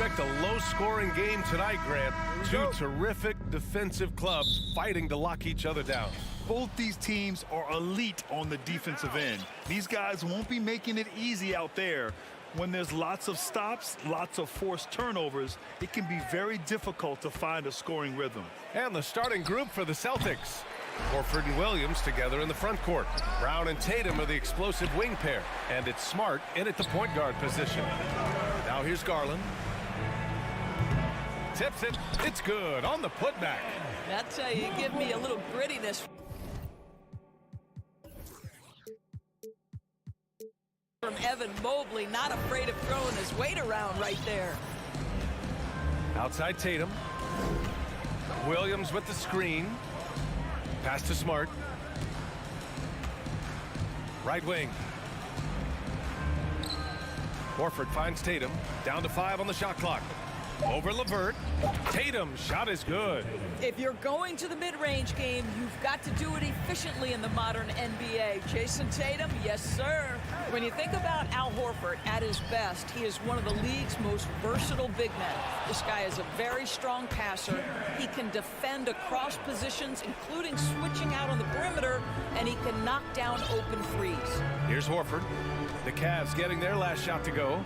expect a low-scoring game tonight, Grant. Two terrific defensive clubs fighting to lock each other down. Both these teams are elite on the defensive end. These guys won't be making it easy out there. When there's lots of stops, lots of forced turnovers, it can be very difficult to find a scoring rhythm. And the starting group for the Celtics. Horford and Williams together in the front court. Brown and Tatum are the explosive wing pair. And it's Smart in at the point guard position. Now here's Garland. Tips it. It's good on the putback. That's how you give me a little grittiness. From Evan Mobley, not afraid of throwing his weight around right there. Outside Tatum. Williams with the screen. Pass to Smart. Right wing. Horford finds Tatum. Down to 5 on the shot clock. Over LeVert. Tatum, shot is good. If you're going to the mid-range game, you've got to do it efficiently in the modern NBA. Jason Tatum, yes, sir. When you think about Al Horford at his best, he is one of the league's most versatile big men. This guy is a very strong passer. He can defend across positions, including switching out on the perimeter, and he can knock down open threes. Here's Horford. The Cavs getting their last shot to go.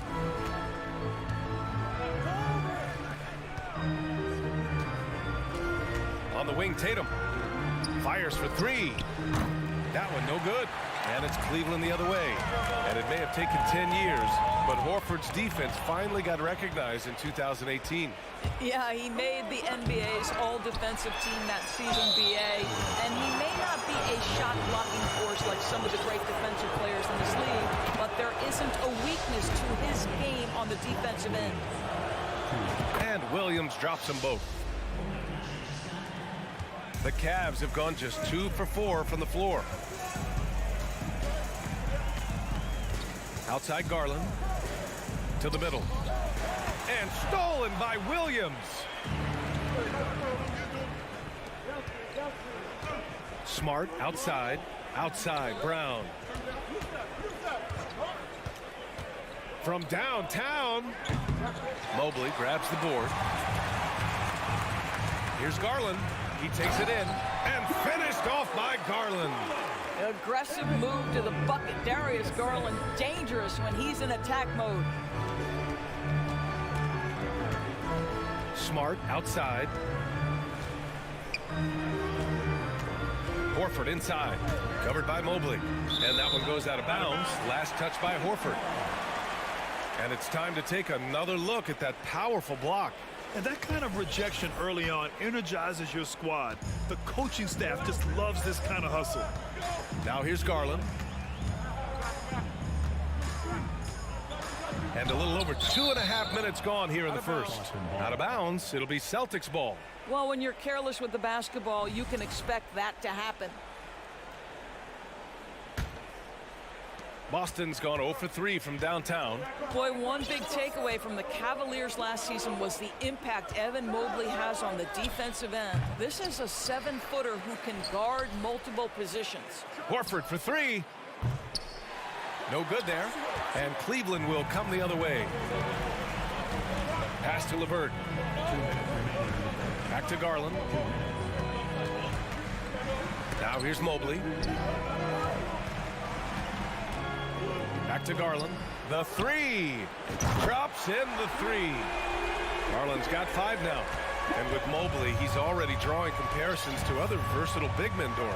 On the wing, Tatum fires for 3. That one no good. And it's Cleveland the other way. And it may have taken 10 years, but Horford's defense finally got recognized in 2018. Yeah, he made the NBA's all-defensive team that season, BA. And he may not be a shot-blocking force like some of the great defensive players in this league, but there isn't a weakness to his game on the defensive end. And Williams drops them both. The Cavs have gone just 2 for 4 from the floor. Outside Garland. To the middle. And stolen by Williams. Smart outside. Outside Brown. From downtown. Mobley grabs the board. Here's Garland. He takes it in and finished off by Garland. Aggressive move to the bucket. Darius Garland, dangerous when he's in attack mode. Smart outside. Horford inside. Covered by Mobley. And that one goes out of bounds. Last touch by Horford. And it's time to take another look at that powerful block. And that kind of rejection early on energizes your squad. The coaching staff just loves this kind of hustle. Now here's Garland. And a little over 2.5 minutes gone here in the first. Out of bounds, it'll be Celtics ball. Well, when you're careless with the basketball, you can expect that to happen. Boston's gone 0 for 3 from downtown. Boy, one big takeaway from the Cavaliers last season was the impact Evan Mobley has on the defensive end. This is a 7-footer who can guard multiple positions. Horford for 3. No good there. And Cleveland will come the other way. Pass to LeVert. Back to Garland. Now here's Mobley. Back to Garland. The 3. Drops in the 3. Garland's got 5 now. And with Mobley, he's already drawing comparisons to other versatile big men, Doris.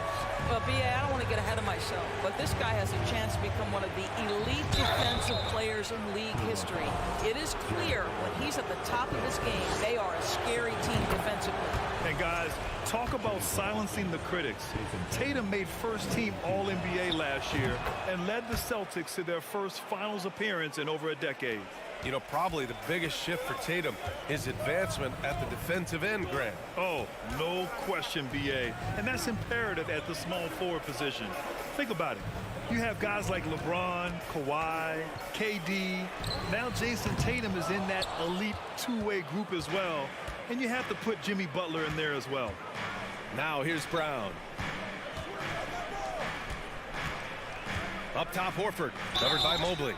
Well, B.A., I don't want to get ahead of myself, but this guy has a chance to become one of the elite defensive players in league history. It is clear when he's at the top of his game, they are a scary team defensively. And guys, talk about silencing the critics. Tatum made first-team All-NBA last year and led the Celtics to their first finals appearance in over a decade. You know, probably the biggest shift for Tatum is advancement at the defensive end, Grant. Oh, no question, B.A. And that's imperative at the small forward position. Think about it. You have guys like LeBron, Kawhi, KD. Now Jason Tatum is in that elite two-way group as well. And you have to put Jimmy Butler in there as well. Now here's Brown. Up top, Horford. Covered by Mobley.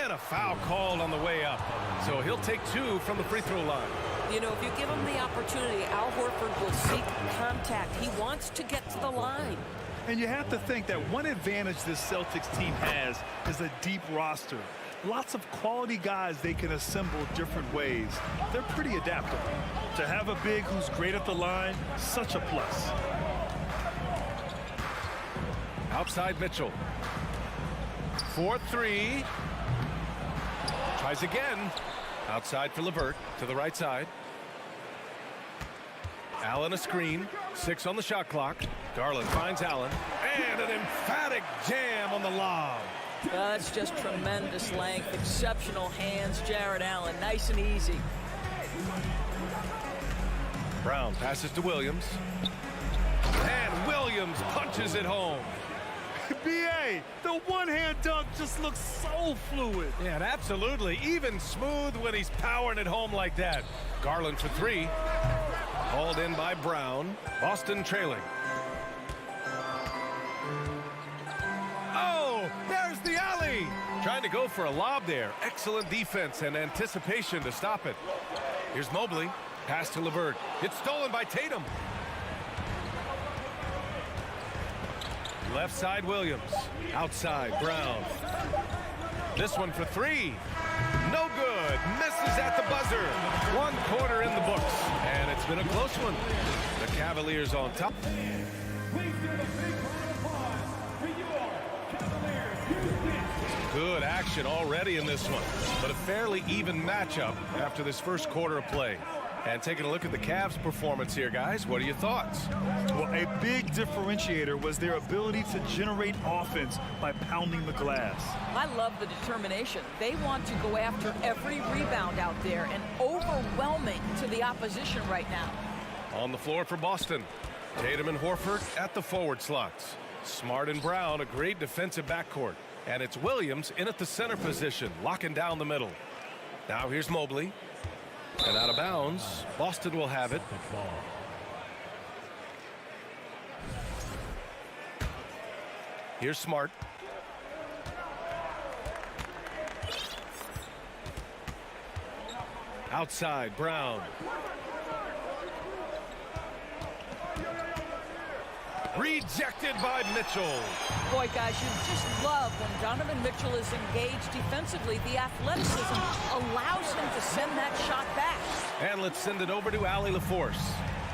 And And a foul called on the way up. So he'll take 2 from the free throw line. You know, if you give him the opportunity, Al Horford will seek contact. He wants to get to the line. And you have to think that one advantage this Celtics team has is a deep roster. Lots of quality guys they can assemble different ways. They're pretty adaptable. To have a big who's great at the line, such a plus. Outside Mitchell. 4-3. Tries again. Outside for LeVert to the right side. Allen a screen. 6 on the shot clock. Garland finds Allen. And an emphatic jam on the lob. That's just tremendous length. Exceptional hands, Jared Allen. Nice and easy. Brown passes to Williams. And Williams punches it home. B.A., the one-hand dunk just looks so fluid. Yeah, and absolutely. Even smooth when he's powering it home like that. Garland for 3. Hauled in by Brown. Boston trailing. Oh, there's the alley. Trying to go for a lob there. Excellent defense and anticipation to stop it. Here's Mobley. Pass to LeVert. It's stolen by Tatum. Left side Williams. Outside Brown. This one for 3. No good. Misses at the buzzer. 1 quarter in the books. And it's been a close one. The Cavaliers on top. Good action already in this one. But a fairly even matchup after this first quarter of play. And taking a look at the Cavs' performance here, guys, what are your thoughts? Well, a big differentiator was their ability to generate offense by pounding the glass. I love the determination. They want to go after every rebound out there and overwhelming to the opposition right now. On the floor for Boston, Tatum and Horford at the forward slots. Smart and Brown, a great defensive backcourt. And it's Williams in at the center position, locking down the middle. Now here's Mobley. And out of bounds, Boston will have it. Here's Smart. Outside, Brown. Rejected by Mitchell. Boy, guys, you just love when Donovan Mitchell is engaged defensively. The athleticism allows him to send that shot back. And let's send it over to Allie LaForce.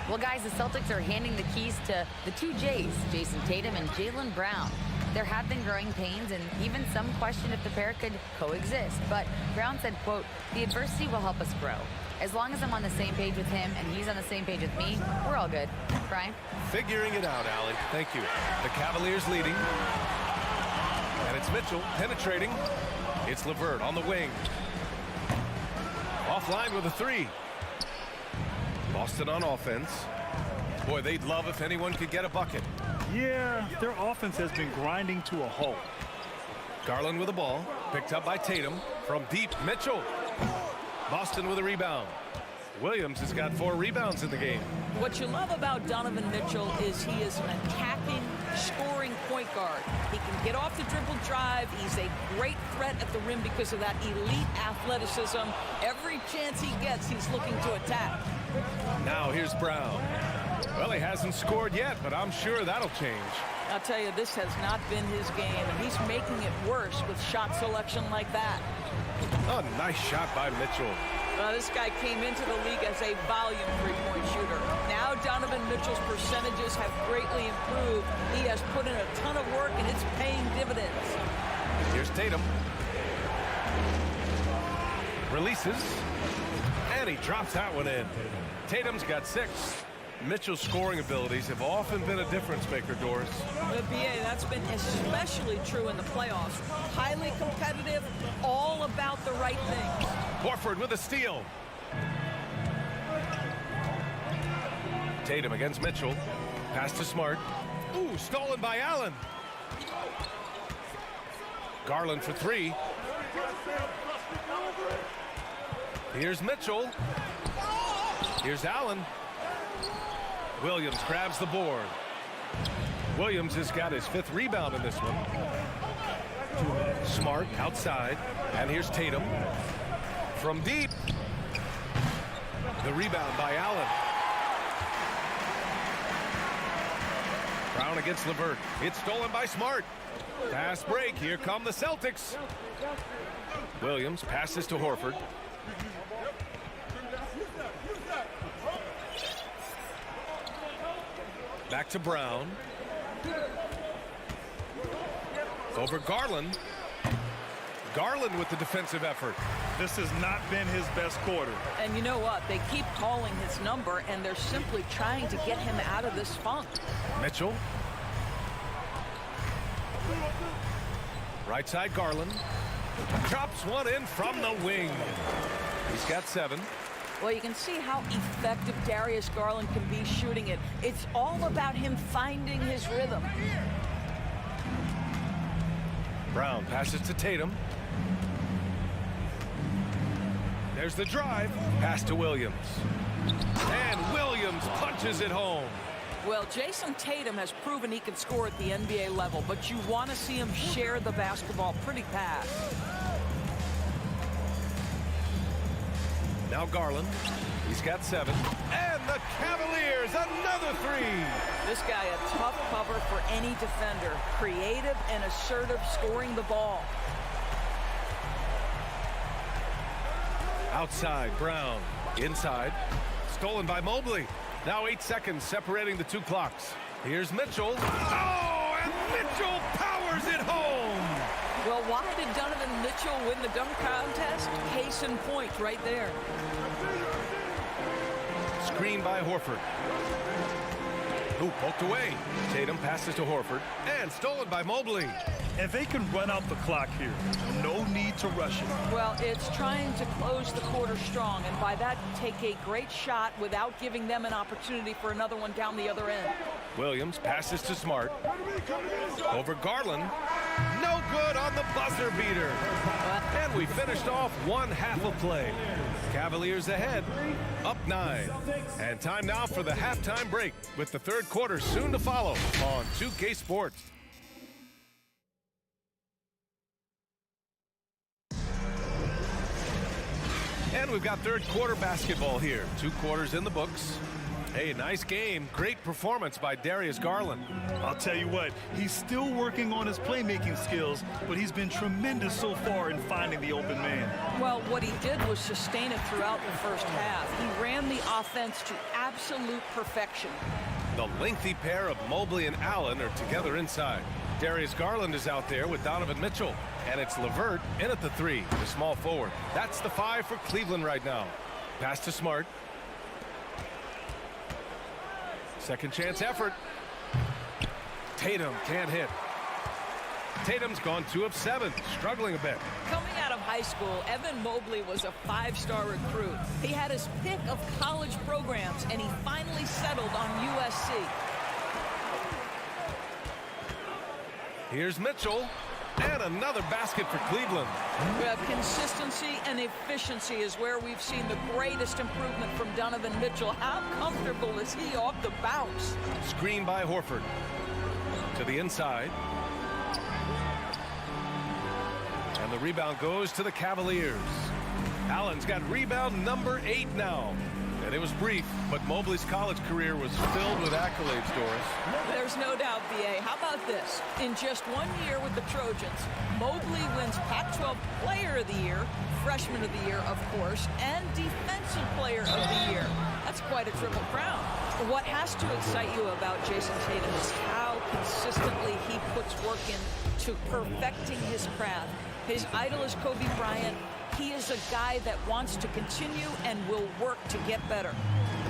Well, guys, the Celtics are handing the keys to the 2 J's, Jason Tatum and Jaylen Brown. There have been growing pains and even some question if the pair could coexist. But Brown said, quote, "The adversity will help us grow. As long as I'm on the same page with him and he's on the same page with me, we're all good." Brian? Figuring it out, Allie. Thank you. The Cavaliers leading. And it's Mitchell penetrating. It's LeVert on the wing. Offline with a 3. Boston on offense. Boy, they'd love if anyone could get a bucket. Yeah, their offense has been grinding to a halt. Garland with the ball. Picked up by Tatum. From deep, Mitchell. Boston with a rebound. Williams has got 4 rebounds in the game. What you love about Donovan Mitchell is he is an attacking, scoring point guard. He can get off the dribble drive. He's a great threat at the rim because of that elite athleticism. Every chance he gets, he's looking to attack. Now here's Brown. Well, he hasn't scored yet, but I'm sure that'll change. I'll tell you, this has not been his game, and he's making it worse with shot selection like that. Oh, nice shot by Mitchell. This guy came into the league as a volume three-point shooter. Now Donovan Mitchell's percentages have greatly improved. He has put in a ton of work, and it's paying dividends. Here's Tatum. Releases. And he drops that one in. Tatum's got 6. Mitchell's scoring abilities have often been a difference maker, Doris. The BA, that's been especially true in the playoffs. Highly competitive, all about the right things. Horford with a steal. Tatum against Mitchell. Pass to Smart. Ooh, stolen by Allen. Garland for 3. Here's Mitchell. Here's Allen. Williams grabs the board. Williams has got his 5th rebound in this one. Smart outside, and here's Tatum. From deep. The rebound by Allen. Brown against LeVert. It's stolen by Smart. Fast break. Here come the Celtics. Williams passes to Horford. Back to Brown. Over Garland. Garland with the defensive effort. This has not been his best quarter. And you know what? They keep calling his number, and they're simply trying to get him out of this funk. Mitchell. Right side Garland. Chops one in from the wing. He's got 7. Well, you can see how effective Darius Garland can be shooting it. It's all about him finding his rhythm. Brown passes to Tatum. There's the drive. Pass to Williams. And Williams punches it home. Well, Jason Tatum has proven he can score at the NBA level, but you want to see him share the basketball pretty fast. Now Garland. He's got 7. And the Cavaliers, another 3. This guy a tough cover for any defender. Creative and assertive scoring the ball. Outside, Brown. Inside. Stolen by Mobley. Now 8 seconds separating the 2 clocks. Here's Mitchell. Oh, and Mitchell powers it home. Well, why did Donovan Mitchell win the dunk contest? Case in point right there. Screen by Horford. Who poked away. Tatum passes to Horford. And stolen by Mobley. And they can run out the clock here. No need to rush it. Well, it's trying to close the quarter strong, and by that, take a great shot without giving them an opportunity for another one down the other end. Williams passes to Smart. Over Garland. No good on the buzzer beater. And we finished off one half of play. Cavaliers ahead, up 9. And time now for the halftime break, with the third quarter soon to follow on 2K Sports. And we've got third quarter basketball here. 2 quarters in the books. Hey, nice game. Great performance by Darius Garland. I'll tell you what, he's still working on his playmaking skills, but he's been tremendous so far in finding the open man. Well, what he did was sustain it throughout the first half. He ran the offense to absolute perfection. The lengthy pair of Mobley and Allen are together inside. Darius Garland is out there with Donovan Mitchell. And it's LeVert in at the 3, the small forward. That's the 5 for Cleveland right now. Pass to Smart. Second chance effort. Tatum can't hit. Tatum's gone 2 of 7, struggling a bit. Coming out of high school, Evan Mobley was a 5-star recruit. He had his pick of college programs, and he finally settled on USC. Here's Mitchell. And another basket for Cleveland. Consistency and efficiency is where we've seen the greatest improvement from Donovan Mitchell. How comfortable is he off the bounce? Screen by Horford. To the inside. And the rebound goes to the Cavaliers. Allen's got rebound number 8 now. And it was brief, but Mobley's college career was filled with accolades, Doris. There's no doubt, B.A. How about this? In just 1 year with the Trojans, Mobley wins Pac-12 Player of the Year, Freshman of the Year, of course, and Defensive Player of the Year. That's quite a triple crown. What has to excite you about Jason Tatum is how consistently he puts work into perfecting his craft. His idol is Kobe Bryant. He is a guy that wants to continue and will work to get better.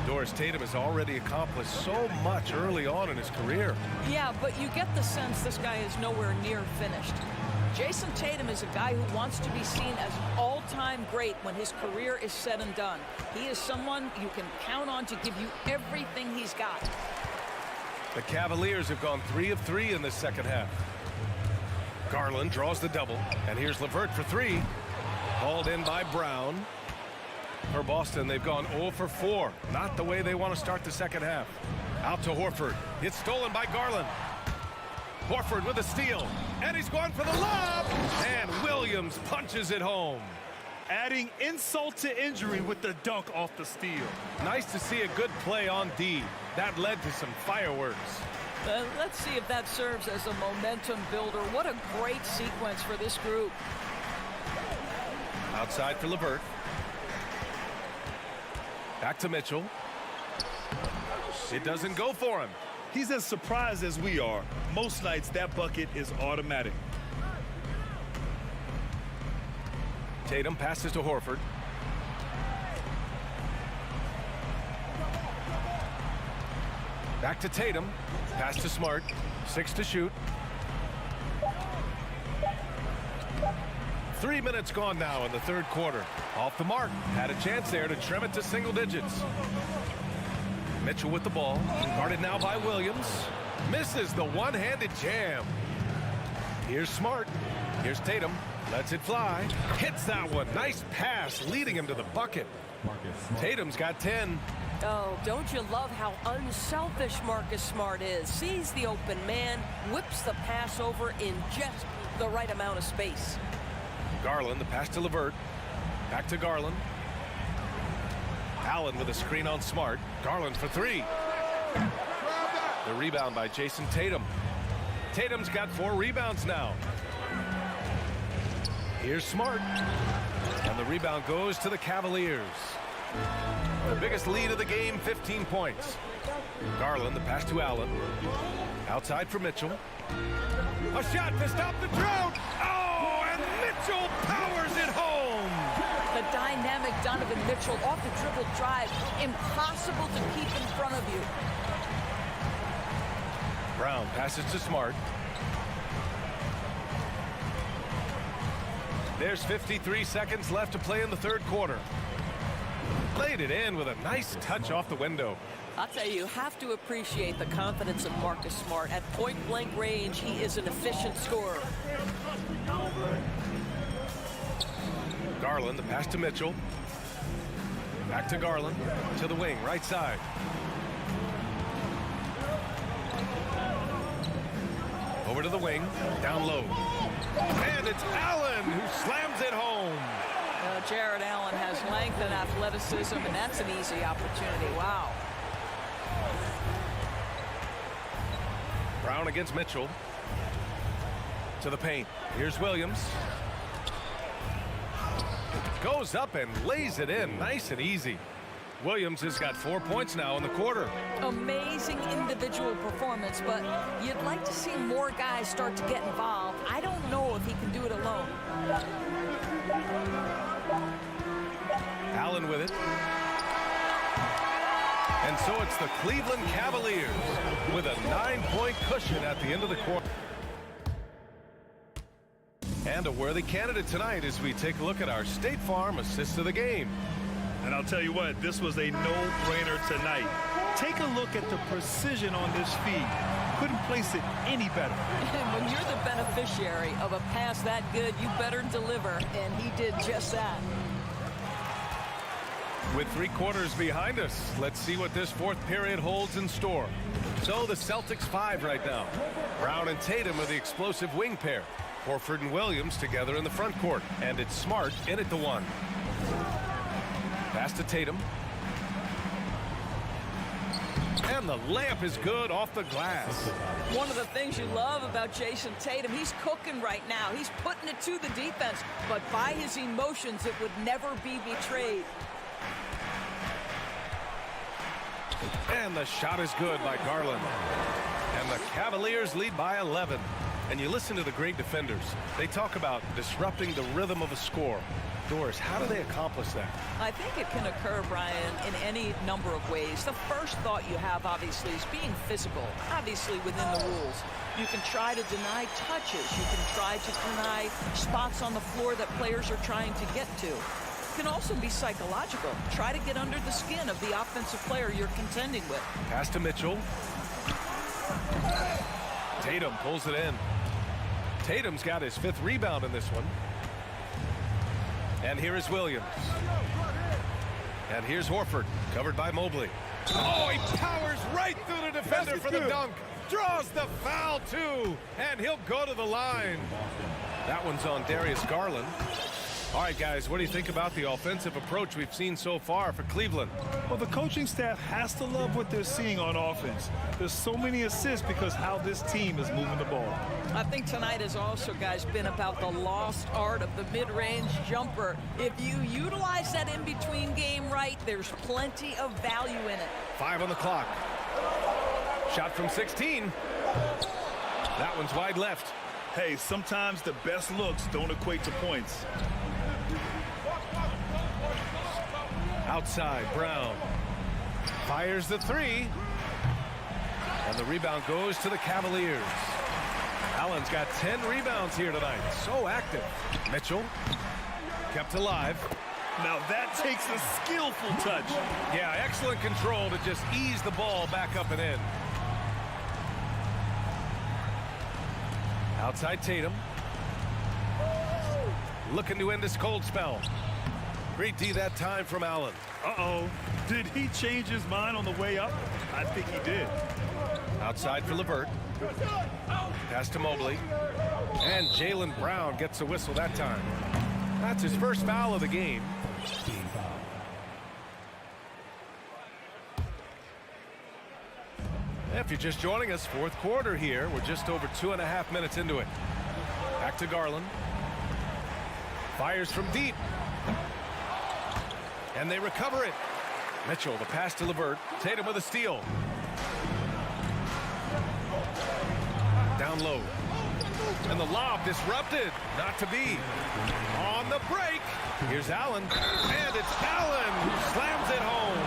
Doris, Tatum has already accomplished so much early on in his career. Yeah, but you get the sense this guy is nowhere near finished. Jason Tatum is a guy who wants to be seen as an all-time great when his career is said and done. He is someone you can count on to give you everything he's got. The Cavaliers have gone 3 of 3 in this second half. Garland draws the double, and here's LeVert for 3. Hauled in by Brown. For Boston, they've gone 0 for 4. Not the way they want to start the second half. Out to Horford. It's stolen by Garland. Horford with a steal. And he's going for the lob. And Williams punches it home. Adding insult to injury with the dunk off the steal. Nice to see a good play on D. That led to some fireworks. Let's see if that serves as a momentum builder. What a great sequence for this group. Outside for LeVert. Back to Mitchell. It doesn't go for him. He's as surprised as we are. Most nights that bucket is automatic. Tatum passes to Horford. Back to Tatum. Pass to Smart. 6 to shoot. 3 minutes gone now in the third quarter. Off the mark. Had a chance there to trim it to single digits. Mitchell with the ball. Guarded now by Williams. Misses the one-handed jam. Here's Smart. Here's Tatum. Lets it fly. Hits that one. Nice pass leading him to the bucket. Tatum's got 10. Oh, don't you love how unselfish Marcus Smart is? Sees the open man, whips the pass over in just the right amount of space. Garland, the pass to LeVert. Back to Garland. Allen with a screen on Smart. Garland for 3. The rebound by Jason Tatum. Tatum's got 4 rebounds now. Here's Smart. And the rebound goes to the Cavaliers. The biggest lead of the game, 15 points. Garland, the pass to Allen. Outside for Mitchell. A shot to stop the drought. Oh, and Mitchell powers it home. The dynamic Donovan Mitchell off the dribble drive. Impossible to keep in front of you. Brown passes to Smart. There's 53 seconds left to play in the third quarter. Played it in with a nice touch off the window. I'll tell you have to appreciate the confidence of Marcus Smart. At point-blank range, he is an efficient scorer. Garland, the pass to Mitchell. Back to Garland. To the wing, right side. Over to the wing. Down low. And it's Allen who slams it home. Jared Allen has length and athleticism, and that's an easy opportunity. Wow. Brown against Mitchell. To the paint. Here's Williams. Goes up and lays it in. Nice and easy. Williams has got 4 points now in the quarter. Amazing individual performance, but you'd like to see more guys start to get involved. I don't know if he can do it alone. Allen with it. And so it's the Cleveland Cavaliers with a 9-point cushion at the end of the quarter. And a worthy candidate tonight as we take a look at our State Farm assist of the game. And I'll tell you what, this was a no-brainer tonight. Take a look at the precision on this feed. Couldn't place it any better. And when you're the beneficiary of a pass that good, you better deliver, and he did just that. With 3 quarters behind us, let's see what this fourth period holds in store. So the Celtics 5 right now. Brown and Tatum are the explosive wing pair. Horford and Williams together in the front court. And it's Smart in at the 1. Pass to Tatum. And the layup is good off the glass. One of the things you love about Jason Tatum, he's cooking right now. He's putting it to the defense, but by his emotions, it would never be betrayed. And the shot is good by Garland. And the Cavaliers lead by 11. And you listen to the great defenders. They talk about disrupting the rhythm of a score. Doris, how do they accomplish that? I think it can occur, Brian, in any number of ways. The first thought you have, obviously, is being physical, obviously within the rules. You can try to deny touches. You can try to deny spots on the floor that players are trying to get to. It can also be psychological. Try to get under the skin of the offensive player you're contending with. Pass to Mitchell. Tatum pulls it in. Tatum's got his 5th rebound in this one. And here is Williams. And here's Horford, covered by Mobley. Oh, he powers right through the defender for the dunk. Draws the foul, too. And he'll go to the line. That one's on Darius Garland. All right, guys, what do you think about the offensive approach we've seen so far for Cleveland? Well, the coaching staff has to love what they're seeing on offense. There's so many assists because how this team is moving the ball. I think tonight has also, guys, been about the lost art of the mid-range jumper. If you utilize that in-between game right, there's plenty of value in it. 5 on the clock. Shot from 16. That one's wide left. Hey, sometimes the best looks don't equate to points. Outside, Brown fires the 3. And the rebound goes to the Cavaliers. Allen's got 10 rebounds here tonight. So active. Mitchell kept alive. Now that takes a skillful touch. Yeah, excellent control to just ease the ball back up and in. Outside Tatum. Looking to end this cold spell. Great D that time from Allen. Uh-oh. Did he change his mind on the way up? I think he did. Outside for LeVert. Pass to Mobley. And Jaylen Brown gets a whistle that time. That's his first foul of the game. If you're just joining us, fourth quarter here. We're just over 2.5 minutes into it. Back to Garland. Fires from deep. And they recover it. Mitchell, the pass to LeVert. Tatum with a steal. Down low. And the lob disrupted. Not to be. On the break. Here's Allen. And it's Allen who slams it home.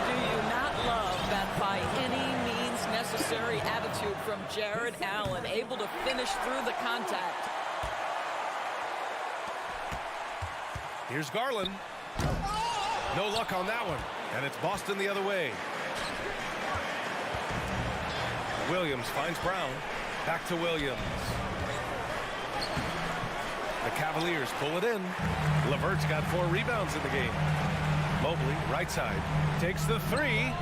Do you not love that by any means necessary attitude from Jared Allen, able to finish through the contact? Here's Garland. No luck on that one. And it's Boston the other way. Williams finds Brown. Back to Williams. The Cavaliers pull it in. LeVert's got 4 rebounds in the game. Mobley, right side, takes the 3.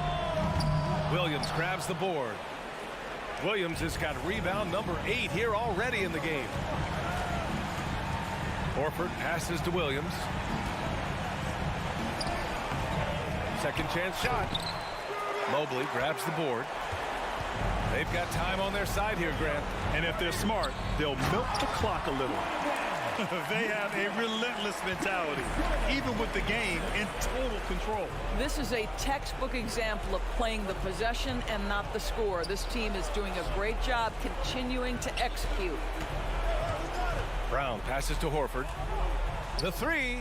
Williams grabs the board. Williams has got rebound number 8 here already in the game. Horford passes to Williams. Second chance shot. Mobley grabs the board. They've got time on their side here, Grant. And if they're smart, they'll milk the clock a little. They have a relentless mentality, even with the game in total control. This is a textbook example of playing the possession and not the score. This team is doing a great job continuing to execute. Brown passes to Horford. The 3.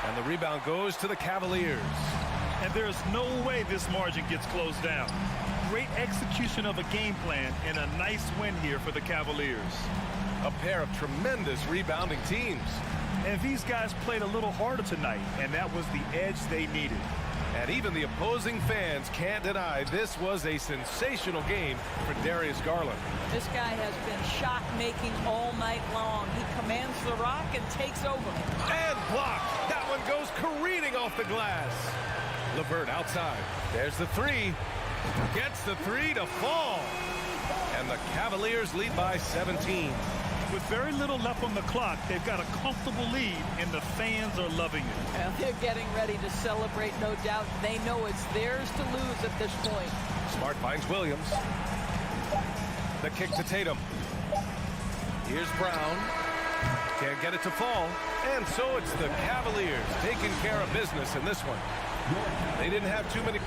And the rebound goes to the Cavaliers. And there's no way this margin gets closed down. Great execution of a game plan and a nice win here for the Cavaliers. A pair of tremendous rebounding teams. And these guys played a little harder tonight, and that was the edge they needed. And even the opposing fans can't deny this was a sensational game for Darius Garland. This guy has been shot-making all night long. He commands the rock and takes over. And blocked. That one goes careening off the glass. LeVert outside. There's the 3. Gets the 3 to fall. And the Cavaliers lead by 17. With very little left on the clock, they've got a comfortable lead, and the fans are loving it. Well, they're getting ready to celebrate, no doubt. They know it's theirs to lose at this point. Smart finds Williams. The kick to Tatum. Here's Brown. Can't get it to fall. And so it's the Cavaliers taking care of business in this one. They didn't have too many...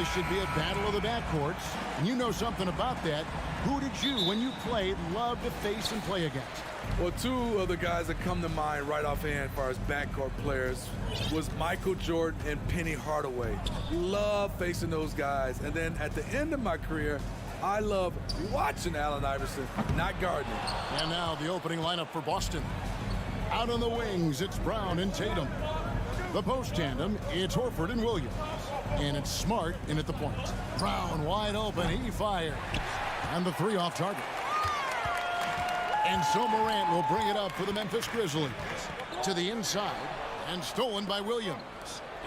This should be a battle of the backcourts. And you know something about that. Who did you, when you played, love to face and play against? Well, two of the guys that come to mind right offhand as far as backcourt players was Michael Jordan and Penny Hardaway. Love facing those guys. And then at the end of my career, I love watching Allen Iverson, not guarding him. And now the opening lineup for Boston. Out on the wings, it's Brown and Tatum. The post tandem, it's Horford and Williams. And it's Smart in at the point. Brown wide open, he fires. And the three off target. And so Morant will bring it up for the Memphis Grizzlies. To the inside, and stolen by Williams.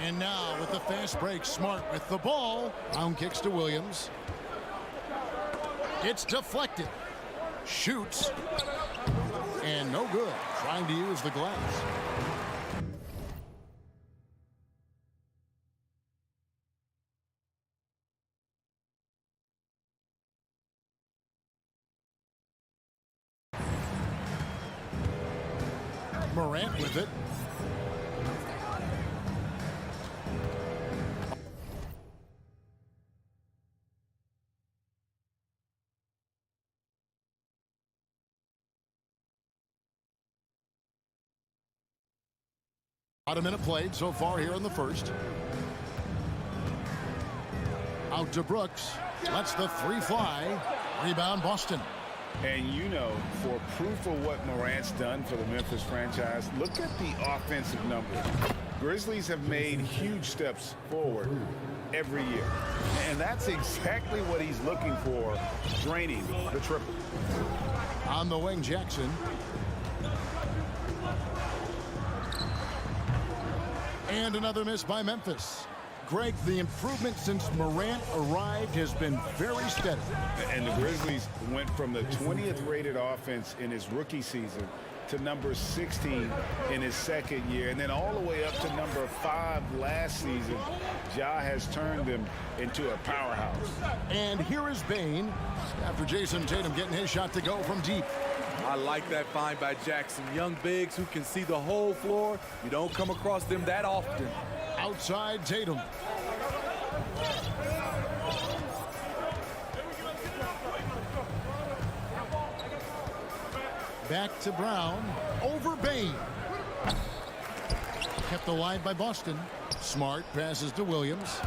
And now with the fast break, Smart with the ball. Brown kicks to Williams. It's deflected. Shoots. And no good. Trying to use the glass. Morant with it. About a minute played so far here in the first. Out to Brooks. Lets the three fly. Rebound Boston. And you know, for proof of what Morant's done for the Memphis franchise, look at the offensive numbers. Grizzlies have made huge steps forward every year. And that's exactly what he's looking for, draining the triple. On the wing, Jackson. And another miss by Memphis. Greg, the improvement since Morant arrived has been very steady. And the Grizzlies went from the 20th rated offense in his rookie season to number 16 in his second year, and then all the way up to number 5 last season. Ja has turned them into a powerhouse. And here is Bane after Jason Tatum getting his shot to go from deep. I like that find by Jackson. Young bigs who can see the whole floor. You don't come across them that often. Outside Tatum. Back to Brown. Over Bane. Kept alive by Boston. Smart passes to Williams.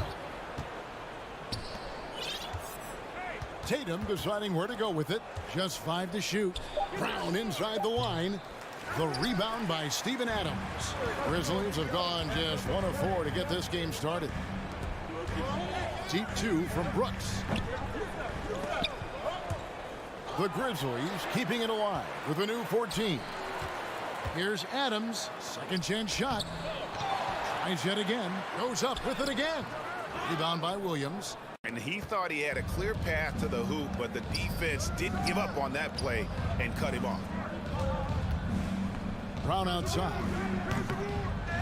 Tatum deciding where to go with it. Just 5 to shoot. Brown inside the line. The rebound by Steven Adams. Grizzlies have gone just 1 of 4 to get this game started. Deep 2 from Brooks. The Grizzlies keeping it alive with a new 14. Here's Adams. Second chance shot. Tries yet again. Goes up with it again. Rebound by Williams. And he thought he had a clear path to the hoop, but the defense didn't give up on that play and cut him off. Brown outside.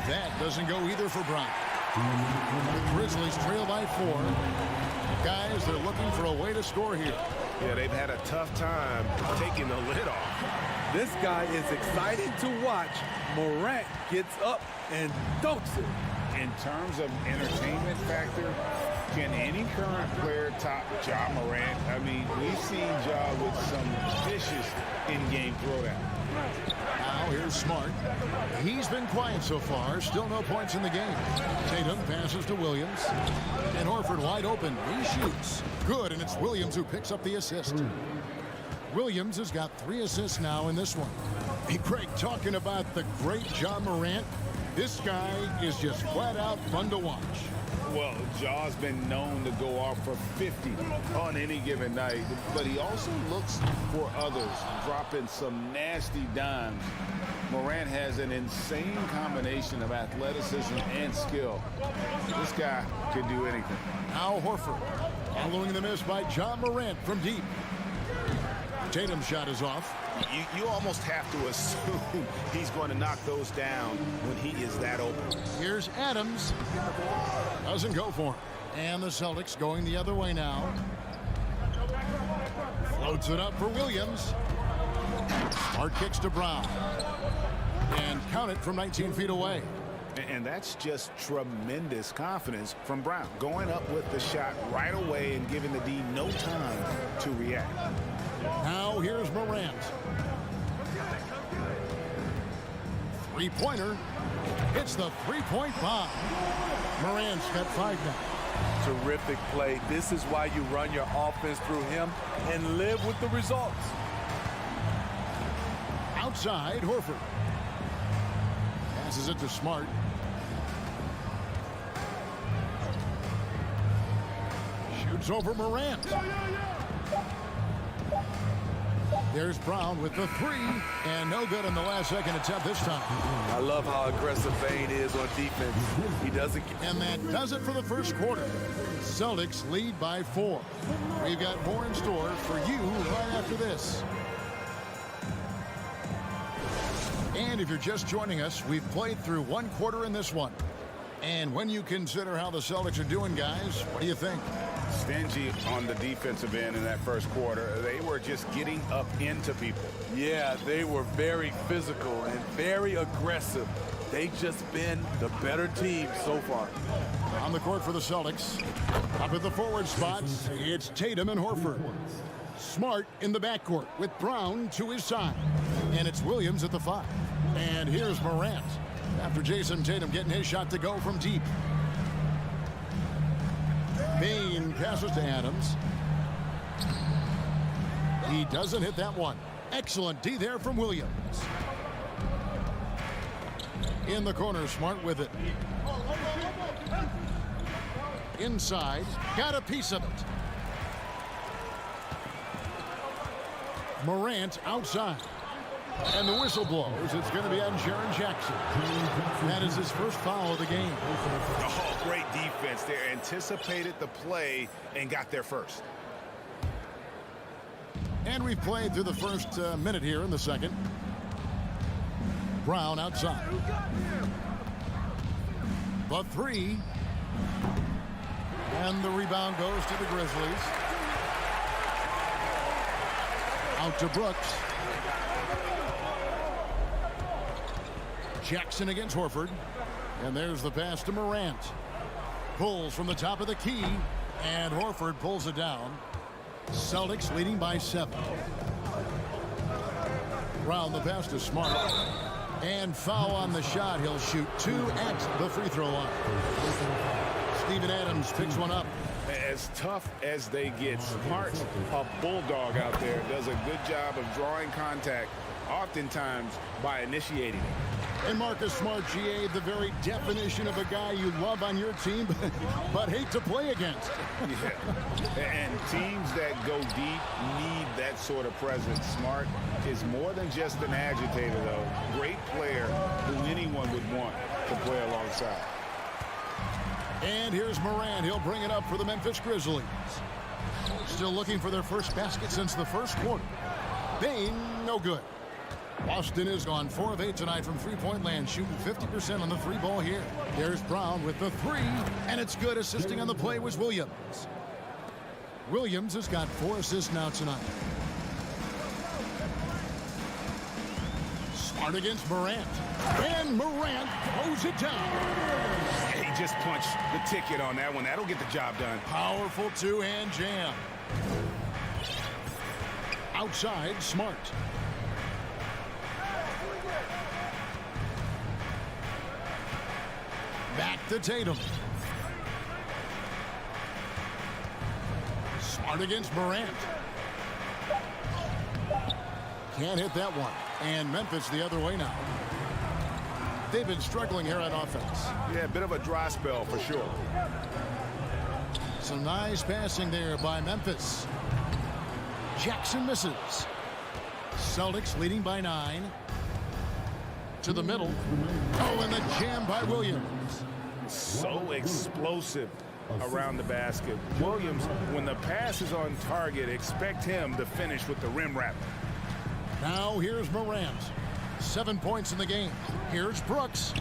That doesn't go either for Brown. The Grizzlies trail by 4. Guys, they're looking for a way to score here. Yeah, they've had a tough time taking the lid off. This guy is exciting to watch. Morant gets up and dunks it. In terms of entertainment factor, can any current player top Ja Morant? I mean, we've seen Ja with some vicious in-game throwdown. Now here's Smart. He's been quiet so far. Still no points in the game. Tatum passes to Williams. And Horford wide open. He shoots. Good, and it's Williams who picks up the assist. Williams has got 3 assists now in this one. Hey, Craig, talking about the great Ja Morant, this guy is just flat out fun to watch. Well, Ja's been known to go off for 50 on any given night, but he also looks for others, dropping some nasty dimes. Morant has an insane combination of athleticism and skill. This guy can do anything. Now Horford, following the miss by Ja Morant from deep. Tatum's shot is off. You almost have to assume he's going to knock those down when he is that open. Here's Adams. Doesn't go for him. And the Celtics going the other way now. Floats it up for Williams. Smart kicks to Brown. And count it from 19 feet away. And that's just tremendous confidence from Brown. Going up with the shot right away and giving the D no time to react. Now here's Morant. Three-pointer. It's the three-point bomb. Morant's got 5 now. Terrific play. This is why you run your offense through him and live with the results. Outside, Horford. Passes it to Smart. Shoots over Morant. There's Brown with the 3, and no good in the last second attempt this time. I love how aggressive Bane is on defense. He doesn't. And that does it for the first quarter. Celtics lead by 4. We've got more in store for you right after this. And if you're just joining us, we've played through 1 quarter in this one. And when you consider how the Celtics are doing, guys, what do you think? Stingy on the defensive end in that first quarter. They were just getting up into people. Yeah, they were very physical and very aggressive. They've just been the better team so far. On the court for the Celtics. Up at the forward spot, it's Tatum and Horford. Smart in the backcourt with Brown to his side. And it's Williams at the 5. And here's Morant after Jason Tatum getting his shot to go from deep. Bane passes to Adams. He doesn't hit that one. Excellent D there from Williams. In the corner, Smart with it. Inside, got a piece of it. Morant outside. And the whistle blows. It's going to be on Jaren Jackson. That is his first foul of the game. Oh, great defense there. Anticipated the play and got there first. And we've played through the first minute here in the second. Brown outside. The 3. And the rebound goes to the Grizzlies. Out to Brooks. Jackson against Horford. And there's the pass to Morant. Pulls from the top of the key. And Horford pulls it down. Celtics leading by 7. Brown the pass to Smart. And foul on the shot. He'll shoot 2 at the free throw line. Steven Adams picks one up. As tough as they get, Smart, a bulldog out there, does a good job of drawing contact, oftentimes by initiating it. And Marcus Smart, GA, the very definition of a guy you love on your team, but hate to play against. Yeah. And teams that go deep need that sort of presence. Smart is more than just an agitator, though. Great player who anyone would want to play alongside. And here's Morant. He'll bring it up for the Memphis Grizzlies. Still looking for their first basket since the first quarter. Bane, no good. Boston is gone 4 of 8 tonight from three-point land, shooting 50% on the 3 ball here. There's Brown with the 3, and it's good. Assisting on the play was Williams. Williams has got 4 assists now tonight. Smart against Morant. And Morant throws it down. He just punched the ticket on that one. That'll get the job done. Powerful two-hand jam. Outside, Smart. Back to Tatum. Smart against Morant. Can't hit that one. And Memphis the other way now. They've been struggling here on offense. Yeah, a bit of a dry spell for sure. Some nice passing there by Memphis. Jackson misses. Celtics leading by 9. To the middle. Oh, and the jam by Williams. So explosive around the basket. Williams, when the pass is on target, expect him to finish with the rim wrap. Now here's Morant. 7 points in the game. Here's Brooks.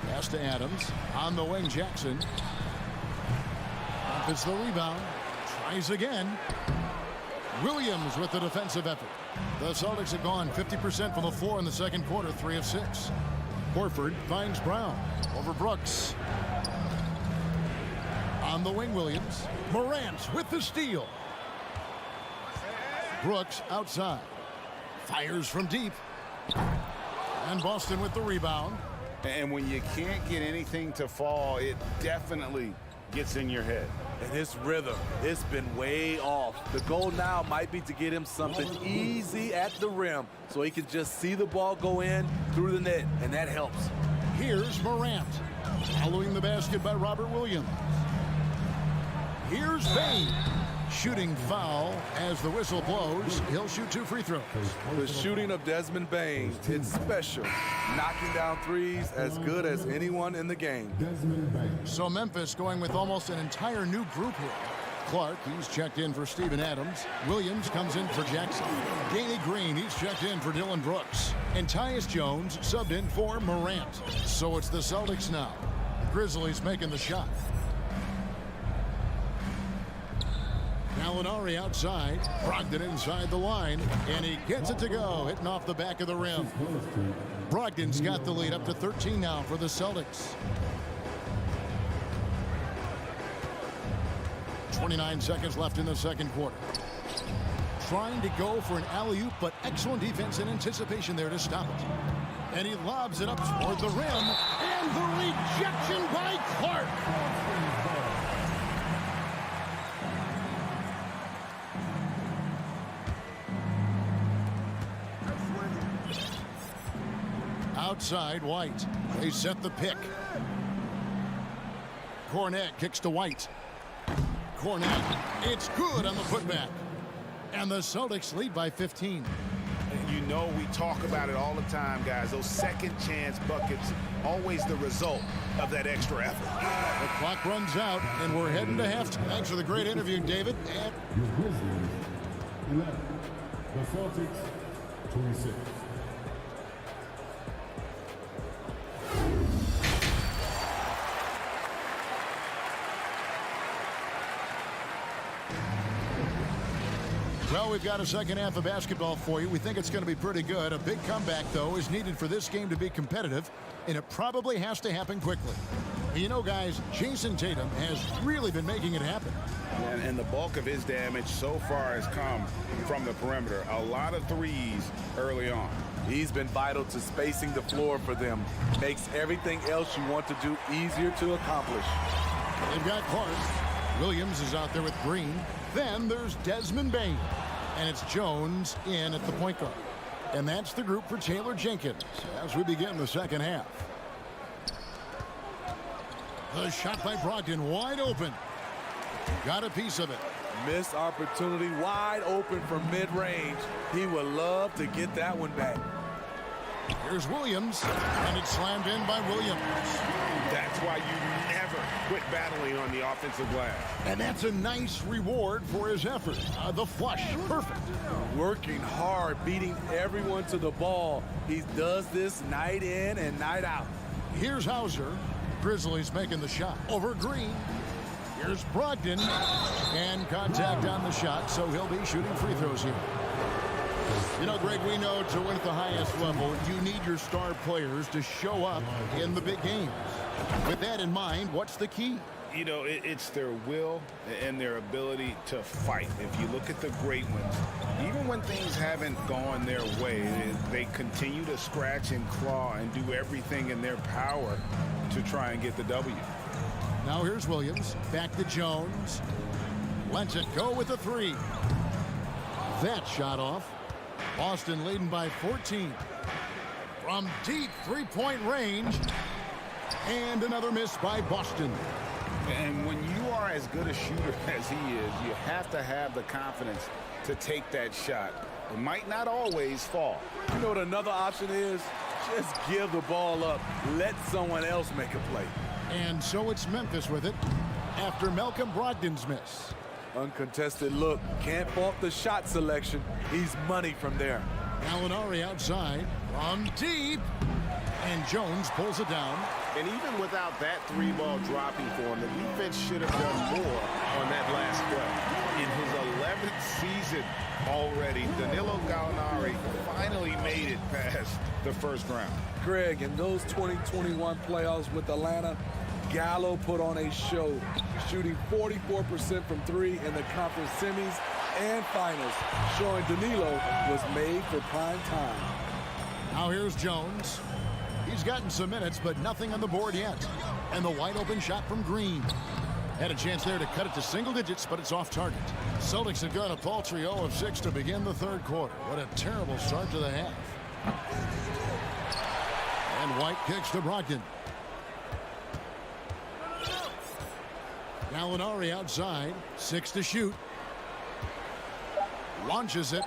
Pass to Adams. On the wing, Jackson. It's the rebound. Tries again. Williams with the defensive effort. The Celtics have gone 50% from the floor in the second quarter, 3 of 6. Horford finds Brown over Brooks. On the wing, Williams. Morant with the steal. Brooks outside. Fires from deep. And Boston with the rebound. And when you can't get anything to fall, it definitely gets in your head. And his rhythm, it's been way off. The goal now might be to get him something easy at the rim so he can just see the ball go in through the net, and that helps. Here's Morant. Following the basket by Robert Williams. Here's Bain. Shooting foul as the whistle blows. He'll shoot 2 free throws. The shooting of Desmond Bain, it's special. Knocking down threes as good as anyone in the game. So Memphis going with almost an entire new group here. Clark, he's checked in for Steven Adams. Williams comes in for Jackson. Danny Green, he's checked in for Dylan Brooks. And Tyus Jones subbed in for Morant. So it's the Celtics now. The Grizzlies making the shot. Gallinari outside, Brogdon inside the line, and he gets it to go, hitting off the back of the rim. Brogdon's got the lead up to 13 now for the Celtics. 29 seconds left in the second quarter. Trying to go for an alley-oop, but excellent defense and anticipation there to stop it. And he lobs it up toward the rim, and the rejection by Clark. Outside, White. They set the pick. Cornette kicks to White. Cornette, it's good on the putback. And the Celtics lead by 15. You know, we talk about it all the time, guys. Those second chance buckets, always the result of that extra effort. The clock runs out, and we're heading to halftime. Thanks for the great interview, David. And Your Grizzlies, 11. The Celtics, 26. Well, we've got a second half of basketball for you. We think it's going to be pretty good. A big comeback, though, is needed for this game to be competitive, and it probably has to happen quickly. You know, guys, Jason Tatum has really been making it happen. And the bulk of his damage so far has come from the perimeter. A lot of threes early on. He's been vital to spacing the floor for them. Makes everything else you want to do easier to accomplish. They've got Clark. Williams is out there with Green. Then there's Desmond Bain. And it's Jones in at the point guard. And that's the group for Taylor Jenkins as we begin the second half. The shot by Brogdon, wide open. Got a piece of it. Missed opportunity, wide open from mid-range. He would love to get that one back. Here's Williams, and it's slammed in by Williams. That's why you never quit battling on the offensive glass. And that's a nice reward for his effort. The flush, perfect. Working hard, beating everyone to the ball. He does this night in and night out. Here's Hauser. Grizzlies making the shot over Green. Here's Brogdon, and contact on the shot, so he'll be shooting free throws here. You know, Greg, we know to win at the highest level, you need your star players to show up in the big games. With that in mind, what's the key? You know, it's their will and their ability to fight. If you look at the great ones, even when things haven't gone their way, they continue to scratch and claw and do everything in their power to try and get the W. Now here's Williams, back to Jones. Lets it go with the three. That shot off. Boston leading by 14. From deep three-point range. And another miss by Boston. And when you are as good a shooter as he is, you have to have the confidence to take that shot. It might not always fall. You know what another option is? Just give the ball up. Let someone else make a play. And so it's Memphis with it after Malcolm Brogdon's miss. Uncontested look. Can't fault the shot selection. He's money from there. Gallinari outside from deep. And Jones pulls it down. And even without that three ball dropping for him, the defense should have done more on that last play. In his 11th season already, Danilo Gallinari finally made it past missed the first round. Greg, in those 2021 playoffs with Atlanta, Gallo put on a show, shooting 44% from three in the conference semis and finals, showing Danilo was made for prime time. Now here's Jones. He's gotten some minutes, but nothing on the board yet. And the wide open shot from Green. Had a chance there to cut it to single digits, but it's off target. Celtics have gone a paltry 0 of 6 to begin the third quarter. What a terrible start to the half. And White kicks to Brogdon. Gallinari outside, 6 to shoot. Launches it.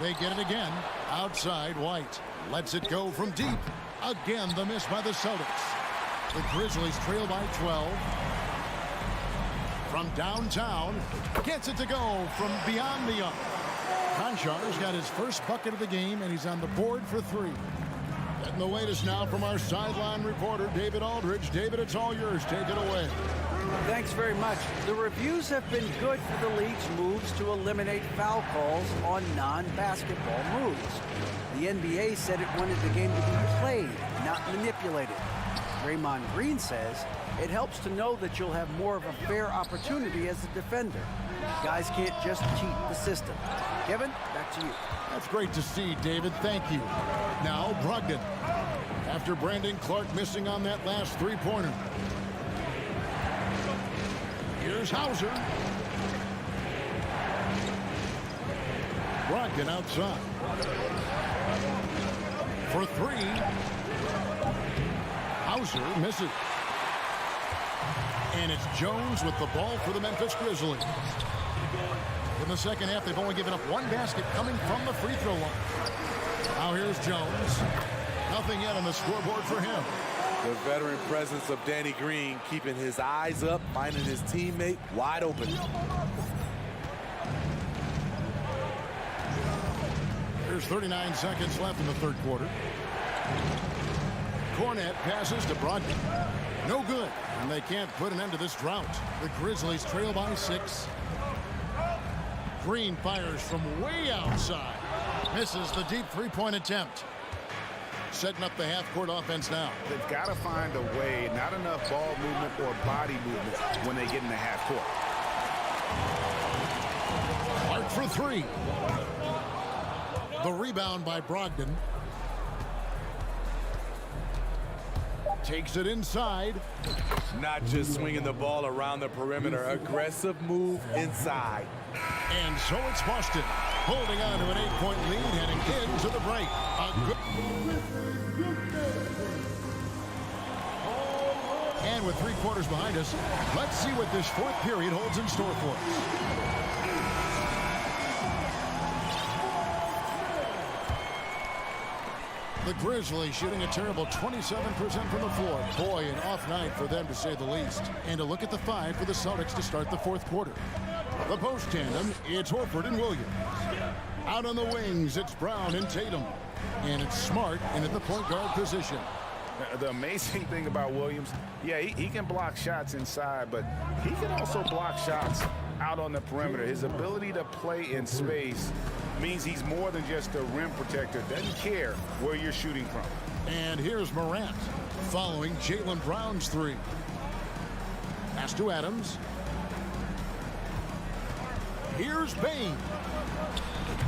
They get it again. Outside, White lets it go from deep. Again, the miss by the Celtics. The Grizzlies trail by 12. From downtown, gets it to go from beyond the arc. Konchar's got his first bucket of the game, and he's on the board for 3. Getting the latest now from our sideline reporter, David Aldridge. David, it's all yours. Take it away. Thanks very much. The reviews have been good for the league's moves to eliminate foul calls on non-basketball moves. The NBA said it wanted the game to be played, not manipulated. Draymond Green says it helps to know that you'll have more of a fair opportunity as a defender. Guys can't just cheat the system. Kevin, back to you. That's great to see, David. Thank you. Now, Brogdon. After Brandon Clark missing on that last three-pointer. Here's Hauser. Brogdon outside. For 3. Hauser misses. And it's Jones with the ball for the Memphis Grizzlies. In the second half, they've only given up 1 basket coming from the free throw line. Now here's Jones. Nothing yet on the scoreboard for him. The veteran presence of Danny Green keeping his eyes up, finding his teammate wide open. There's 39 seconds left in the third quarter. Cornette passes to Brogdon. No good, and they can't put an end to this drought. The Grizzlies trail by 6. Green fires from way outside. Misses the deep three-point attempt. Setting up the half-court offense now. They've got to find a way, not enough ball movement or body movement when they get in the half court. Clark for 3. The rebound by Brogdon. Takes it inside. Not just swinging the ball around the perimeter. Aggressive move inside. And so it's Boston holding on to an 8-point lead heading into the break. And with 3 quarters behind us, let's see what this fourth period holds in store for us. The Grizzlies shooting a terrible 27% from the floor. Boy, an off night for them to say the least. And a look at the 5 for the Celtics to start the fourth quarter. The post tandem, it's Horford and Williams. Out on the wings, it's Brown and Tatum. And it's Smart in at the point guard position. The amazing thing about Williams, yeah, he can block shots inside, but he can also block shots out on the perimeter. His ability to play in space means he's more than just a rim protector. Doesn't care where you're shooting from. And here's Morant following Jaylen Brown's 3. Pass to Adams. Here's Bane.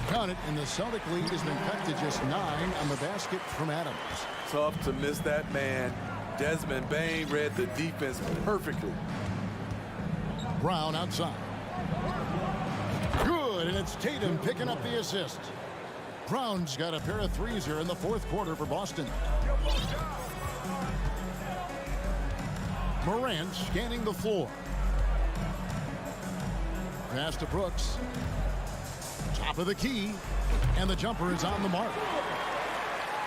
Count it, and the Celtic lead has been cut to just 9 on the basket from Adams. Tough to miss that man. Desmond Bane read the defense perfectly. Brown outside. Good, and it's Tatum picking up the assist. Brown's got a pair of 3s here in the fourth quarter for Boston. Morant scanning the floor. Pass to Brooks. Top of the key, and the jumper is on the mark.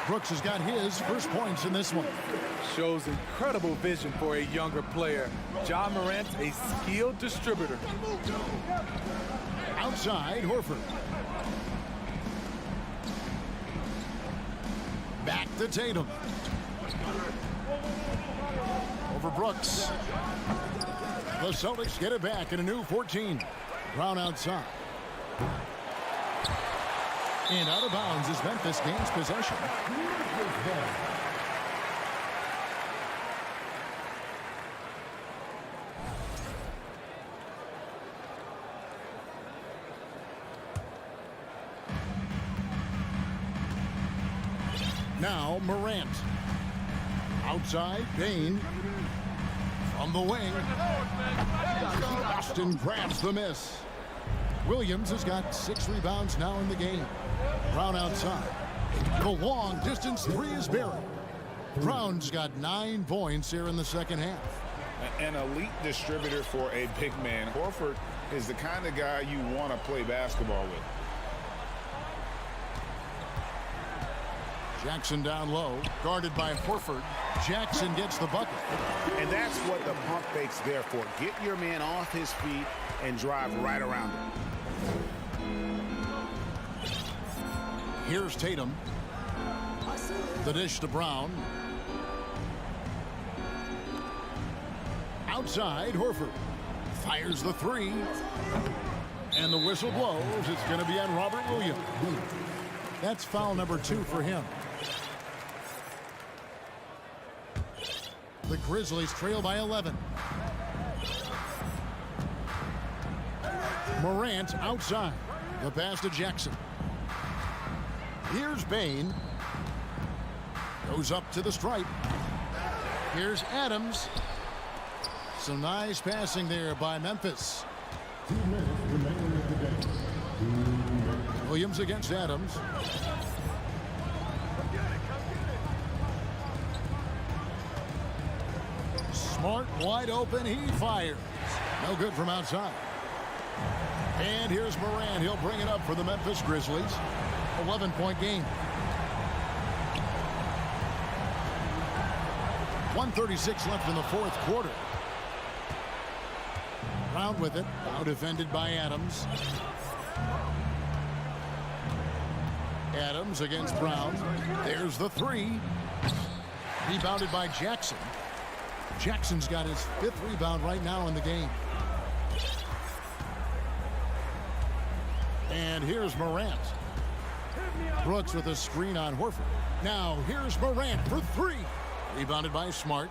Brooks has got his first points in this one. Shows incredible vision for a younger player. Ja Morant, a skilled distributor. Outside, Horford. Back to Tatum. Over Brooks. The Celtics get it back in a new 14. Brown outside. And out of bounds as Memphis gains possession. Now Morant. Outside, Bain. From the wing. Boston grabs the miss. Williams has got 6 rebounds now in the game. Brown outside. The long distance three is buried. Brown's got 9 points here in the second half. An elite distributor for a big man. Horford is the kind of guy you want to play basketball with. Jackson down low, guarded by Horford. Jackson gets the bucket. And that's what the pump fake's there for. Get your man off his feet and drive right around him. Here's Tatum. The dish to Brown. Outside, Horford fires the three. And the whistle blows. It's going to be on Robert Williams. That's foul number 2 for him. The Grizzlies trail by 11. Morant outside. The pass to Jackson. Here's Bain. Goes up to the stripe. Here's Adams. Some nice passing there by Memphis. 2 minutes remaining in the game. Williams against Adams. Smart wide open. He fires. No good from outside. And here's Morant. He'll bring it up for the Memphis Grizzlies. 11-point game. 1:36 left in the fourth quarter. Brown with it. Now defended by Adams. Adams against Brown. There's the three. Rebounded by Jackson. Jackson's got his 5th rebound right now in the game. And here's Morant. Brooks with a screen on Horford. Now here's Morant for 3. Rebounded by Smart.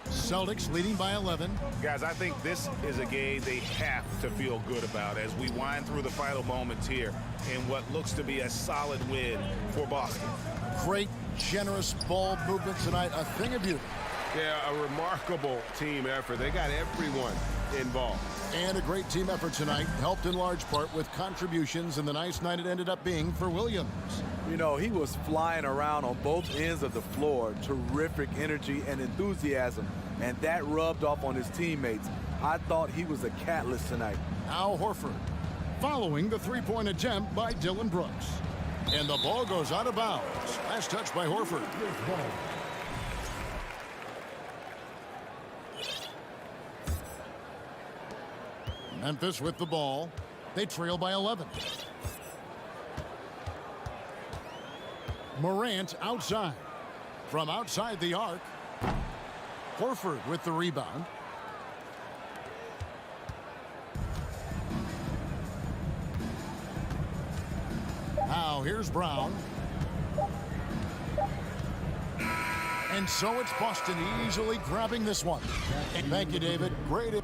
Celtics leading by 11. Guys, I think this is a game they have to feel good about as we wind through the final moments here in what looks to be a solid win for Boston. Great, generous ball movement tonight. A thing of beauty. Yeah, a remarkable team effort. They got everyone involved. And a great team effort tonight, helped in large part with contributions, and the nice night it ended up being for Williams. You know, he was flying around on both ends of the floor. Terrific energy and enthusiasm, and that rubbed off on his teammates. I thought he was a catalyst tonight. Al Horford following the three-point attempt by Dylan Brooks. And the ball goes out of bounds. Last touch by Horford. Memphis with the ball. They trail by 11. Morant outside. From outside the arc. Horford with the rebound. Now here's Brown. And so it's Boston easily grabbing this one. Thank you, David. Great.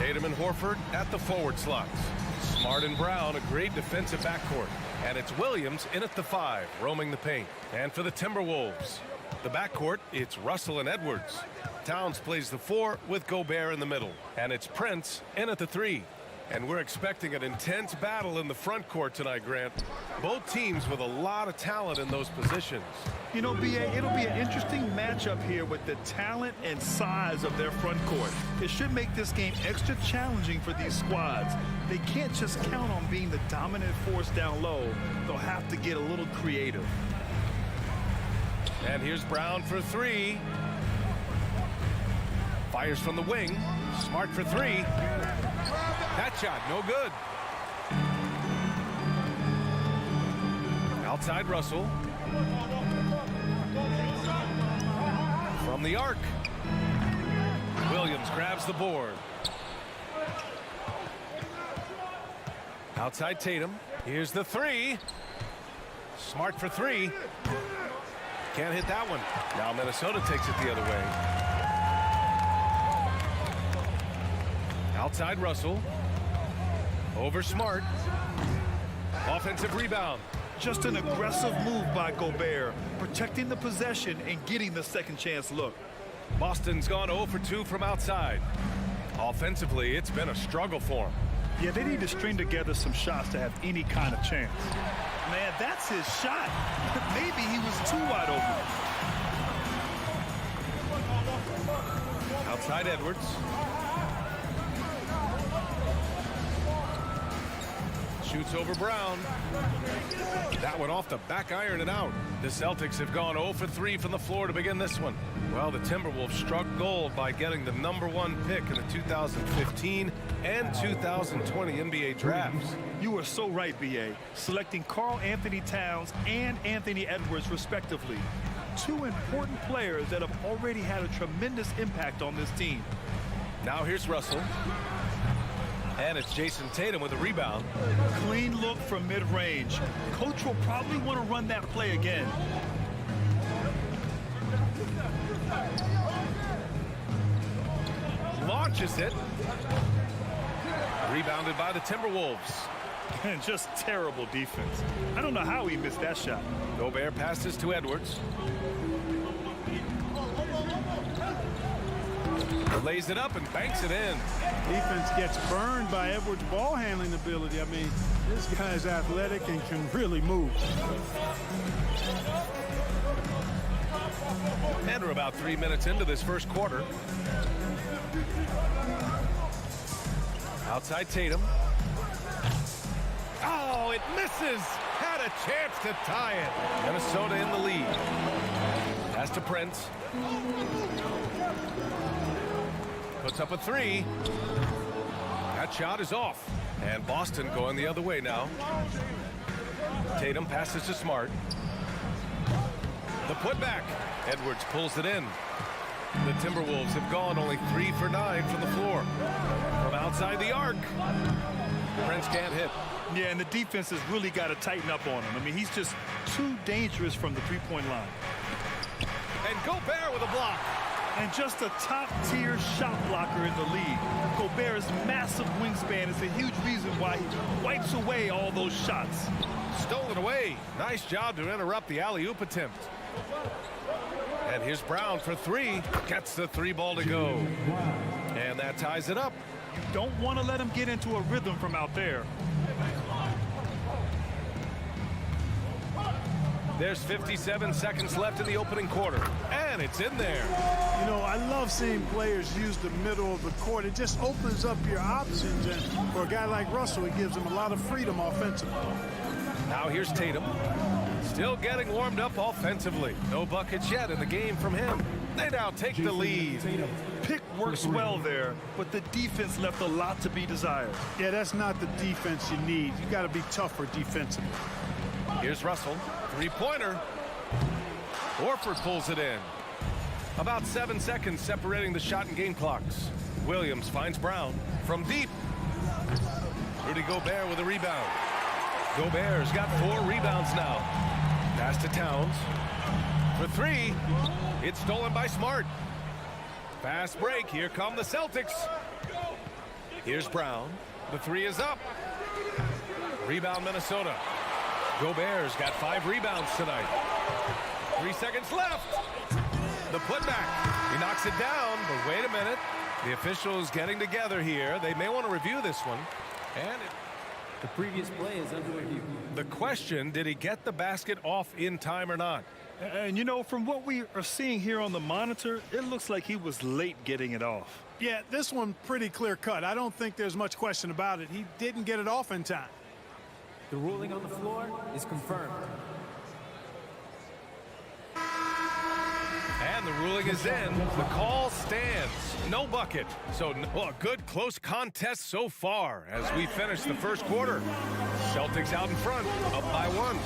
Tatum and Horford at the forward slots. Smart and Brown, a great defensive backcourt. And it's Williams in at the 5, roaming the paint. And for the Timberwolves, the backcourt, it's Russell and Edwards. Towns plays the 4 with Gobert in the middle. And it's Prince in at the 3. And we're expecting an intense battle in the front court tonight, Grant. Both teams with a lot of talent in those positions. You know, BA, it'll be an interesting matchup here with the talent and size of their front court. It should make this game extra challenging for these squads. They can't just count on being the dominant force down low. They'll have to get a little creative. And here's Brown for 3. Fires from the wing. Smart for 3. That shot, no good. Outside Russell. From the arc. Williams grabs the board. Outside Tatum. Here's the 3. Smart for 3. Can't hit that one. Now Minnesota takes it the other way. Outside Russell. Over Smart. Offensive rebound. Just an aggressive move by Gobert, protecting the possession and getting the second chance look. Boston's gone 0 for 2 from outside. Offensively, it's been a struggle for him. Yeah, they need to string together some shots to have any kind of chance. Man, that's his shot. Maybe he was too wide open. Outside Edwards. Shoots over Brown. That one off the back iron and out. The Celtics have gone 0 for 3 from the floor to begin this one. Well, the Timberwolves struck gold by getting the #1 pick in the 2015 and 2020 NBA drafts. You were so right, BA. Selecting Karl Anthony Towns and Anthony Edwards, respectively. Two important players that have already had a tremendous impact on this team. Now here's Russell. And it's Jason Tatum with a rebound. Clean look from mid-range. Coach will probably want to run that play again. Launches it. Rebounded by the Timberwolves. And just terrible defense. I don't know how he missed that shot. Gobert passes to Edwards. Lays it up and banks it in. Defense gets burned by Edwards' ball handling ability. I mean, this guy's athletic and can really move. And we're about 3 minutes into this first quarter. Outside Tatum. Oh, it misses. Had a chance to tie it. Minnesota in the lead. Pass to Prince. Puts up a 3. That shot is off. And Boston going the other way now. Tatum passes to Smart. The putback. Edwards pulls it in. The Timberwolves have gone only 3 for 9 from the floor. From outside the arc. Prince can't hit. Yeah, and the defense has really got to tighten up on him. I mean, he's just too dangerous from the three-point line. And Gobert with a block. And just a top-tier shot blocker in the league. Gobert's massive wingspan is a huge reason why he wipes away all those shots. Stolen away. Nice job to interrupt the alley-oop attempt. And here's Brown for 3. Gets the 3 ball to go. And that ties it up. You don't want to let him get into a rhythm from out there. There's 57 seconds left in the opening quarter. And it's in there. You know, I love seeing players use the middle of the court. It just opens up your options. And for a guy like Russell, it gives him a lot of freedom offensively. Now here's Tatum. Still getting warmed up offensively. No buckets yet in the game from him. They now take the lead. Pick works well there, but the defense left a lot to be desired. Yeah, that's not the defense you need. You got to be tougher defensively. Here's Russell. 3-pointer. Horford pulls it in. About 7 seconds separating the shot and game clocks. Williams finds Brown from deep. Rudy Gobert with a rebound. Gobert's got 4 rebounds now. Pass to Towns. For 3. It's stolen by Smart. Fast break. Here come the Celtics. Here's Brown. The three is up. Rebound Minnesota. Gobert's got 5 rebounds tonight. 3 seconds left. The putback. He knocks it down, but wait a minute. The officials getting together here. They may want to review this one. And the previous play is under review. The question, did he get the basket off in time or not? And, you know, from what we are seeing here on the monitor, it looks like he was late getting it off. Yeah, this one pretty clear cut. I don't think there's much question about it. He didn't get it off in time. The ruling on the floor is confirmed. And the ruling is in. The call stands. No bucket. So a good close contest so far as we finish the first quarter. Celtics out in front, up by 1.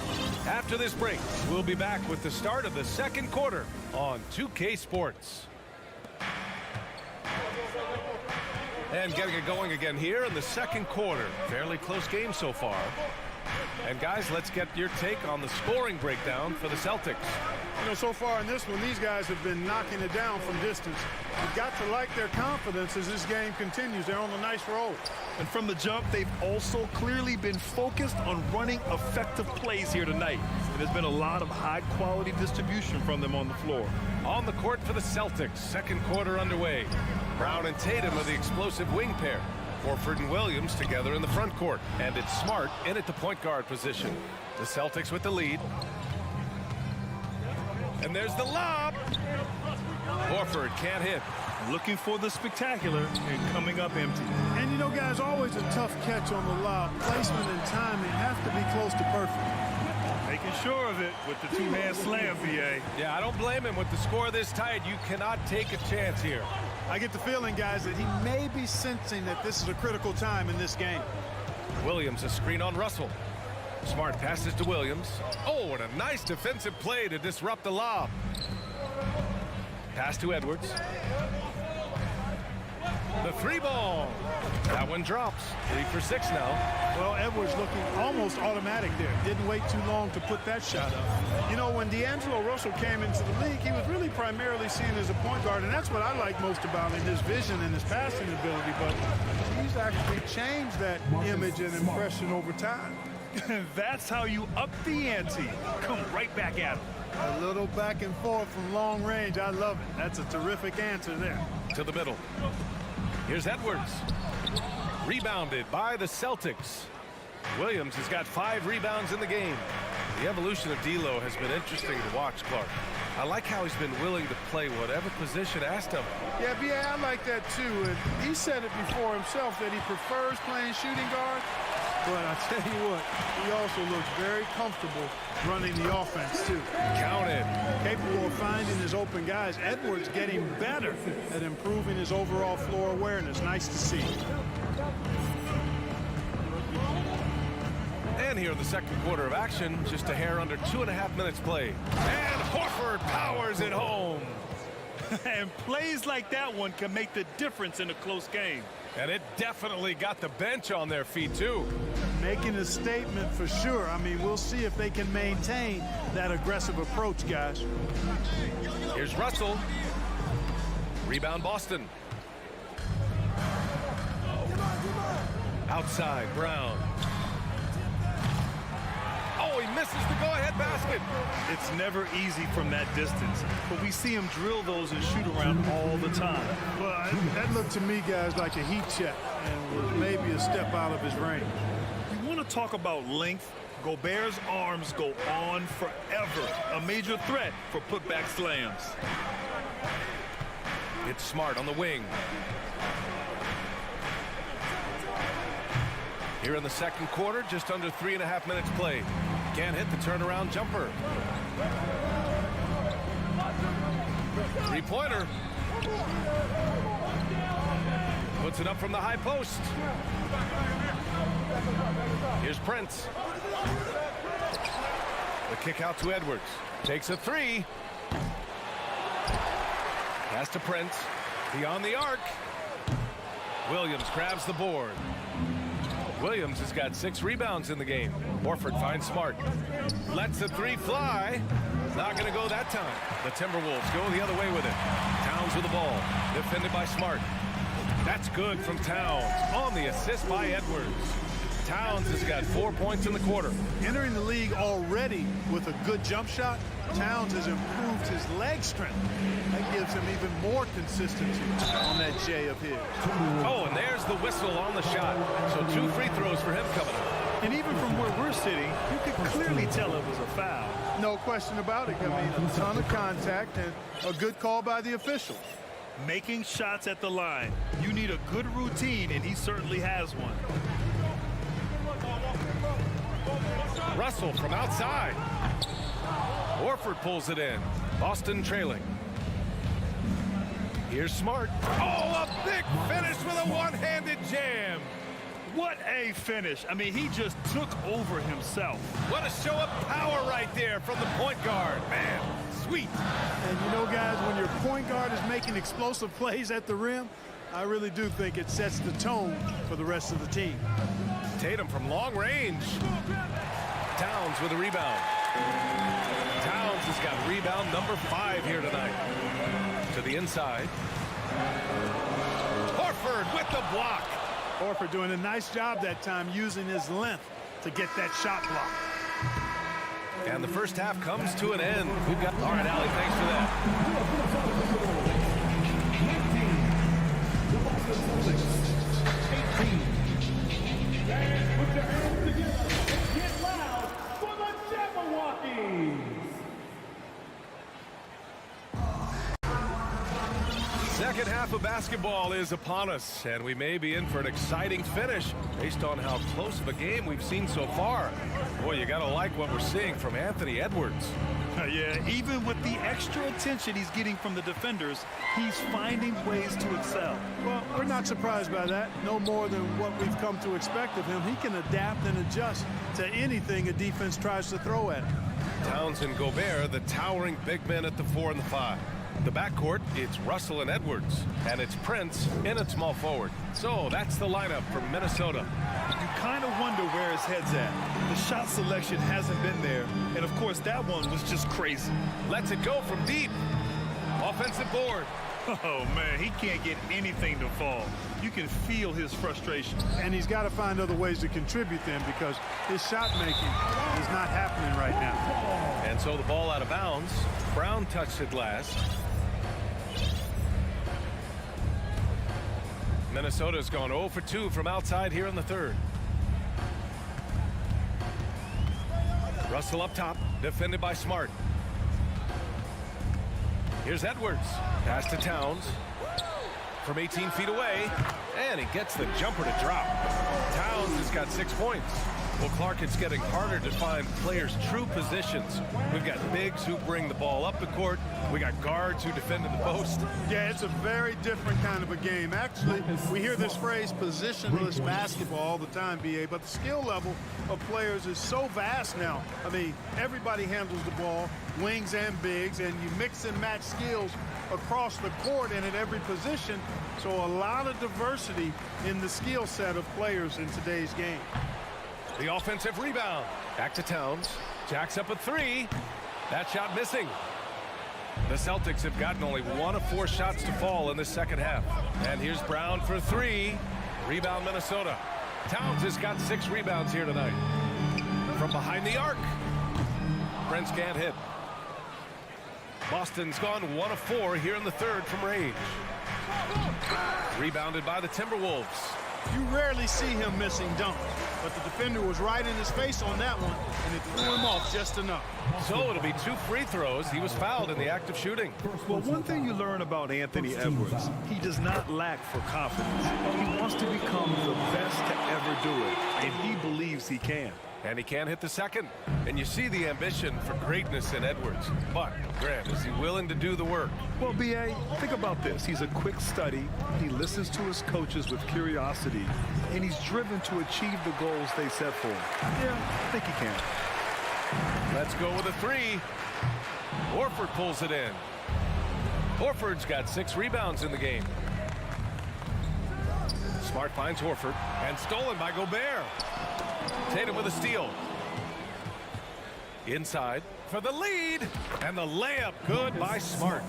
After this break, we'll be back with the start of the second quarter on 2K Sports. And getting it going again here in the second quarter. Fairly close game so far. And guys, let's get your take on the scoring breakdown for the Celtics. You know, so far in this one, these guys have been knocking it down from distance. You've got to like their confidence as this game continues. They're on a nice roll. And from the jump, they've also clearly been focused on running effective plays here tonight. And there's been a lot of high-quality distribution from them on the floor. On the court for the Celtics, second quarter underway. Brown and Tatum are the explosive wing pair. Horford and Williams together in the front court. And it's Smart in at the point guard position. The Celtics with the lead. And there's the lob. Horford can't hit. Looking for the spectacular and coming up empty. And you know, guys, always a tough catch on the lob. Placement and timing have to be close to perfect. Making sure of it with the two-hand slam, VA. Yeah, I don't blame him. With the score this tight, you cannot take a chance here. I get the feeling, guys, that he may be sensing that this is a critical time in this game. Williams, a screen on Russell. Smart passes to Williams. Oh, and a nice defensive play to disrupt the lob. Pass to Edwards. The 3 ball. That one drops. 3 for 6 now. Well, Edwards looking almost automatic there. Didn't wait too long to put that shot up. You know, when D'Angelo Russell came into the league, he was really primarily seen as a point guard, and that's what I like most about him, his vision and his passing ability. But he's actually changed that image and impression over time. That's how you up the ante. Come right back at him. A little back and forth from long range. I love it. That's a terrific answer there. To the middle. Here's Edwards. Rebounded by the Celtics. Williams has got 5 rebounds in the game. The evolution of D'Lo has been interesting to watch, Clark. I like how he's been willing to play whatever position asked of him. Yeah, I like that too. And he said it before himself that he prefers playing shooting guard. But I tell you what, he also looks very comfortable running the offense too. Counted. Capable of finding his open guys. Edwards getting better at improving his overall floor awareness. Nice to see. And here in the second quarter of action, just a hair under 2.5 minutes played. And Horford powers it home. And plays like that one can make the difference in a close game. And it definitely got the bench on their feet, too. Making a statement for sure. I mean, we'll see if they can maintain that aggressive approach, guys. Here's Russell. Rebound Boston. Outside, Brown. Oh, he misses the go-ahead basket. It's never easy from that distance, but we see him drill those and shoot around all the time. Well, that looked to me, guys, like a heat check and was maybe a step out of his range. You want to talk about length? Gobert's arms go on forever. A major threat for putback slams. It's Smart on the wing. Here in the second quarter, just under 3.5 minutes played. Can't hit the turnaround jumper. 3-pointer. Puts it up from the high post. Here's Prince. The kick out to Edwards. Takes a 3. Pass to Prince. Beyond the arc. Williams grabs the board. Williams has got 6 rebounds in the game. Horford finds Smart. Lets the 3 fly. Not going to go that time. The Timberwolves go the other way with it. Towns with the ball. Defended by Smart. That's good from Towns on the assist by Edwards. Towns has got 4 points in the quarter. Entering the league already with a good jump shot, Towns has improved his leg strength. That gives him even more consistency on that J of his. Oh, and there's the whistle on the shot. So 2 free throws for him coming up. And even from where we're sitting, you could clearly tell it was a foul. No question about it. I mean, a ton of contact and a good call by the official. Making shots at the line. You need a good routine, and he certainly has one. Russell from outside. Horford pulls it in. Boston trailing. Here's Smart. Oh, a big finish with a one-handed jam. What a finish. I mean, he just took over himself. What a show of power right there from the point guard. Man, sweet. And you know, guys, when your point guard is making explosive plays at the rim, I really do think it sets the tone for the rest of the team. Tatum from long range. Towns with a rebound. Towns has got rebound number 5 here tonight. To the inside. Horford with the block. Horford doing a nice job that time using his length to get that shot block. And the first half comes to an end. We've got, all right, Allie, thanks for that. Put your hands together and get loud for the Jabberwockies. Second half of basketball is upon us, and we may be in for an exciting finish based on how close of a game we've seen so far. Boy, you got to like what we're seeing from Anthony Edwards. Yeah, even with the extra attention he's getting from the defenders, he's finding ways to excel. Well, we're not surprised by that. No more than what we've come to expect of him. He can adapt and adjust to anything a defense tries to throw at him. Towns and Gobert, the towering big men at the 4 and the 5. The backcourt, it's Russell and Edwards, and it's Prince in at small forward. So that's the lineup from Minnesota. You kind of wonder where his head's at. The shot selection hasn't been there, and of course that one was just crazy. Lets it go from deep. Offensive board. Oh man, he can't get anything to fall. You can feel his frustration. And he's got to find other ways to contribute then, because his shot making is not happening right now. And so the ball out of bounds. Brown touched it last. Minnesota's gone 0 for 2 from outside here in the third. Russell up top, defended by Smart. Here's Edwards. Pass to Towns. From 18 feet away. And he gets the jumper to drop. Towns has got 6 points. Well, Clark, it's getting harder to find players' true positions. We've got bigs who bring the ball up the court. We got guards who defend in the post. Yeah, it's a very different kind of a game. Actually, we hear this phrase positionless basketball all the time, BA, but the skill level of players is so vast now. I mean, everybody handles the ball, wings and bigs, and you mix and match skills across the court and at every position. So a lot of diversity in the skill set of players in today's game. The offensive rebound. Back to Towns. Jacks up a 3. That shot missing. The Celtics have gotten only 1 of 4 shots to fall in the second half. And here's Brown for 3. Rebound Minnesota. Towns has got 6 rebounds here tonight. From behind the arc. Prince can't hit. Boston's gone 1 of 4 here in the third from range. Rebounded by the Timberwolves. You rarely see him missing dunks, but the defender was right in his face on that one, and it threw him off just enough. So it'll be 2 free throws. He was fouled in the act of shooting. Well, one thing you learn about Anthony Edwards, he does not lack for confidence. He wants to become the best to ever do it, and he believes he can. And he can't hit the second. And you see the ambition for greatness in Edwards. But, Grant, is he willing to do the work? Well, B.A., think about this. He's a quick study. He listens to his coaches with curiosity. And he's driven to achieve the goals they set for him. Yeah, I think he can. Let's go with a 3. Horford pulls it in. Horford's got 6 rebounds in the game. Smart finds Horford. And stolen by Gobert. Tatum with a steal. Inside for the lead, and the layup good by Smart.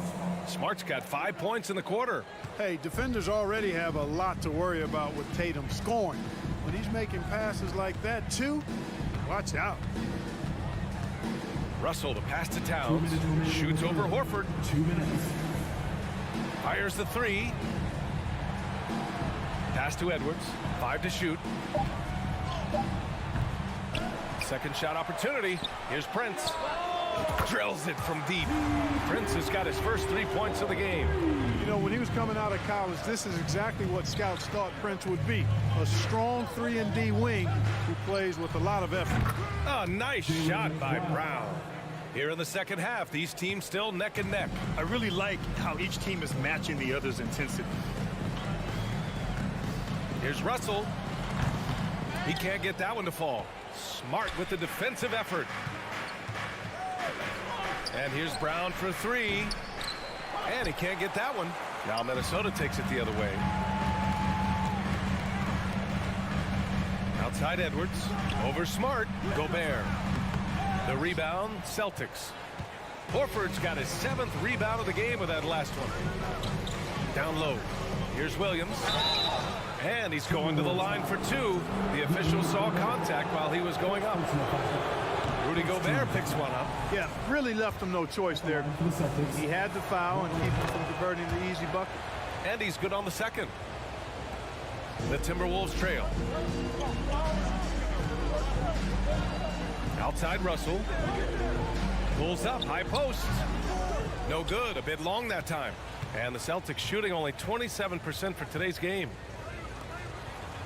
Smart's got 5 points in the quarter. Hey, defenders already have a lot to worry about with Tatum scoring. When he's making passes like that, too, watch out. Russell, the pass to Towns. Shoots over Horford. 2 minutes. Fires the three. Pass to Edwards. 5 to shoot. Second shot opportunity. Here's Prince. Drills it from deep. Prince has got his first 3 points of the game. You know, when he was coming out of college, this is exactly what scouts thought Prince would be. A strong 3-and-D wing who plays with a lot of effort. A nice shot by Brown. Here in the second half, these teams still neck and neck. I really like how each team is matching the other's intensity. Here's Russell. He can't get that one to fall. Smart with the defensive effort. And here's Brown for 3. And he can't get that one. Now Minnesota takes it the other way. Outside Edwards. Over Smart. Gobert. The rebound, Celtics. Horford's got his 7th rebound of the game with that last one. Down low. Here's Williams. And he's going to the line for 2. The official saw contact while he was going up. Rudy Gobert picks one up. Yeah, really left him no choice there. He had the foul and keep him from converting the easy bucket. And he's good on the second. The Timberwolves trail. Outside Russell. Pulls up, high post. No good, a bit long that time. And the Celtics shooting only 27% for today's game.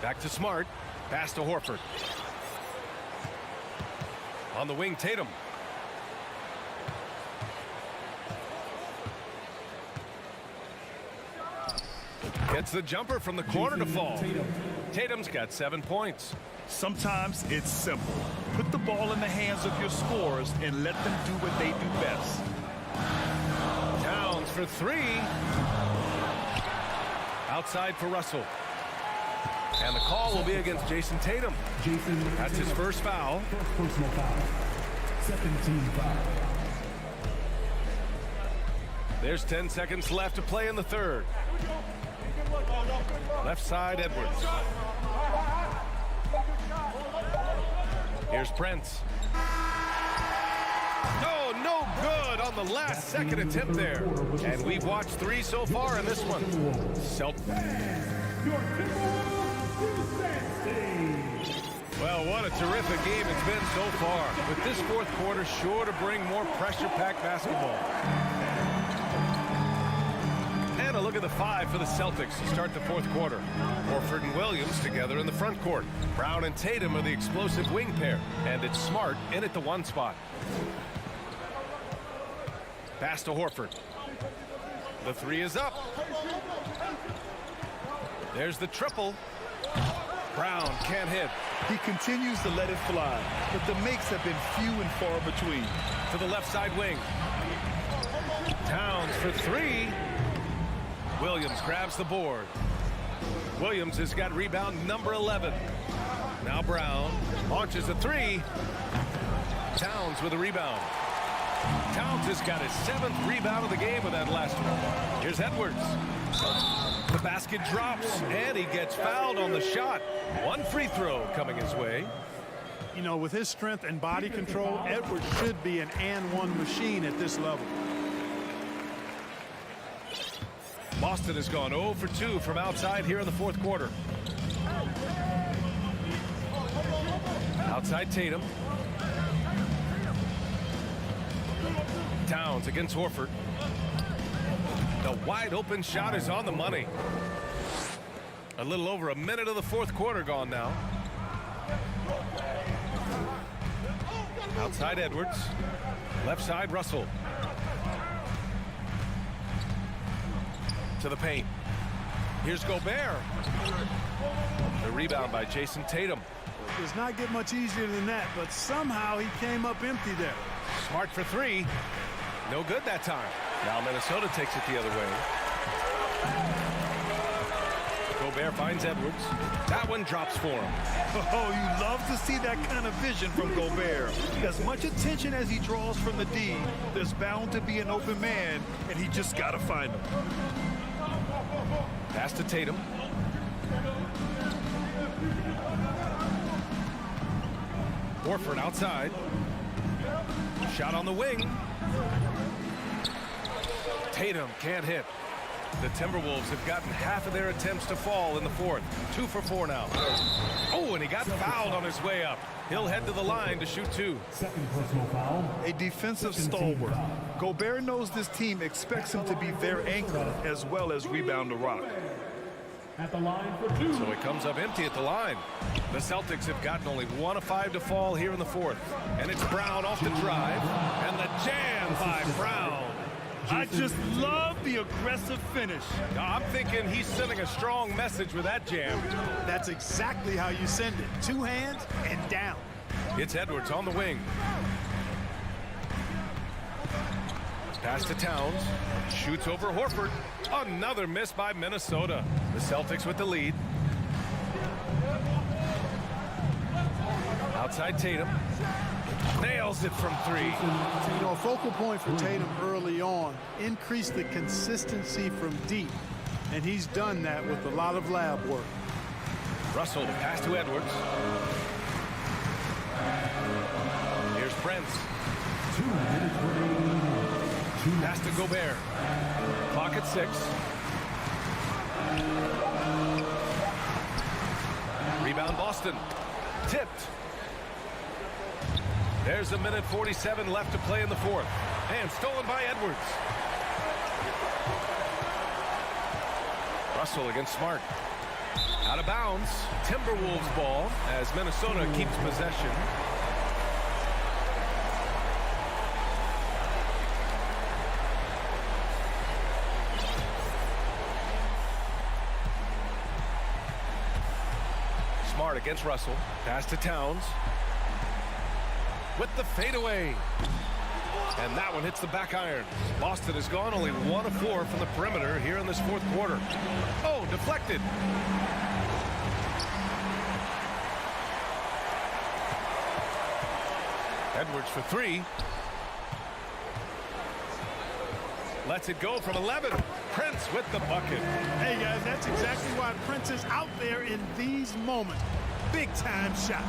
Back to Smart. Pass to Horford. On the wing, Tatum. Gets the jumper from the corner to fall. Tatum's got 7 points. Sometimes it's simple. Put the ball in the hands of your scorers and let them do what they do best. Towns for 3. Outside for Russell. And the call will be against Jason Tatum. That's his first foul. First personal foul. Second team foul. There's 10 seconds left to play in the third. Left side, Edwards. Here's Prince. Oh, no good on the last second attempt there. And we've watched 3 so far in this one. Well, what a terrific game it's been so far. With this fourth quarter sure to bring more pressure-packed basketball. And a look at the 5 for the Celtics to start the fourth quarter. Horford and Williams together in the front court. Brown and Tatum are the explosive wing pair. And it's Smart in at the 1 spot. Pass to Horford. The 3 is up. There's the triple. Brown can't hit. He continues to let it fly, but the makes have been few and far between. To the left side wing. Towns for 3. Williams grabs the board. Williams has got rebound number 11. Now Brown launches a 3. Towns with a rebound. Towns has got his 7th rebound of the game with that last one. Here's Edwards. The basket drops, and he gets fouled on the shot. 1 free throw coming his way. You know, with his strength and body control, Edwards should be an and-one machine at this level. Boston has gone 0 for 2 from outside here in the fourth quarter. Outside Tatum. Towns against Horford. The wide open shot is on the money. A little over a minute of the fourth quarter gone now. Outside Edwards. Left side Russell. To the paint. Here's Gobert. The rebound by Jason Tatum. It does not get much easier than that, but somehow he came up empty there. Smart for 3. No good that time. Now Minnesota takes it the other way. Gobert finds Edwards. That one drops for him. Oh, you love to see that kind of vision from Gobert. As much attention as he draws from the D, there's bound to be an open man, and he just got to find him. Pass to Tatum. Horford outside. Shot on the wing. Tatum can't hit. The Timberwolves have gotten half of their attempts to fall in the fourth. 2 for 4 now. Oh, and he got fouled on his way up. He'll head to the line to shoot 2. Second personal foul. A defensive stalwart. Gobert knows this team expects him to be their anchor as well as rebound the rock. At the line for 2. So he comes up empty at the line. The Celtics have gotten only 1 of 5 to fall here in the fourth. And it's Brown off the drive. And the jam by Brown. I just love the aggressive finish. Now, I'm thinking he's sending a strong message with that jam. That's exactly how you send it. 2 hands and down. It's Edwards on the wing. Pass to Towns. Shoots over Horford. Another miss by Minnesota. The Celtics with the lead. Outside Tatum. Nails it from 3. You know, a focal point for Tatum early on, increase the consistency from deep. And he's done that with a lot of lab work. Russell, the pass to Edwards. Here's Prince. 2 minutes remaining. Pass to Gobert. Clock at 6. Rebound Boston. Tipped. There's 1:47 left to play in the fourth. And stolen by Edwards. Russell against Smart. Out of bounds. Timberwolves ball as Minnesota keeps possession. Smart against Russell. Pass to Towns. With the fadeaway. And that one hits the back iron. Boston has gone only 1 of 4 from the perimeter here in this fourth quarter. Oh, deflected. Edwards for 3. Lets it go from 11. Prince with the bucket. Hey, guys, that's exactly why Prince is out there in these moments. Big time shot.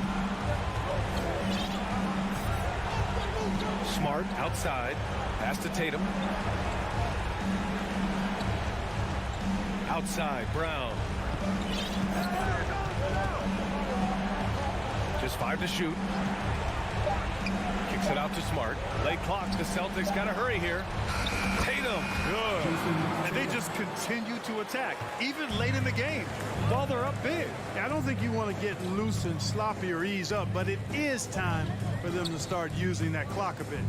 Smart outside. Pass to Tatum. Outside, Brown. Just 5 to shoot. Kicks it out to Smart. Late clock. The Celtics got to hurry here. Tatum. Good. And they just continue to attack, even late in the game, while they're up big. I don't think you want to get loose and sloppy or ease up, but it is time for them to start using that clock a bit.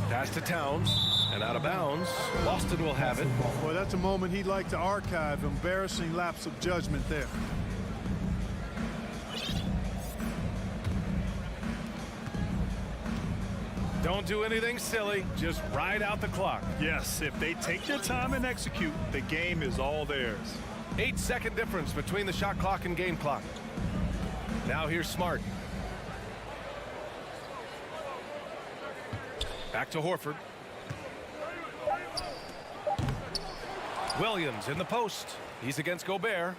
Pass to Towns. And out of bounds. Boston will have it. Boy, that's a moment he'd like to archive. Embarrassing lapse of judgment there. Don't do anything silly. Just ride out the clock. Yes, if they take their time and execute, the game is all theirs. 8-second difference between the shot clock and game clock. Now here's Smart. Back to Horford. Williams in the post. He's against Gobert.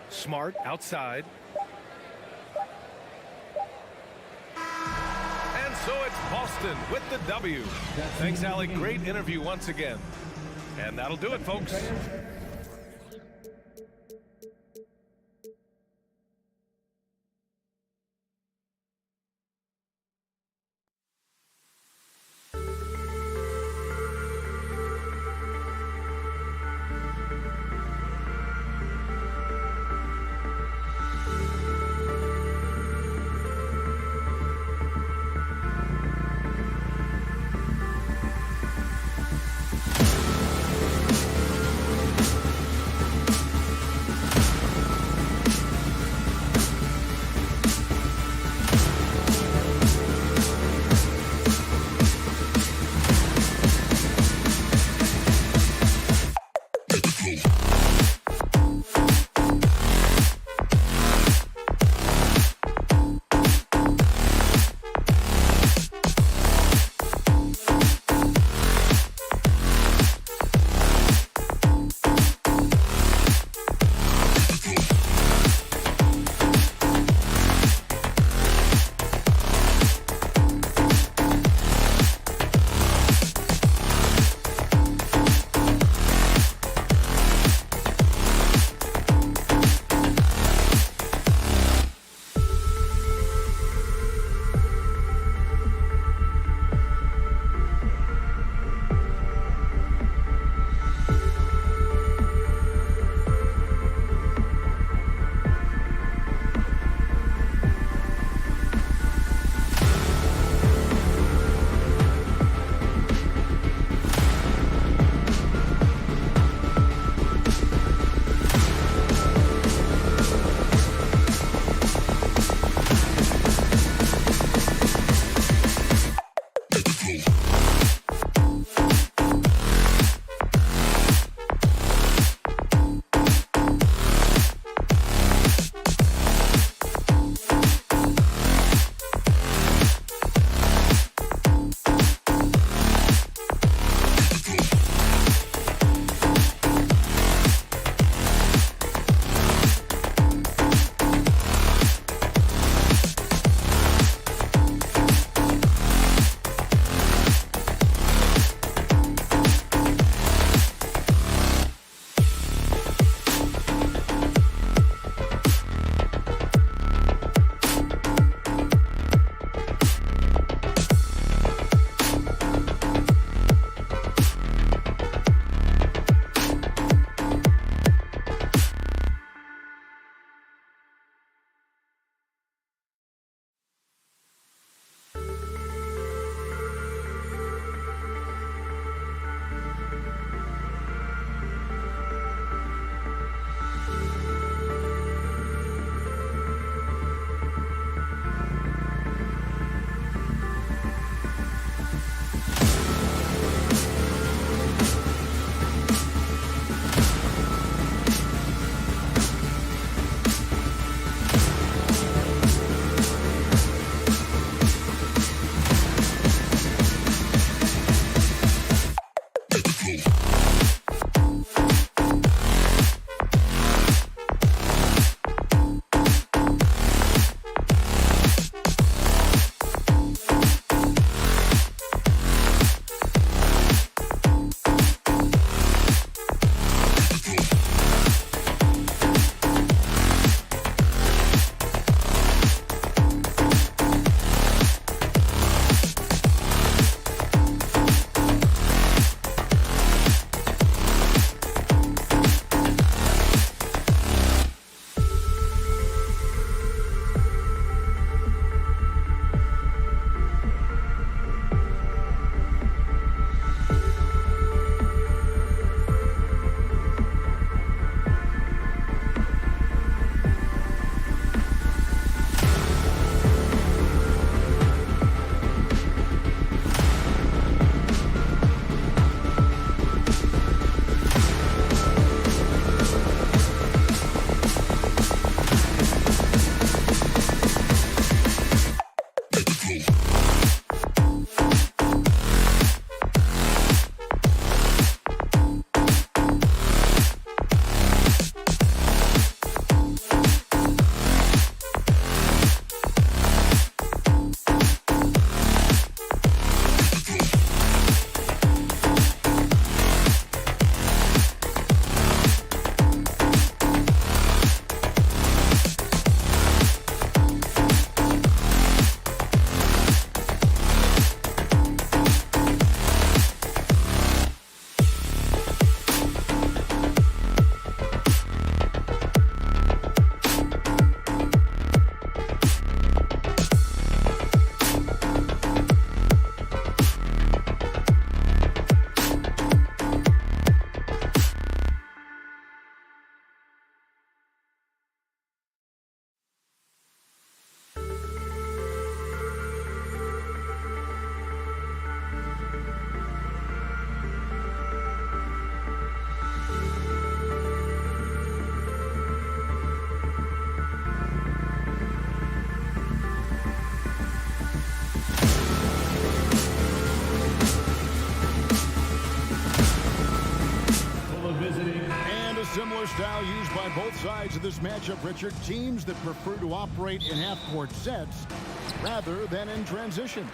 Smart outside. And so it's Boston with the W. Thanks, Allie. Great interview once again. And that'll do it, folks. style used by both sides of this matchup, Richard. Teams that prefer to operate in half-court sets rather than in transition.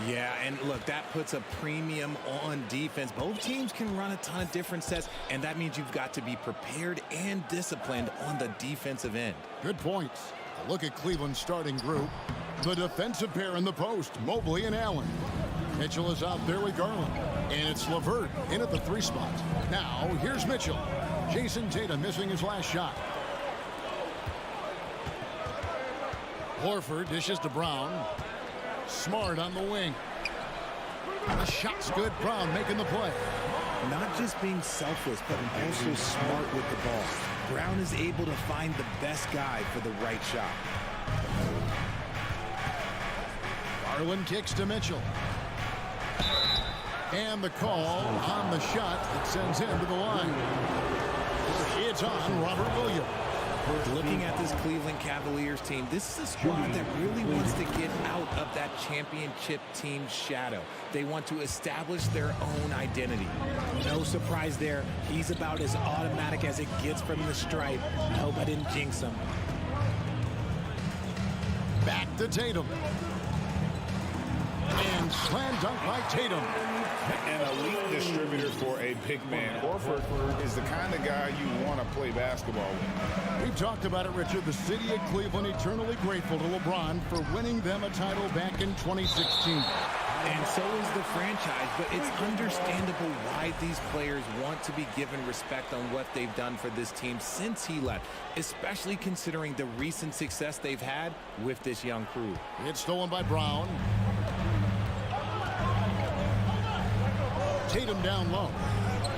Yeah, and look, that puts a premium on defense. Both teams can run a ton of different sets, and that means you've got to be prepared and disciplined on the defensive end. Good points. A look at Cleveland's starting group. The defensive pair in the post, Mobley and Allen. Mitchell is out there with Garland. And it's LeVert in at the 3 spot. Now, here's Mitchell. Jason Tatum missing his last shot. Horford dishes to Brown. Smart on the wing. The shot's good. Brown making the play. Not just being selfless, but also smart with the ball. Brown is able to find the best guy for the right shot. Garland kicks to Mitchell. And the call on the shot that sends him to the line. It's on Robert Williams. Looking at this Cleveland Cavaliers team, this is a squad that really wants to get out of that championship team shadow. They want to establish their own identity. No surprise there. He's about as automatic as it gets from the stripe. I hope I didn't jinx him. Back to Tatum. And slam dunk by Tatum. An elite distributor for a big man. Horford is the kind of guy you want to play basketball with. We've talked about it, Richard. The city of Cleveland eternally grateful to LeBron for winning them a title back in 2016. And so is the franchise, but it's understandable why these players want to be given respect on what they've done for this team since he left, especially considering the recent success they've had with this young crew. It's stolen by Brown. Tatum down low.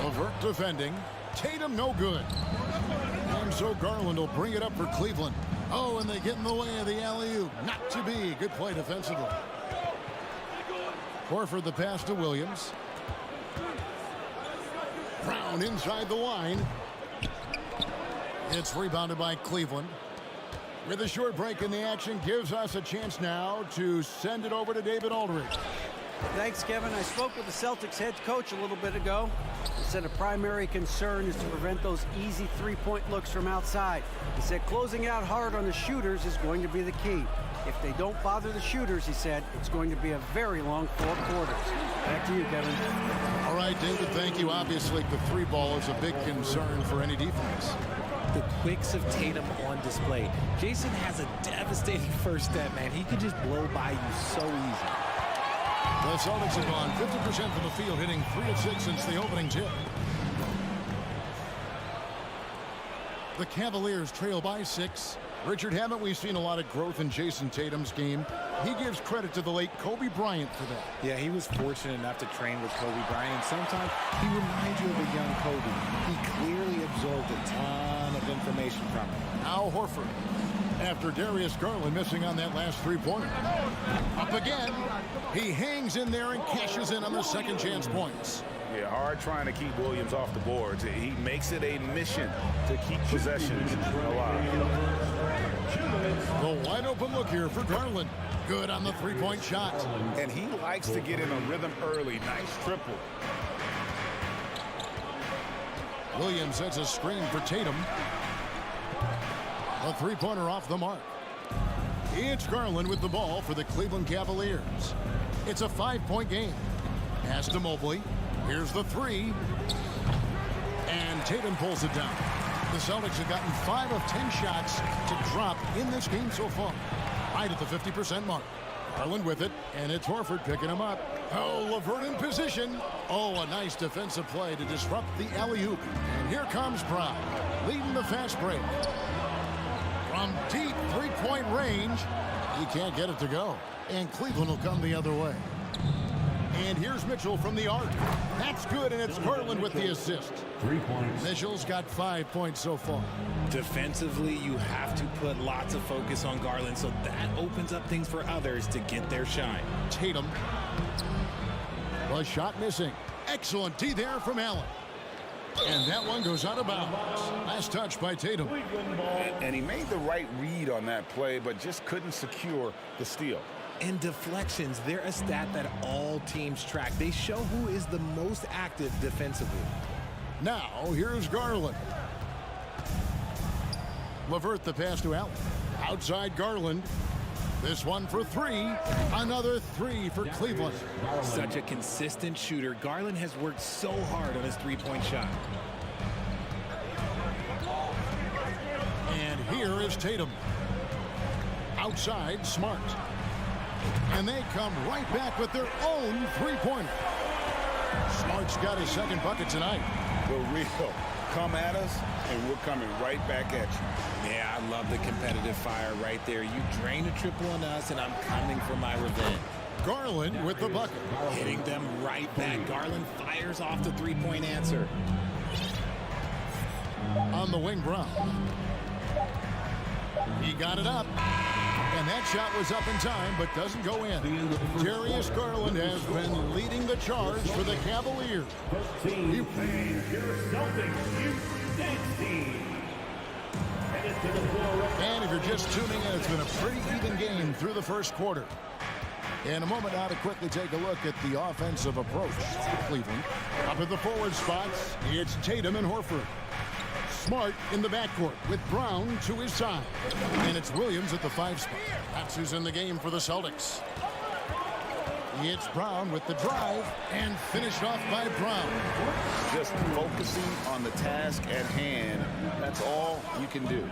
LeVert defending. Tatum no good. And so Garland will bring it up for Cleveland. Oh, and they get in the way of the alley-oop. Not to be. Good play defensively. Horford the pass to Williams. Brown inside the line. It's rebounded by Cleveland. With a short break in the action, gives us a chance now to send it over to David Aldridge. Thanks, Kevin. I spoke with the Celtics head coach a little bit ago. He said a primary concern is to prevent those easy three-point looks from outside. He said closing out hard on the shooters is going to be the key. If they don't bother the shooters, he said, it's going to be a very long 4 quarters. Back to you, Kevin. All right, David, thank you. Obviously, the 3-ball is a big concern for any defense. The quicks of Tatum on display. Jason has a devastating first step, man. He could just blow by you so easy. The Celtics have gone 50% from the field, hitting 3 of 6 since the opening tip. The Cavaliers trail by 6. Richard, haven't we seen a lot of growth in Jason Tatum's game? He gives credit to the late Kobe Bryant for that. Yeah, he was fortunate enough to train with Kobe Bryant. Sometimes he reminds you of a young Kobe. He clearly absorbed a ton of information from him. Now Horford. After Darius Garland missing on that last 3-pointer. Up again. He hangs in there and cashes in on the second chance points. Yeah, hard trying to keep Williams off the boards. He makes it a mission to keep possessions alive. The wide open look here for Garland. Good on the 3-point shot. And he likes to get in a rhythm early. Nice triple. Williams sets a screen for Tatum. A 3-pointer off the mark. It's Garland with the ball for the Cleveland Cavaliers. It's a 5-point game. Pass to Mobley. Here's the 3. And Tatum pulls it down. The Celtics have gotten 5 of 10 shots to drop in this game so far. Right at the 50% mark. Garland with it, and it's Horford picking him up. Oh, LeVert in position. Oh, a nice defensive play to disrupt the alley-oop. And here comes Brown, leading the fast break. From deep 3-point range, he can't get it to go. And Cleveland will come the other way. And here's Mitchell from the arc. That's good, and it's Garland with the assist. 3 points. Mitchell's got 5 points so far. Defensively, you have to put lots of focus on Garland, so that opens up things for others to get their shine. Tatum. The shot missing. Excellent D there from Allen. And that one goes out of bounds. Last touch by Tatum. And he made the right read on that play, but just couldn't secure the steal. And deflections, they're a stat that all teams track. They show who is the most active defensively. Now, here's Garland. LeVert the pass to Allen. Outside Garland. This one for three. Another three for Cleveland. Such a consistent shooter. Garland has worked so hard on his three-point shot. And here is Tatum. Outside, Smart. And they come right back with their own three-pointer. Smart's got his second bucket tonight. The real. Come at us, and we're coming right back at you. Yeah, I love the competitive fire right there. You drain a triple on us, and I'm coming for my revenge. Garland with the bucket. Hitting them right back. Garland fires off the three-point answer. On the wing, Brown. He got it up. And that shot was up in time, but doesn't go in. Darius Garland has been leading the charge for the Cavaliers. And if you're just tuning in, it's been a pretty even game through the first quarter. In a moment now to quickly take a look at the offensive approach. Cleveland up at the forward spots. It's Tatum and Horford. Smart in the backcourt with Brown to his side. And it's Williams at the 5 spot. That's who's in the game for the Celtics. It's Brown with the drive and finished off by Brown. Just focusing on the task at hand. That's all you can do.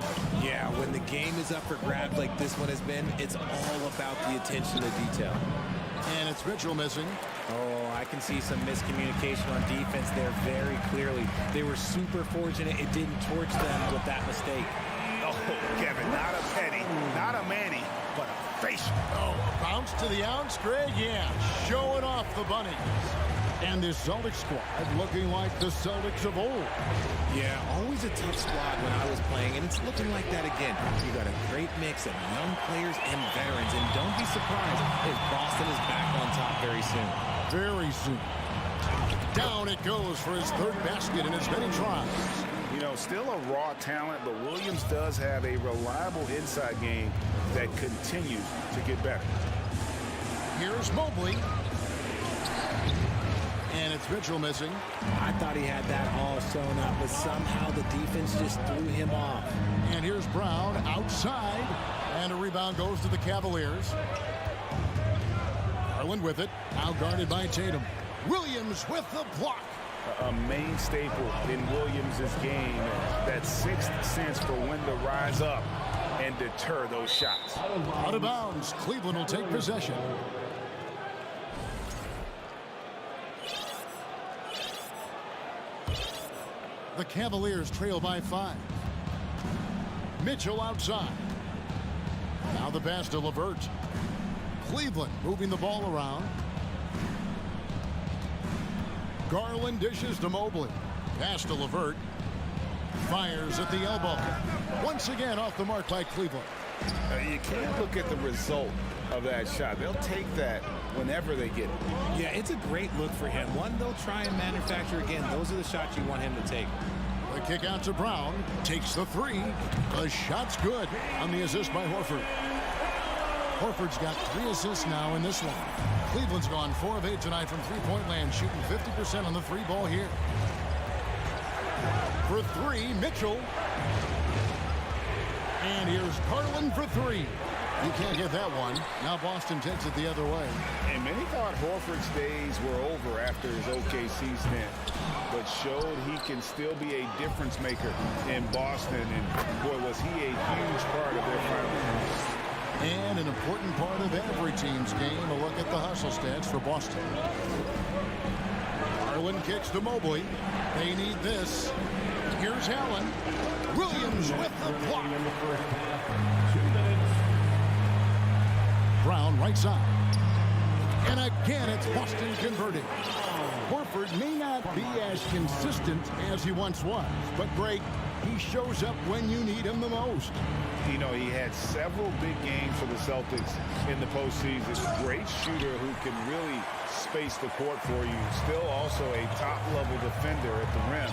Yeah, when the game is up for grabs like this one has been, it's all about the attention to detail. And it's Mitchell missing. Oh, I can see some miscommunication on defense there very clearly. They were super fortunate it didn't torch them with that mistake. Oh, Kevin, not a penny, not a Manny, but a facial. Oh, bounce to the ounce, Greg. Yeah, showing off the bunnies. And this Celtics squad looking like the Celtics of old. Yeah, always a tough squad when I was playing, and it's looking like that again. You got a great mix of young players and veterans, and don't be surprised if Boston is back on top very soon. Very soon. Down it goes for his third basket in as many tries. You know, still a raw talent, but Williams does have a reliable inside game that continues to get better. Here's Mobley. And it's Mitchell missing. I thought he had that all sewn up, but somehow the defense just threw him off. And here's Brown outside. And a rebound goes to the Cavaliers. Garland with it. Now guarded by Tatum. Williams with the block. A main staple in Williams' game, that sixth sense for when to rise up and deter those shots. Out of bounds. Cleveland will take possession. The Cavaliers trail by 5. Mitchell outside. Now the pass to LeVert. Cleveland moving the ball around. Garland dishes to Mobley. Pass to LeVert. Fires at the elbow. Once again off the mark by Cleveland. You can't look at the result of that shot. They'll take that whenever they get it. Yeah, it's a great look for him. One they'll try and manufacture again. Those are the shots you want him to take. The kick out to Brown. Takes the 3. The shot's good on the assist by Horford. Horford's got 3 assists now in this one. Cleveland's gone 4 of 8 tonight from three-point land, shooting 50% on the 3 ball here. For 3, Mitchell. And here's Garland for 3. You can't get that one. Now Boston takes it the other way. And many thought Horford's days were over after his OKC stint, but showed he can still be a difference maker in Boston. And boy, was he a huge part of their finals. And an important part of every team's game. A look at the hustle stats for Boston. Garland kicks to Mobley. They need this. Here's Allen. Williams with the block. Brown right side. And again, it's Boston converting. Horford may not be as consistent as he once was, but Greg, he shows up when you need him the most. You know, he had several big games for the Celtics in the postseason. Great shooter who can really space the court for you. Still also a top-level defender at the rim.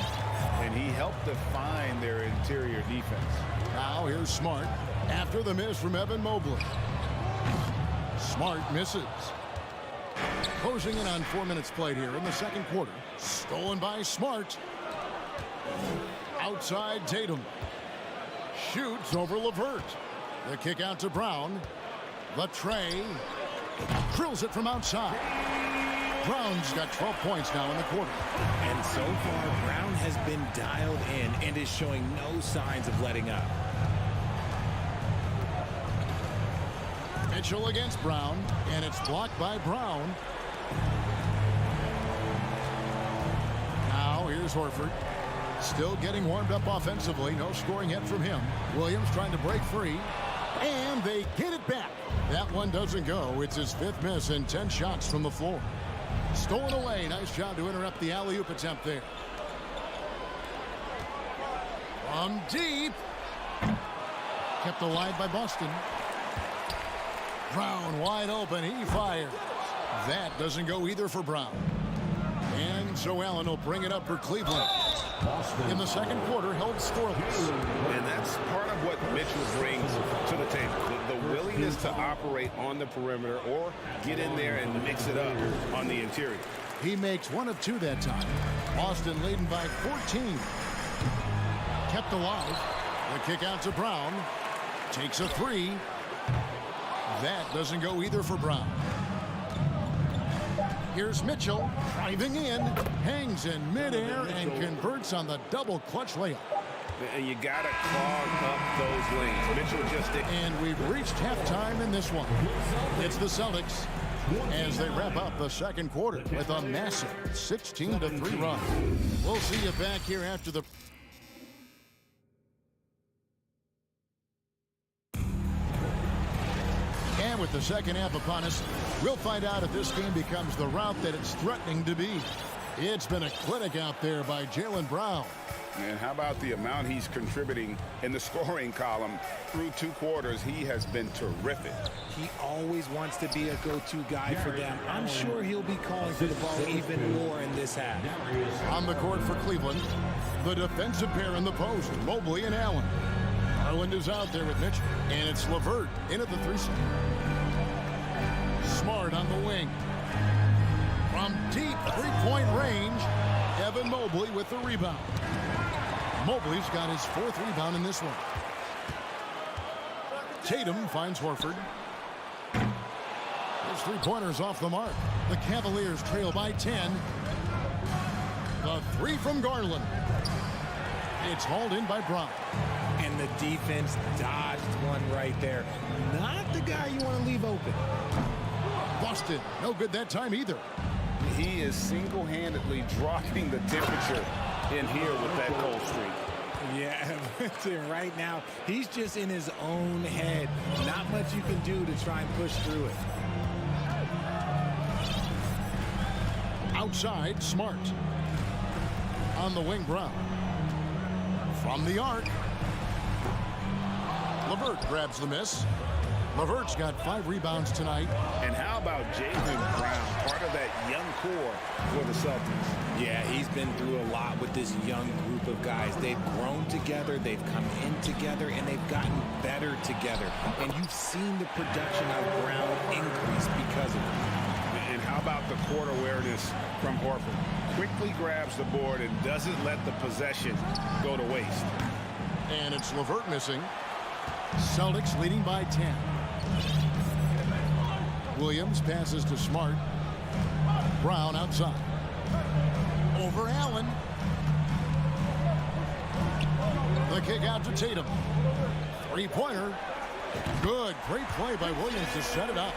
And he helped define their interior defense. Now here's Smart after the miss from Evan Mobley. Smart misses. Closing in on 4 minutes played here in the second quarter. Stolen by Smart. Outside Tatum. Shoots over LeVert. The kick out to Brown. The tray. Drills it from outside. Brown's got 12 points now in the quarter. And so far, Brown has been dialed in and is showing no signs of letting up. Mitchell against Brown, and it's blocked by Brown. Now here's Horford. Still getting warmed up offensively. No scoring yet from him. Williams trying to break free. And they get it back. That one doesn't go. It's his 5th miss in 10 shots from the floor. Stolen away. Nice job to interrupt the alley-oop attempt there. From deep. Kept alive by Boston. Brown wide open. He fires. That doesn't go either for Brown. And so Allen will bring it up for Cleveland. In the second quarter, held scoreless. And that's part of what Mitchell brings to the table. The willingness to operate on the perimeter or get in there and mix it up on the interior. He makes 1 of 2 that time. Boston leading by 14. Kept alive. The kick out to Brown. Takes a 3. That doesn't go either for Brown. Here's Mitchell driving in, hangs in midair, and converts on the double clutch layup. And you got to clog up those lanes. Mitchell just did. And we've reached halftime in this one. It's the Celtics as they wrap up the second quarter with a massive 16-3 run. We'll see you back here after the... And with the second half upon us, we'll find out if this game becomes the route that it's threatening to be. It's been a clinic out there by Jaylen Brown. And how about the amount he's contributing in the scoring column through 2 quarters? He has been terrific. He always wants to be a go-to guy for them. I'm sure he'll be calling for the ball even more in this half. On the court for Cleveland, the defensive pair in the post, Mobley and Allen. Garland is out there with Mitchell, and it's LeVert in at the 3-side. Smart on the wing. From deep 3-point range, Evan Mobley with the rebound. Mobley's got his 4th rebound in this one. Tatum finds Horford. His 3-pointers off the mark. The Cavaliers trail by 10. The 3 from Garland. It's hauled in by Brown. And the defense dodged one right there. Not the guy you want to leave open. Boston, no good that time either. He is single-handedly dropping the temperature in here with that cold streak. Yeah, right now, he's just in his own head. Not much you can do to try and push through it. Outside, Smart. On the wing, Brown. From the arc. LeVert grabs the miss. LeVert's got 5 rebounds tonight. And how about Jaylen Brown, part of that young core for the Celtics? Yeah, he's been through a lot with this young group of guys. They've grown together, they've come in together, and they've gotten better together. And you've seen the production of Brown increase because of it. And how about the court awareness from Horford? Quickly grabs the board and doesn't let the possession go to waste. And it's LeVert missing. Celtics leading by 10. Williams passes to Smart. Brown outside. Over Allen. The kick out to Tatum. 3-pointer. Good. Great play by Williams to set it up.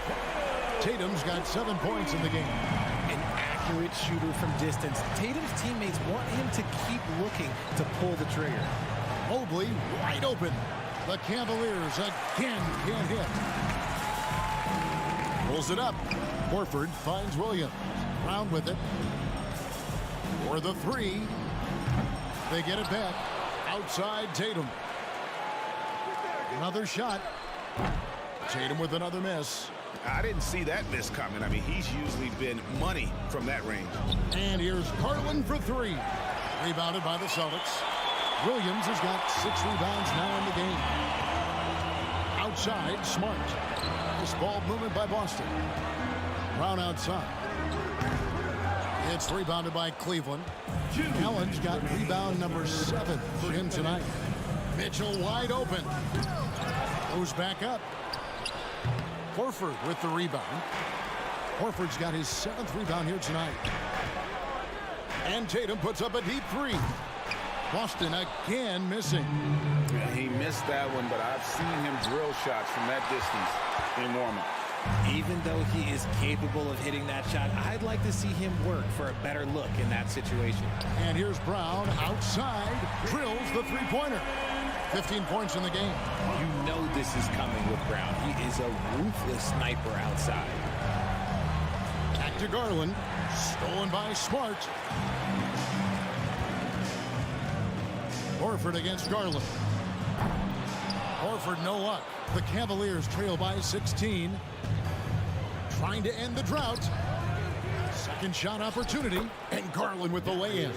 Tatum's got 7 points in the game. An accurate shooter from distance. Tatum's teammates want him to keep looking to pull the trigger. Mobley wide open. The Cavaliers again can't hit. Pulls it up. Horford finds Williams. Brown with it. For the 3. They get it back. Outside Tatum. Another shot. Tatum with another miss. I didn't see that miss coming. I mean, he's usually been money from that range. And here's Garland for 3. Rebounded by the Celtics. Williams has got 6 rebounds now in the game. Outside, Smart. This ball movement by Boston. Brown outside. It's rebounded by Cleveland. Allen's got rebound number 7 for him tonight. Mitchell wide open. Goes back up. Horford with the rebound. Horford's got his 7th rebound here tonight. And Tatum puts up a deep 3. Boston again missing. Yeah, he missed that one, but I've seen him drill shots from that distance in warm-up. Even though he is capable of hitting that shot, I'd like to see him work for a better look in that situation. And here's Brown outside, drills the three-pointer. 15 points in the game. You know this is coming with Brown. He is a ruthless sniper outside. Back to Garland. Stolen by Smart. Horford against Garland. Horford no luck. The Cavaliers trail by 16. Trying to end the drought. Second shot opportunity. And Garland with the lay-in.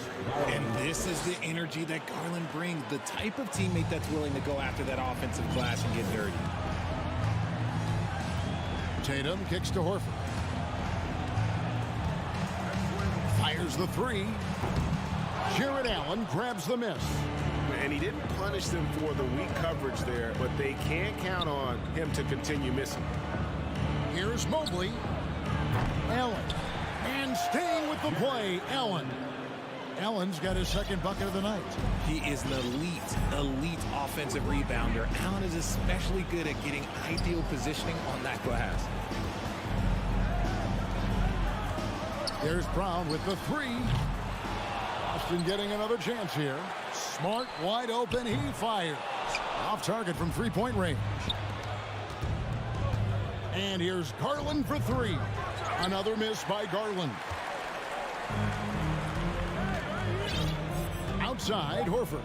And this is the energy that Garland brings. The type of teammate that's willing to go after that offensive glass and get dirty. Tatum kicks to Horford. Fires the 3. Jared Allen grabs the miss. And he didn't punish them for the weak coverage there, but they can't count on him to continue missing. Here's Mobley. Allen. And staying with the play, Allen. Allen's got his 2nd bucket of the night. He is an elite offensive rebounder. Allen is especially good at getting ideal positioning on that glass. There's Brown with the 3. Boston getting another chance here. Smart wide open. He fires. Off target from 3-point range. And here's Garland for 3. Another miss by Garland. Outside, Horford.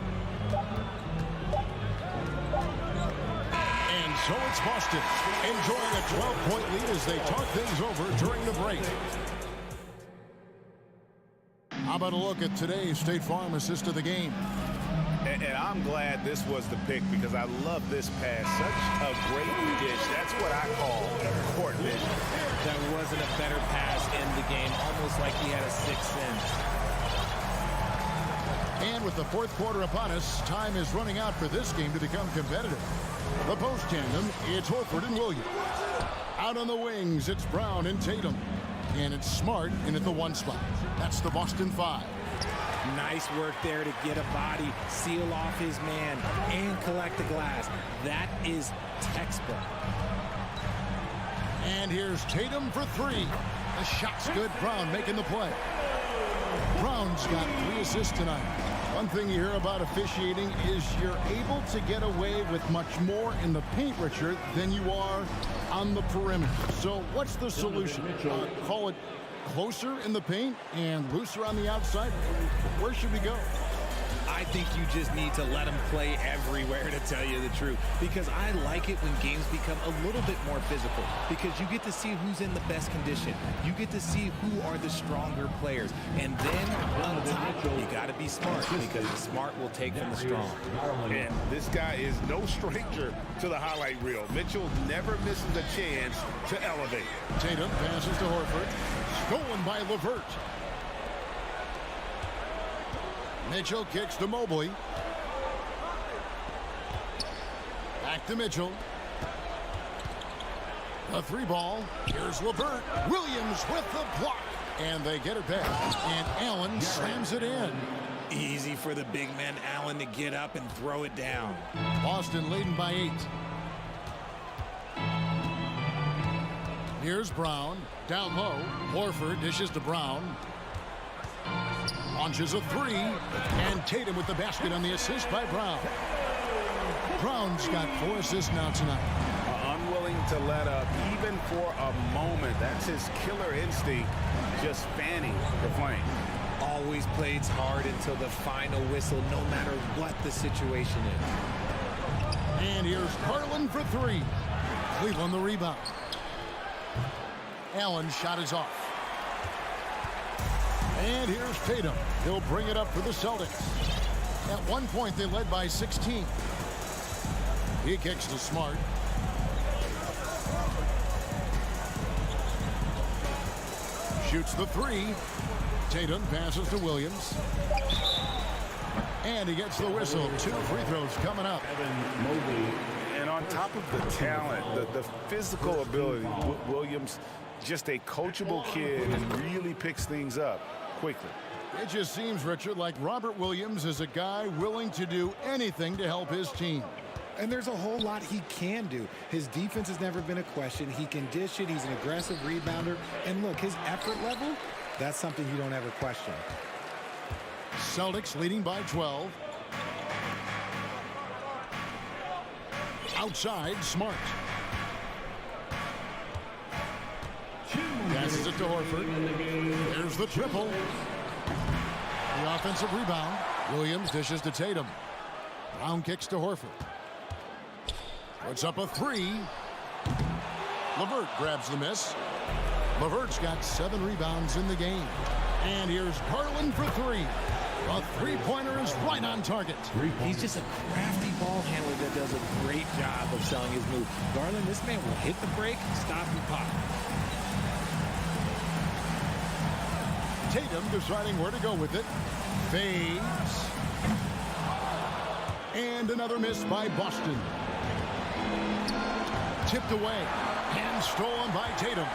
And so it's Boston enjoying a 12-point lead as they talk things over during the break. How about a look at today's State Farm assist of the game? And I'm glad this was the pick because I love this pass. Such a great dish. That's what I call court vision. There wasn't a better pass in the game, almost like he had a 6th sense. And with the 4th quarter upon us, time is running out for this game to become competitive. The post tandem, it's Horford and Williams. Out on the wings, it's Brown and Tatum. And it's Smart in at the 1 spot. That's the Boston 5. Nice work there to get a body, seal off his man, and collect the glass. That is textbook. And here's Tatum for 3. The shot's good. Brown making the play. Brown's got 3 assists tonight. One thing you hear about officiating is you're able to get away with much more in the paint, Richard, than you are on the perimeter. So what's the solution? Call it closer in the paint and looser on the outside? Where should we go? I think you just need to let them play everywhere, to tell you the truth. Because I like it when games become a little bit more physical. Because you get to see who's in the best condition. You get to see who are the stronger players. And then, on top, you got to be smart. Because the smart will take from the strong. And this guy is no stranger to the highlight reel. Mitchell never misses a chance to elevate. Tatum passes to Horford. Stolen by LeVert. Mitchell kicks to Mobley. Back to Mitchell. The 3 ball. Here's LeVert. Williams with the block. And they get it back. And Allen slams it in. Easy for the big man Allen to get up and throw it down. Boston leading by 8. Here's Brown. Down low. Horford dishes to Brown. Launches a 3. And Tatum with the basket on the assist by Brown. Brown's got 4 assists now tonight. Unwilling to let up even for a moment. That's his killer instinct, just fanning the flame. Always plays hard until the final whistle, no matter what the situation is. And here's Garland for 3. Cleveland the rebound. Allen's shot is off. And here's Tatum. He'll bring it up for the Celtics. At one point, they led by 16. He kicks to Smart. Shoots the 3. Tatum passes to Williams. And he gets the whistle. 2 free throws coming up. And on top of the talent, the physical ability, Williams, just a coachable kid and really picks things up quickly. It just seems, Richard, like Robert Williams is a guy willing to do anything to help his team. And there's a whole lot he can do. His defense has never been a question. He can dish it. He's an aggressive rebounder. And look, his effort level, that's something you don't ever question. Celtics leading by 12. Outside, Smart. Passes it to Horford. There's the triple. The offensive rebound. Williams dishes to Tatum. Brown kicks to Horford. Puts up a 3. LeVert grabs the miss. LeVert's got 7 rebounds in the game. And here's Garland for 3. A three-pointer is right on target. He's just a crafty ball handler that does a great job of selling his move. Garland, this man will hit the break, stop, and pop. Tatum deciding where to go with it. Fades. And another miss by Boston. Tipped away. And stolen by Tatum.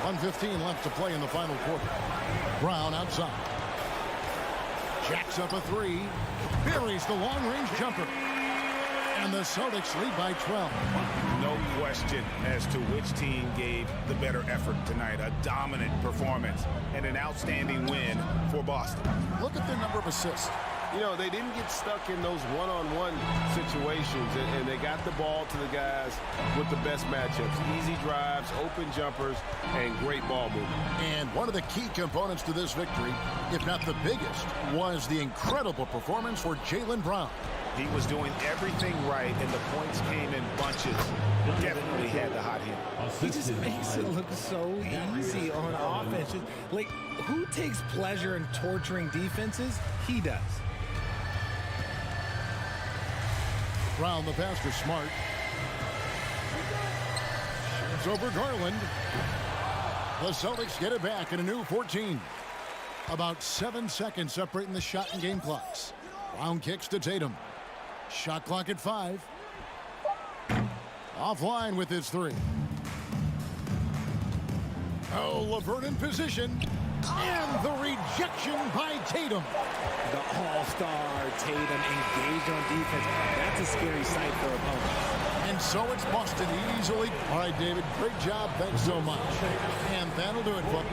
1:15 left to play in the final quarter. Brown outside. Jacks up a 3. Buries the long-range jumper. And the Celtics lead by 12. No question as to which team gave the better effort tonight. A dominant performance and an outstanding win for Boston. Look at their number of assists. You know, they didn't get stuck in those one-on-one situations, and they got the ball to the guys with the best matchups. Easy drives, open jumpers, and great ball movement. And one of the key components to this victory, if not the biggest, was the incredible performance for Jaylen Brown. He was doing everything right, and the points came in bunches. Definitely had the hot hand. He just makes it look so easy on offense. Like, who takes pleasure in torturing defenses? He does. Brown, the pass to Smart. It's over Garland. The Celtics get it back in a new 14. About 7 seconds separating the shot and game clocks. Brown kicks to Tatum. Shot clock at 5. Offline with his 3. Oh, LeVert in position. And the rejection by Tatum. The all-star Tatum engaged on defense. That's a scary sight for opponents. And so it's Boston easily. All right, David, great job. Thanks so much. And that'll do it, folks.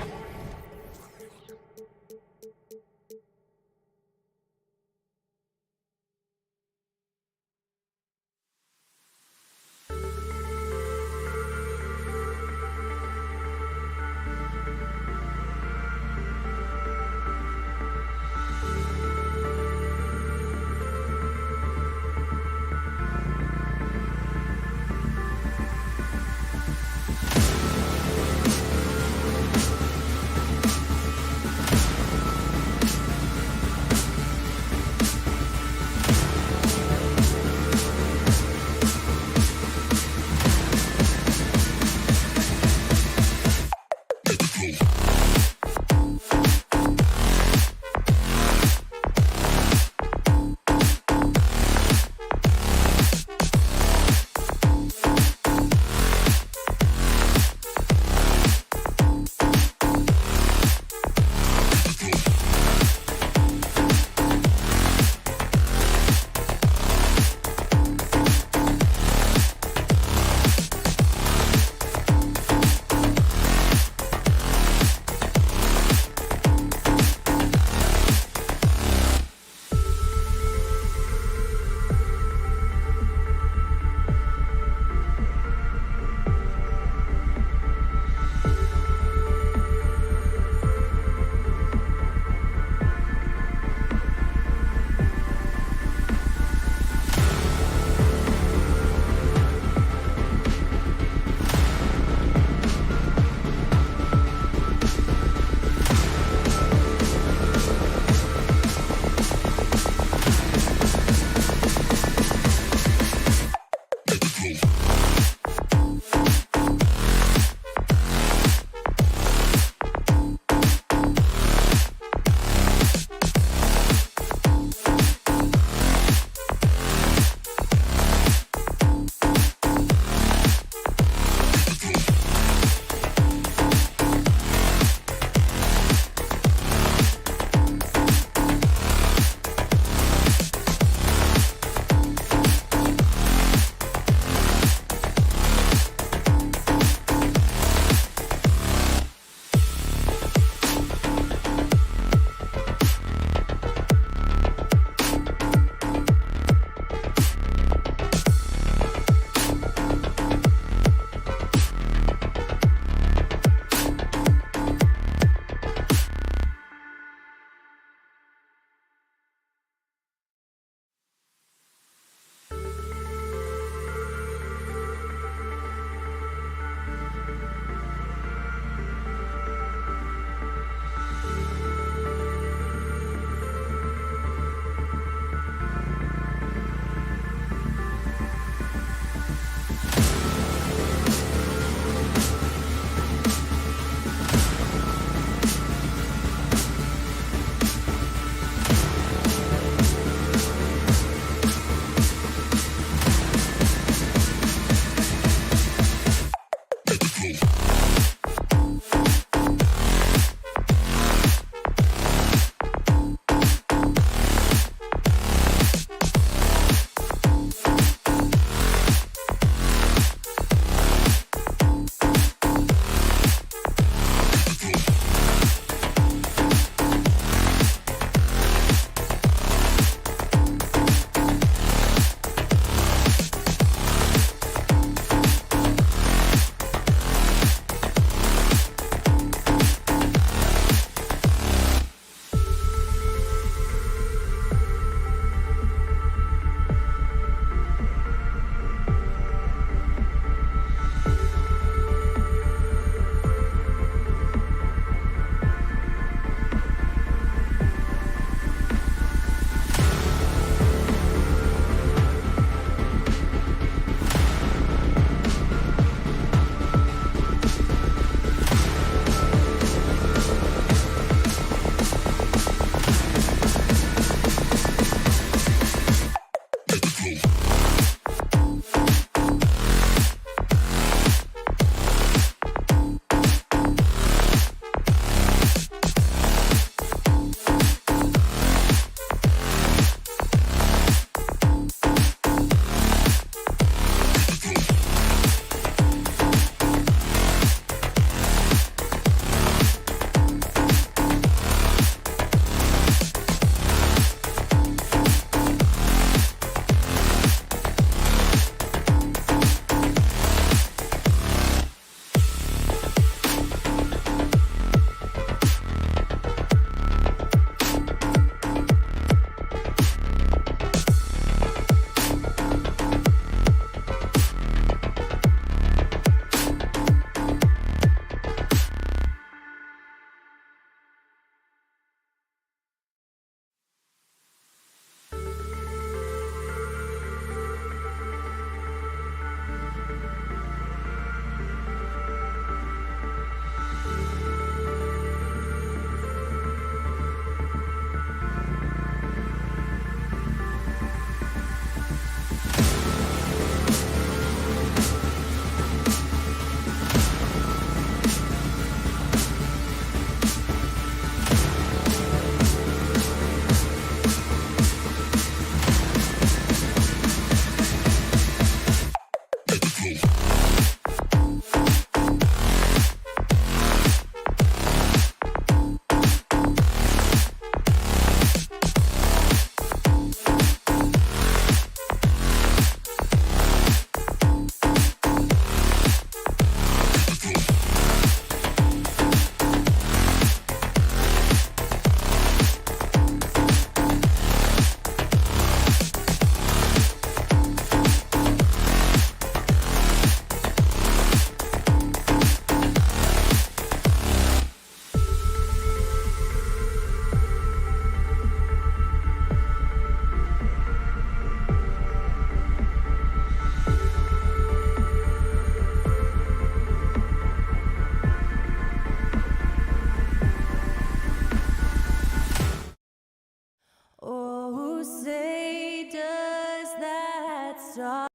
say does that stop?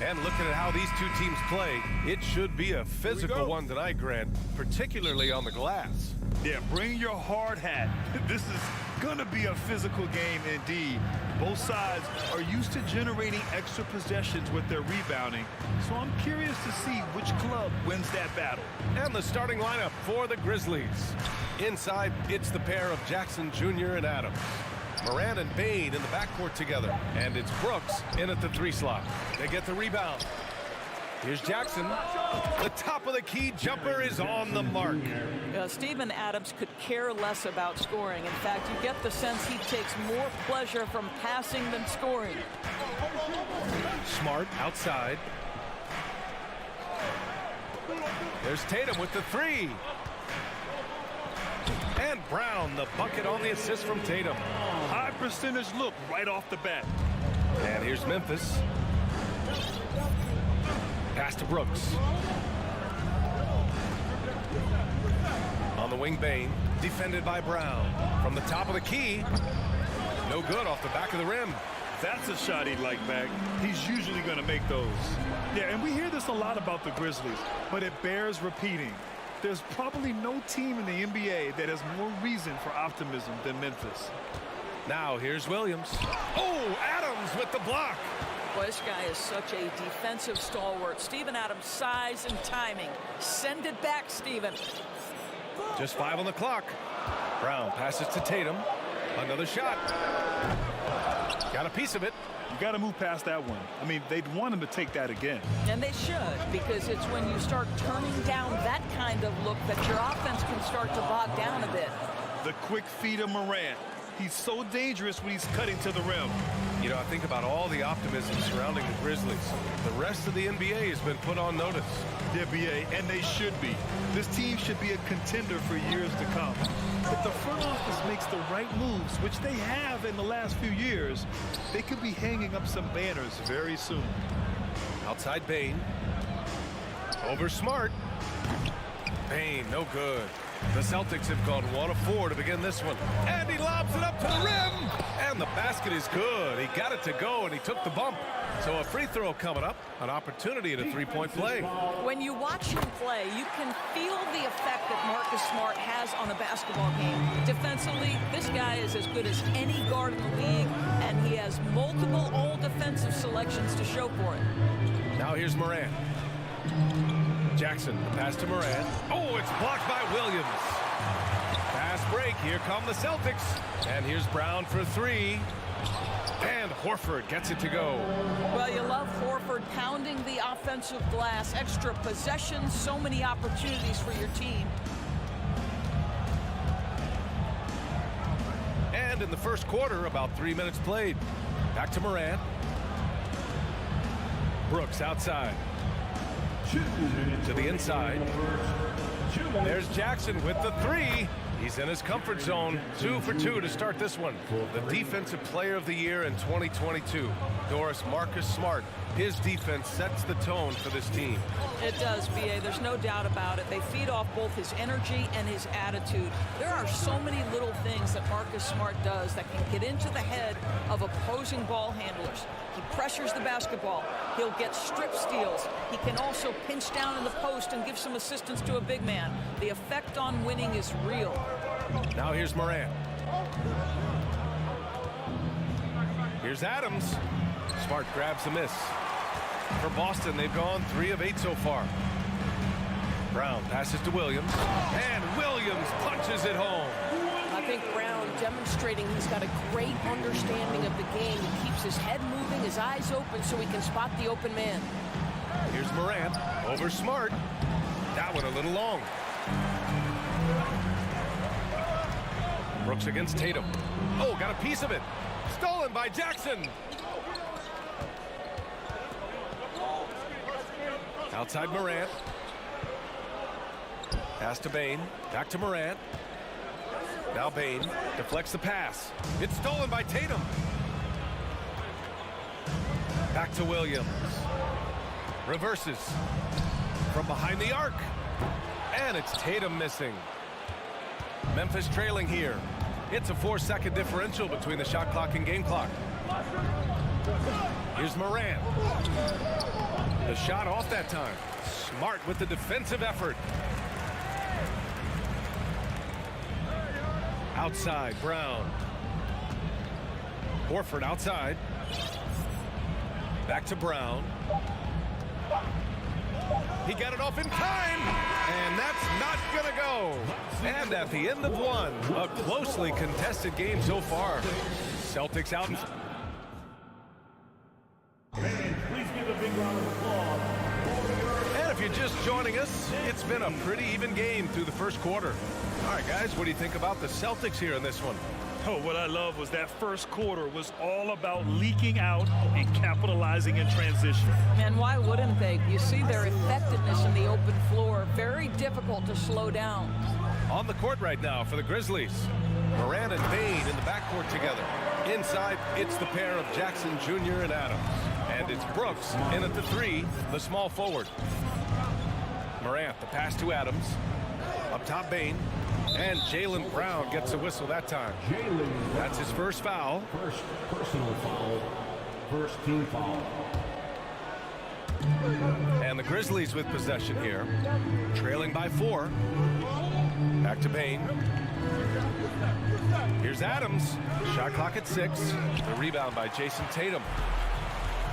And looking at how these two teams play, it should be a physical one tonight, Grant, particularly on the glass. Yeah, bring your hard hat. This is going to be a physical game indeed. Both sides are used to generating extra possessions with their rebounding, so I'm curious to see which club wins that battle. And the starting lineup for the Grizzlies. Inside, it's the pair of Jackson Jr. and Adams. Moran and Bane in the backcourt together. And it's Brooks in at the 3 slot. They get the rebound. Here's Jackson. The top of the key jumper is on the mark. Steven Adams could care less about scoring. In fact, you get the sense he takes more pleasure from passing than scoring. Smart outside. There's Tatum with the 3. And Brown, the bucket on the assist from Tatum. High percentage look right off the bat. And here's Memphis. Pass to Brooks. On the wing, Bane. Defended by Brown. From the top of the key. No good off the back of the rim. That's a shot he'd like back. He's usually going to make those. Yeah, and we hear this a lot about the Grizzlies, but it bears repeating. There's probably no team in the NBA that has more reason for optimism than Memphis. Now here's Williams. Oh, Adams with the block. Boy, this guy is such a defensive stalwart. Steven Adams' size and timing. Send it back, Steven. Just 5 on the clock. Brown passes to Tatum. Another shot. Got a piece of it. You got to move past that one. I mean, they'd want him to take that again. And they should, because it's when you start turning down that kind of look that your offense can start to bog down a bit. The quick feed of Moran. He's so dangerous when he's cutting to the rim. You know, I think about all the optimism surrounding the Grizzlies. The rest of the NBA has been put on notice. Yeah, BA, and they should be. This team should be a contender for years to come. If the front office makes the right moves, which they have in the last few years, they could be hanging up some banners very soon. Outside Bane. Over Smart. Bane, no good. The Celtics have gone 1 of 4 to begin this one. And he lobs it up to the rim. And the basket is good. He got it to go, and he took the bump. So a free throw coming up. An opportunity at a 3-point play. When you watch him play, you can feel the effect that Marcus Smart has on a basketball game. Defensively, this guy is as good as any guard in the league, and he has multiple all-defensive selections to show for it. Now here's Moran. Jackson, the pass to Moran. Oh, it's blocked by Williams. Fast break. Here come the Celtics. And here's Brown for 3. And Horford gets it to go. Well, you love Horford pounding the offensive glass. Extra possessions, so many opportunities for your team. And in the first quarter, about 3 minutes played. Back to Moran. Brooks outside. To the inside. There's Jackson with the 3. He's in his comfort zone. 2 for 2 to start this one. The Defensive Player of the Year in 2022. Doris, Marcus Smart. His defense sets the tone for this team. It does, B.A. There's no doubt about it. They feed off both his energy and his attitude. There are so many little things that Marcus Smart does that can get into the head of opposing ball handlers. He pressures the basketball. He'll get strip steals. He can also pinch down in the post and give some assistance to a big man. The effect on winning is real. Now here's Moran. Here's Adams. Smart grabs a miss. For Boston, they've gone 3 of 8 so far. Brown passes to Williams. And Williams punches it home. I think Brown demonstrating he's got a great understanding of the game. He keeps his head moving, his eyes open so he can spot the open man. Here's Morant over Smart. That one a little long. Brooks against Tatum. Oh, got a piece of it. Stolen by Jackson. Outside Morant. Pass to Bane. Back to Morant. Now Bane deflects the pass. It's stolen by Tatum. Back to Williams. Reverses. From behind the arc. And it's Tatum missing. Memphis trailing here. It's a 4-second differential between the shot clock and game clock. Here's Morant. The shot off that time. Smart with the defensive effort. Outside, Brown. Horford outside. Back to Brown. He got it off in time, and that's not going to go. And at the end of one, a closely contested game so far. Celtics out. Please give a big round of applause. And if you're just joining us, it's been a pretty even game through the first quarter. All right, guys, what do you think about the Celtics here in this one? Oh, what I love was that first quarter was all about leaking out and capitalizing in transition. And why wouldn't they? You see their effectiveness in the open floor. Very difficult to slow down. On the court right now for the Grizzlies. Morant and Bane in the backcourt together. Inside, it's the pair of Jackson Jr. and Adams. And it's Brooks in at the 3, the small forward. Morant, the pass to Adams. Up top, Bane. And Jaylen Brown gets a whistle that time. That's his first foul. First personal foul. First team foul. And the Grizzlies with possession here. Trailing by 4. Back to Bane. Here's Adams. Shot clock at 6. The rebound by Jason Tatum.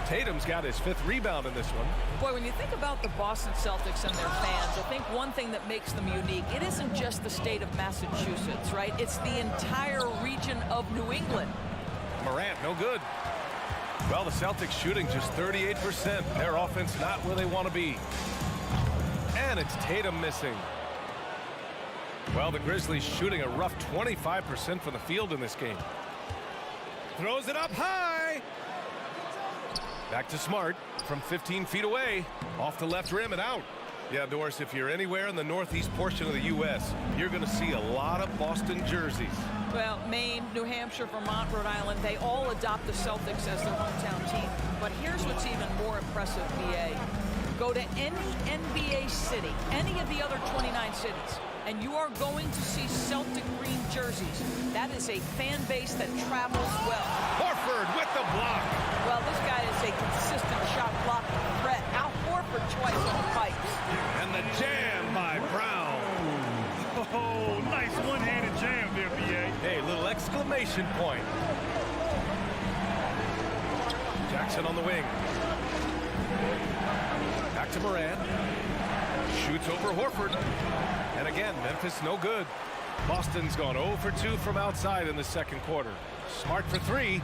Tatum's got his 5th rebound in this one. Boy, when you think about the Boston Celtics and their fans, I think one thing that makes them unique, it isn't just the state of Massachusetts, right? It's the entire region of New England. Morant, no good. Well, the Celtics shooting just 38%. Their offense not where they want to be. And it's Tatum missing. Well, the Grizzlies shooting a rough 25% from the field in this game. Throws it up high. Back to Smart from 15 feet away. Off the left rim and out. Yeah, Doris, if you're anywhere in the northeast portion of the U.S., you're going to see a lot of Boston jerseys. Well, Maine, New Hampshire, Vermont, Rhode Island, they all adopt the Celtics as their hometown team. But here's what's even more impressive, BA. Go to any NBA city, any of the other 29 cities, and you are going to see Celtic green jerseys. That is a fan base that travels well. Horford with the block. Well, this guy is a consistent shot blocking threat. Al Horford twice on the pipes. And the jam by Brown. Oh, nice one-handed jam there, B.A. Hey, little exclamation point. Jackson on the wing. Back to Morant. Shoots over Horford. And again, Memphis no good. Boston's gone 0 for 2 from outside in the second quarter. Smart for 3.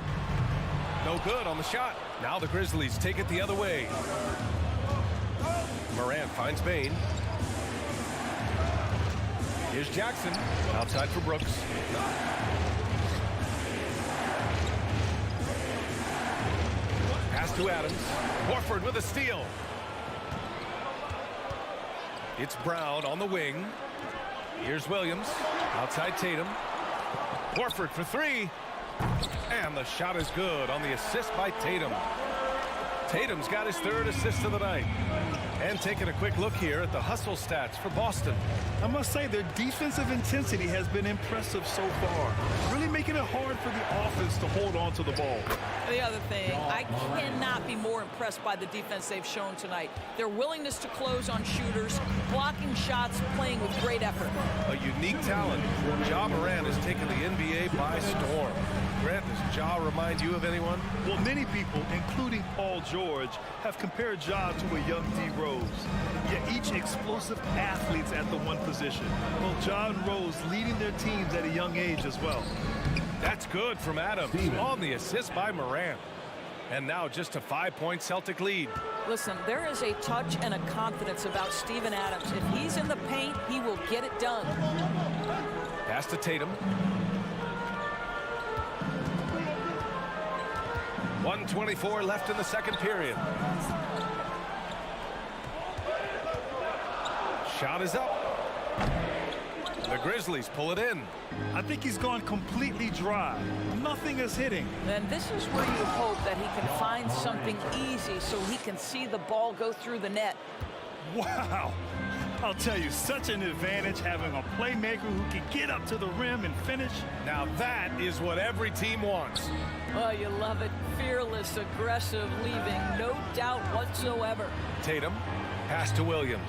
No good on the shot. Now the Grizzlies take it the other way. Morant finds Bane. Here's Jackson. Outside for Brooks. Pass to Adams. Horford with a steal. It's Brown on the wing. Here's Williams. Outside Tatum. Horford for 3. And the shot is good on the assist by Tatum. Tatum's got his 3rd assist of the night. And taking a quick look here at the hustle stats for Boston. I must say their defensive intensity has been impressive so far. Really making it hard for the offense to hold on to the ball. The other thing, I cannot be more impressed by the defense they've shown tonight. Their willingness to close on shooters, blocking shots, playing with great effort. A unique talent. Ja Morant has taken the NBA by storm. Grant, does Ja remind you of anyone? Well, many people, including Paul George, have compared Ja to a young D. Rose. Yet each explosive athletes at the one position. Well, Ja and Rose leading their teams at a young age as well. That's good from Adams on the assist by Morant. And now just a 5-point Celtic lead. Listen, there is a touch and a confidence about Steven Adams. If he's in the paint, he will get it done. Pass to Tatum. 1:24 left in the second period. Shot is up. The Grizzlies pull it in. I think he's gone completely dry. Nothing is hitting. And this is where you hope that he can find something easy so he can see the ball go through the net. Wow. I'll tell you, such an advantage having a playmaker who can get up to the rim and finish. Now that is what every team wants. Oh, you love it. Fearless, aggressive, leaving no doubt whatsoever. Tatum, pass to Williams.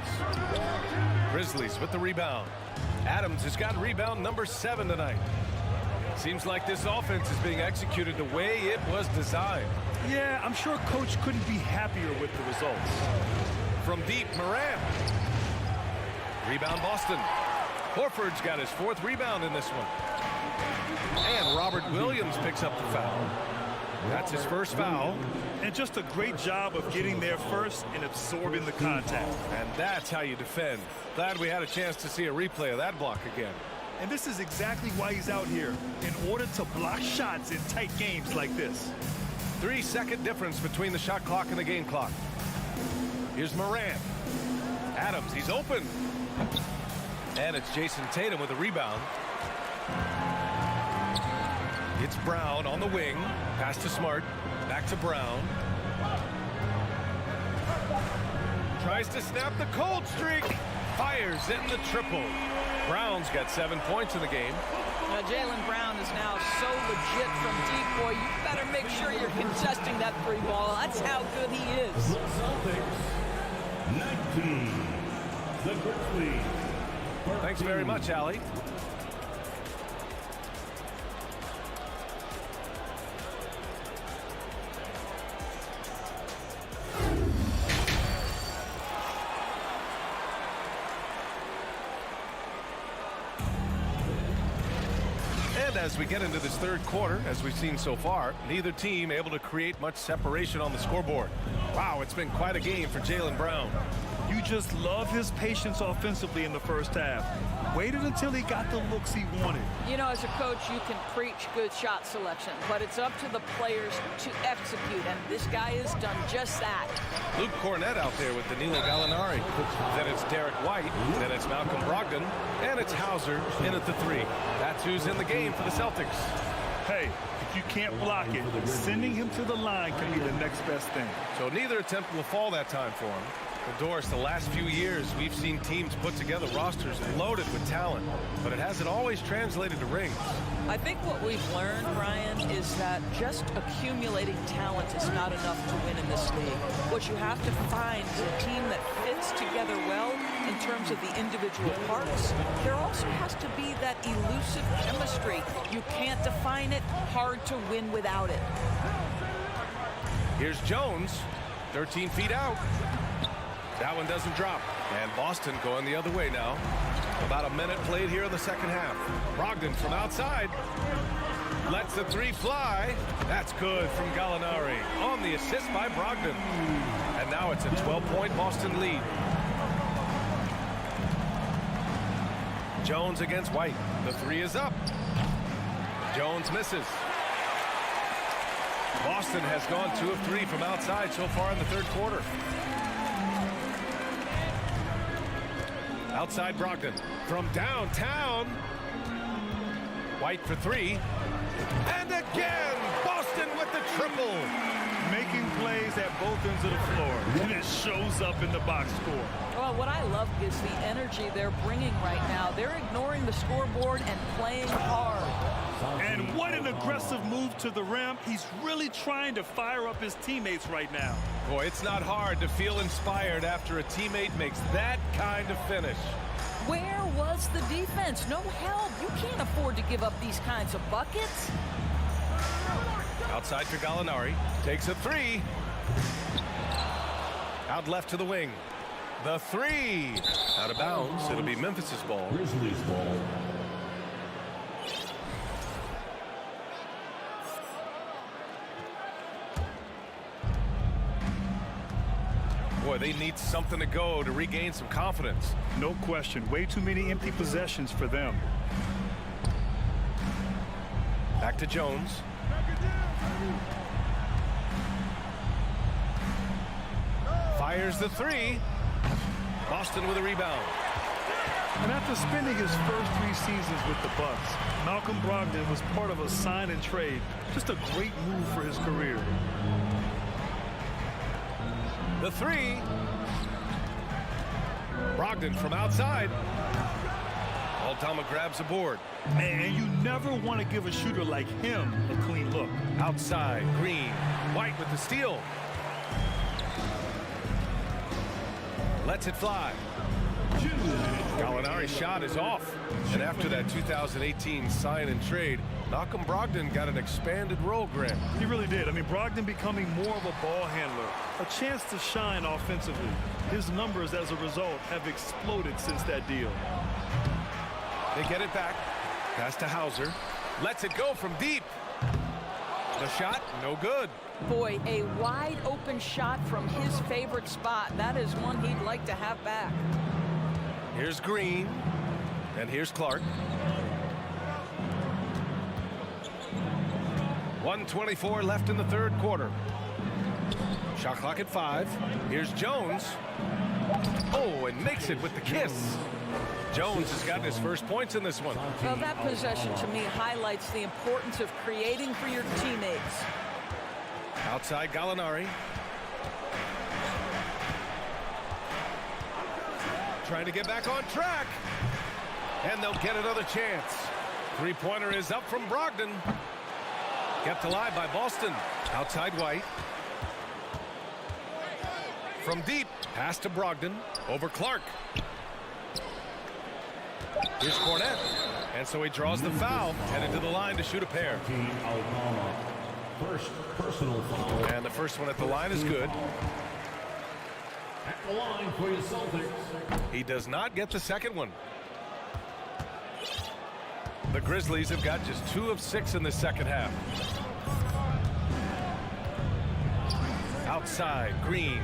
Grizzlies with the rebound. Adams has got rebound number 7 tonight. Seems like this offense is being executed the way it was designed. Yeah, I'm sure Coach couldn't be happier with the results. From deep, Morant. Rebound, Boston. Horford's got his 4th rebound in this one. And Robert Williams picks up the foul. That's his first foul. And just a great job of getting there first and absorbing the contact. And that's how you defend. Glad we had a chance to see a replay of that block again. And this is exactly why he's out here, in order to block shots in tight games like this. 3-second difference between the shot clock and the game clock. Here's Morant. Adams, he's open. And it's Jason Tatum with a rebound. It's Brown on the wing. Pass to Smart. Back to Brown. Tries to snap the cold streak. Fires in the triple. Brown's got 7 points in the game. Now, Jaylen Brown is now so legit from deep, boy. You better make sure you're contesting that 3 ball. That's how good he is. The Celtics, 19. The Grizzlies. Thanks very much, Allie. And as we get into this 3rd quarter, as we've seen so far, neither team able to create much separation on the scoreboard. Wow, it's been quite a game for Jaylen Brown. You just love his patience offensively in the first half. Waited until he got the looks he wanted. You know, as a coach, you can preach good shot selection, but it's up to the players to execute, and this guy has done just that. Luke Cornett out there with Danilo Gallinari. Then it's Derek White, then it's Malcolm Brogdon, and it's Hauser in at the 3. That's who's in the game for the Celtics. Hey, if you can't block it, sending him to the line can be the next best thing. So neither attempt will fall that time for him. Well, Doris, the last few years, we've seen teams put together rosters loaded with talent, but it hasn't always translated to rings. I think what we've learned, Ryan, is that just accumulating talent is not enough to win in this league. What you have to find is a team that fits together well in terms of the individual parts. There also has to be that elusive chemistry. You can't define it, hard to win without it. Here's Jones, 13 feet out. That one doesn't drop. And Boston going the other way now. About a minute played here in the second half. Brogdon from outside. Lets the 3 fly. That's good from Gallinari on the assist by Brogdon. And now it's a 12-point Boston lead. Jones against White. The 3 is up. Jones misses. Boston has gone 2 of 3 from outside so far in the 3rd quarter. Outside Brogdon from downtown. White for 3. And again, Boston with the triple. Making plays at both ends of the floor. And it shows up in the box score. Well, what I love is the energy they're bringing right now. They're ignoring the scoreboard and playing hard. And what an aggressive move to the rim. He's really trying to fire up his teammates right now. Boy, it's not hard to feel inspired after a teammate makes that kind of finish. Where was the defense? No help. You can't afford to give up these kinds of buckets. Outside for Gallinari. Takes a 3. Out left to the wing. The 3. Out of bounds. It'll be Memphis's ball. Grizzlies ball. Boy, they need something to go to regain some confidence. No question. Way too many empty possessions for them. Back to Jones. Fires the 3. Boston with a rebound. And after spending his first 3 seasons with the Bucks, Malcolm Brogdon was part of a sign and trade. Just a great move for his career. The 3. Brogdon from outside. Aldama grabs a board. Man, you never want to give a shooter like him a clean look. Outside, Green. White with the steal. Lets it fly. Gallinari's shot is off. And after that 2018 sign and trade, Malcolm Brogdon got an expanded role, Graham. He really did. I mean, Brogdon becoming more of a ball handler, a chance to shine offensively. His numbers as a result have exploded since that deal. They get it back. Pass to Hauser. Lets it go from deep. The shot, no good. Boy, a wide open shot from his favorite spot. That is one he'd like to have back. Here's Green. And here's Clark. 1:24 left in the third quarter. Shot clock at 5. Here's Jones. Oh, and makes it with the kiss. Jones has gotten his first points in this one. Well, that possession to me highlights the importance of creating for your teammates. Outside Gallinari. Trying to get back on track. And they'll get another chance. Three-pointer is up from Brogdon. Kept alive by Boston. Outside White. From deep. Pass to Brogdon. Over Clark. Here's Cornette. And so he draws the foul. Headed to the line to shoot a pair. First personal foul. And the first one at the line is good. At the line for the Celtics. He does not get the second one. The Grizzlies have got just 2 of 6 in the second half. Outside, Green.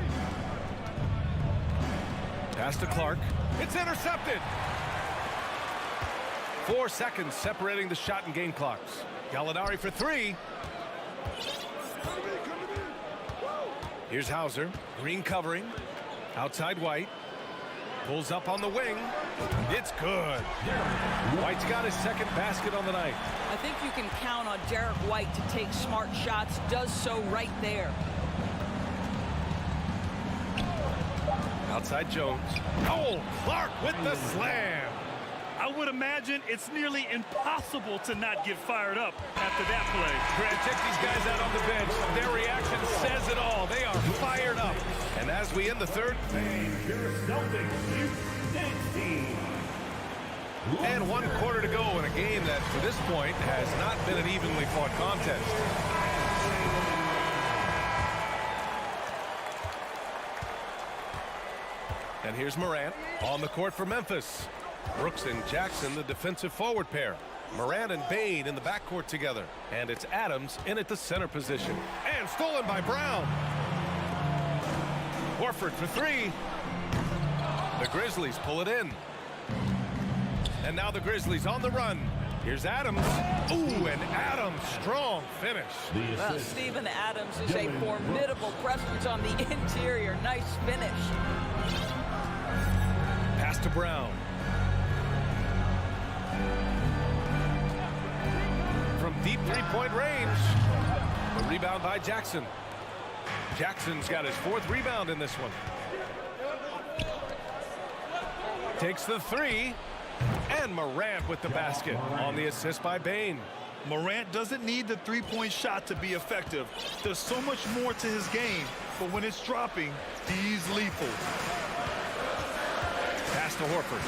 Pass to Clark. It's intercepted. 4 seconds separating the shot and game clocks. Gallinari for 3. Here's Hauser. Green covering. Outside White. Pulls up on the wing. It's good. White's got his second basket on the night. I think you can count on Derek White to take smart shots. Does so right there. Outside Jones. Oh, Clark with the slam. I would imagine it's nearly impossible to not get fired up after that play. Grant, check these guys out on the bench. Their reaction says it all. They are fired up. And as we end the third, and 1 quarter to go in a game that, to this point, has not been an evenly fought contest. And here's Morant on the court for Memphis. Brooks and Jackson, the defensive forward pair. Morant and Bane in the backcourt together. And it's Adams in at the center position. And stolen by Brown. Horford for 3. The Grizzlies pull it in. And now the Grizzlies on the run. Here's Adams. Ooh, and Adams, strong finish. Well, Steven Adams is a formidable presence on the interior. Nice finish. Pass to Brown. From deep three-point range. The rebound by Jackson. Jackson's got his 4th rebound in this one. Takes the 3. And Morant with the basket on the assist by Bane. Morant doesn't need the three-point shot to be effective. There's so much more to his game, but when it's dropping, he's lethal. Pass to Horford.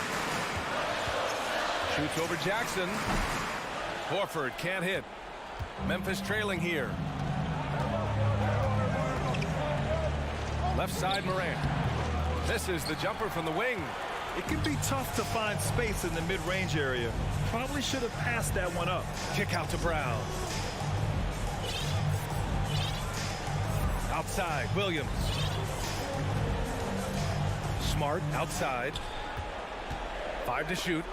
Shoots over Jackson. Horford can't hit. Memphis trailing here. Left side Morant. This is the jumper from the wing. It can be tough to find space in the mid-range area. Probably should have passed that one up. Kick out to Brown. Outside, Williams. Smart outside. 5 to shoot.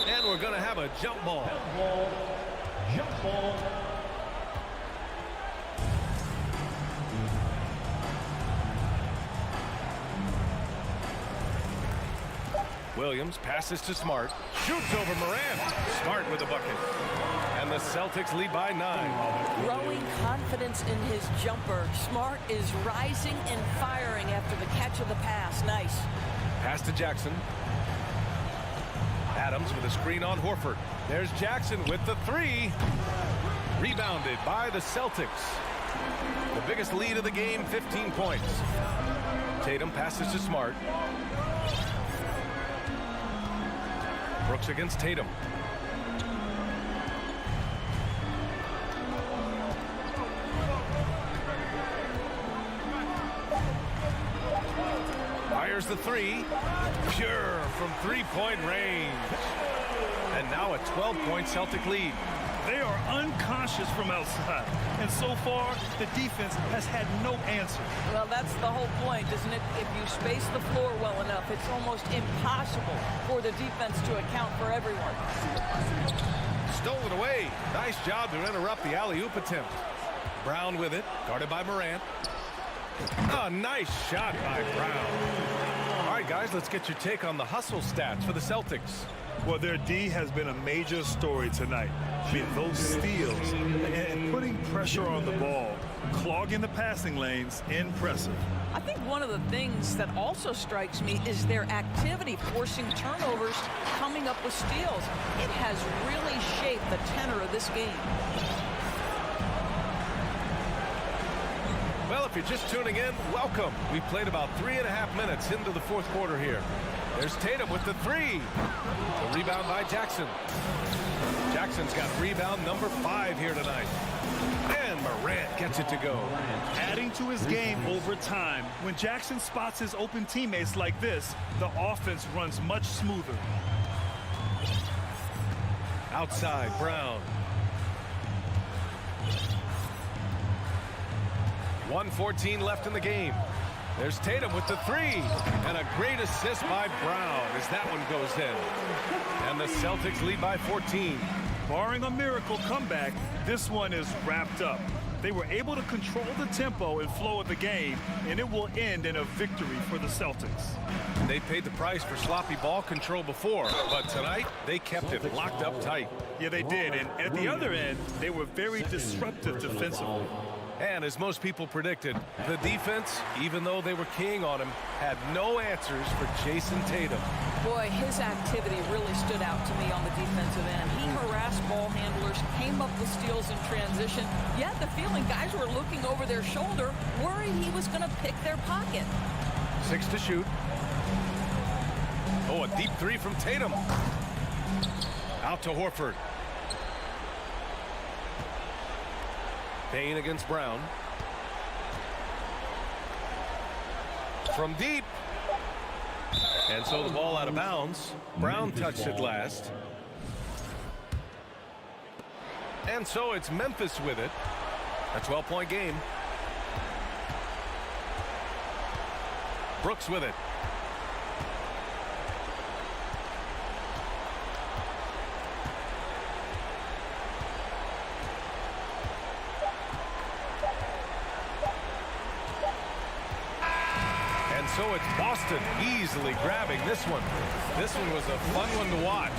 And we're going to have a jump ball. Jump ball. Williams passes to Smart. Shoots over Morant. Smart with the bucket. And And the Celtics lead by 9. Growing confidence in his jumper. Smart is rising and firing after the catch of the pass. Nice. Pass to Jackson. Adams with a screen on Horford. There's Jackson with the 3. Rebounded by the Celtics. The biggest lead of the game, 15 points. Tatum passes to Smart. Brooks against Tatum. Fires the 3. Pure from three-point range. And now a 12-point Celtic lead. They are unconscious from outside. And so far, the defense has had no answer. Well, that's the whole point, isn't it? If you space the floor well enough, it's almost impossible for the defense to account for everyone. Stolen away. Nice job to interrupt the alley-oop attempt. Brown with it, guarded by Morant. A nice shot by Brown. All right, guys, let's get your take on the hustle stats for the Celtics. Well, their D has been a major story tonight. I mean, those steals and putting pressure on the ball, clogging the passing lanes, impressive. I think one of the things that also strikes me is their activity, forcing turnovers, coming up with steals. It has really shaped the tenor of this game. Well, if you're just tuning in, welcome. We've played about 3.5 minutes into the fourth quarter here. There's Tatum with the 3. The rebound by Jackson. Jackson's got rebound number 5 here tonight. And Morant gets it to go. Adding to his game over time. When Jackson spots his open teammates like this, the offense runs much smoother. Outside, Brown. 1:14 left in the game. There's Tatum with the 3. And a great assist by Brown as that one goes in. And the Celtics lead by 14. Barring a miracle comeback, this one is wrapped up. They were able to control the tempo and flow of the game, and it will end in a victory for the Celtics. They paid the price for sloppy ball control before, but tonight they kept it locked up tight. Yeah, they did, and at the other end, they were very disruptive defensively. And as most people predicted, the defense, even though they were keying on him, had no answers for Jason Tatum. Boy, his activity really stood out to me on the defensive end. He harassed ball handlers, came up with steals in transition. You had the feeling guys were looking over their shoulder, worried he was going to pick their pocket. 6 to shoot. Oh, a deep 3 from Tatum. Out to Horford. Payne against Brown. From deep. And so the ball out of bounds. Brown touched it last. And so it's Memphis with it. A 12-point game. Brooks with it. So it's Boston easily grabbing this one. This one was a fun one to watch.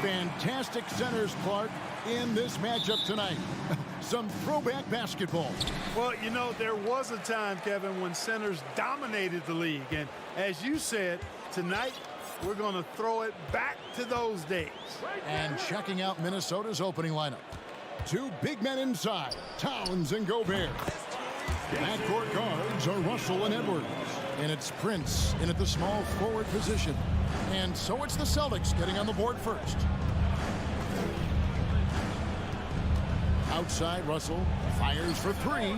fantastic centers, Clark, in this matchup tonight. Some throwback basketball. Well, you know, there was a time, Kevin, when centers dominated the league. And as you said, tonight we're going to throw it back to those days. And checking out Minnesota's opening lineup. Two big men inside, Towns and Gobert. Backcourt guards are Russell and Edwards. And it's Prince in at the small forward position. And so it's the Celtics getting on the board first. Outside, Russell fires for three.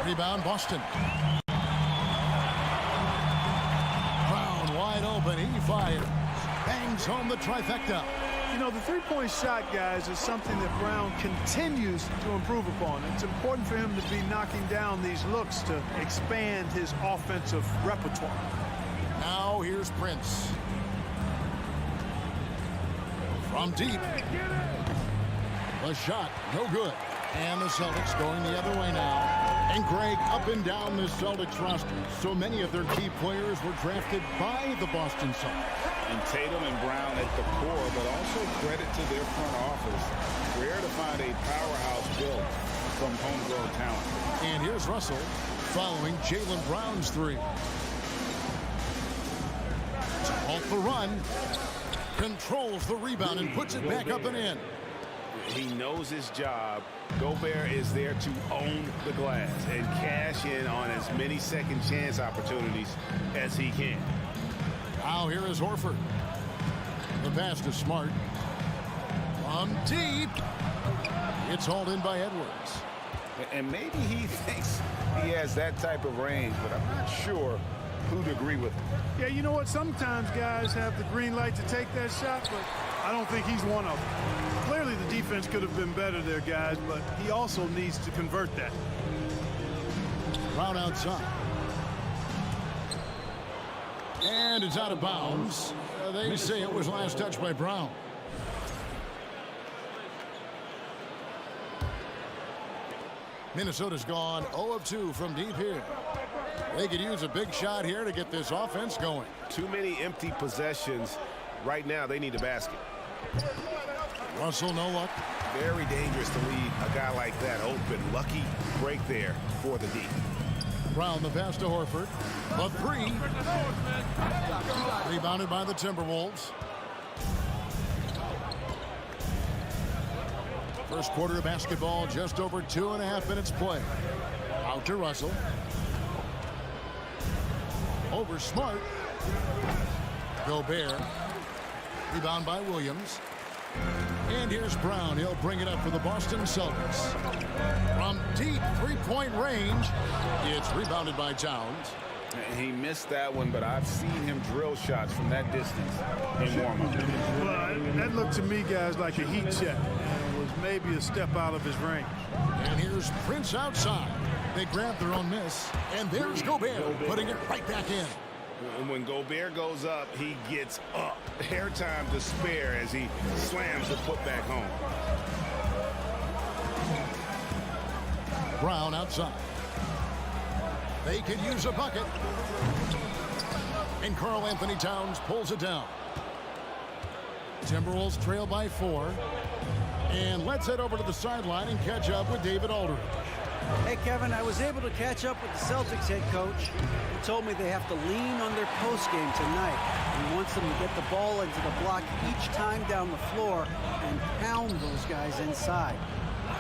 Rebound, Boston. Brown wide open, he fires. Bangs home the trifecta. You know, the three-point shot, guys, is something that Brown continues to improve upon. It's important for him to be knocking down these looks to expand his offensive repertoire. Now here's Prince. From deep. The shot, no good. And the Celtics going the other way now. And Greg, up and down the Celtics roster, so many of their key players were drafted by the Boston Celtics. And Tatum and Brown at the core, but also credit to their front office. Rare to find a powerhouse built from homegrown talent. And here's Russell following Jaylen Brown's three. Off the run. Controls the rebound and puts it back up and in. He knows his job. Gobert is there to own the glass and cash in on as many second chance opportunities as he can. Now here is Horford. The pass to Smart. From deep. It's hauled in by Edwards. And maybe he thinks he has that type of range, but I'm not sure who'd agree with him. Yeah, you know what? Sometimes guys have the green light to take that shot, but I don't think he's one of them. Clearly the defense could have been better there, guys, but he also needs to convert that. Brown outside. And it's out of bounds. They say it was last touched by Brown. Minnesota's gone 0 of 2 from deep here. They could use a big shot here to get this offense going. Too many empty possessions. Right now, they need a basket. Russell, no luck. Very dangerous to leave a guy like that open. Lucky break there for the D. Brown, the pass to Horford. The three. Rebounded by the Timberwolves. First quarter of basketball, just over 2.5 minutes play. Out to Russell. Over Smart. Gobert. Rebound by Williams. And here's Brown. He'll bring it up for the Boston Celtics. From deep three-point range, it's rebounded by Towns. He missed that one, but I've seen him drill shots from that distance in warm-up. Well, that looked to me, guys, like a heat check. It was maybe a step out of his range. And here's Prince outside. They grab their own miss. And there's Gobert putting it right back in. And when Gobert goes up, he gets up. Hair time to spare as he slams the putback home. Brown outside. They could use a bucket. And Karl Anthony Towns pulls it down. Timberwolves trail by 4. And let's head over to the sideline and catch up with David Aldridge. Hey, Kevin, I was able to catch up with the Celtics head coach. He told me they have to lean on their postgame tonight. He wants them to get the ball into the block each time down the floor and pound those guys inside.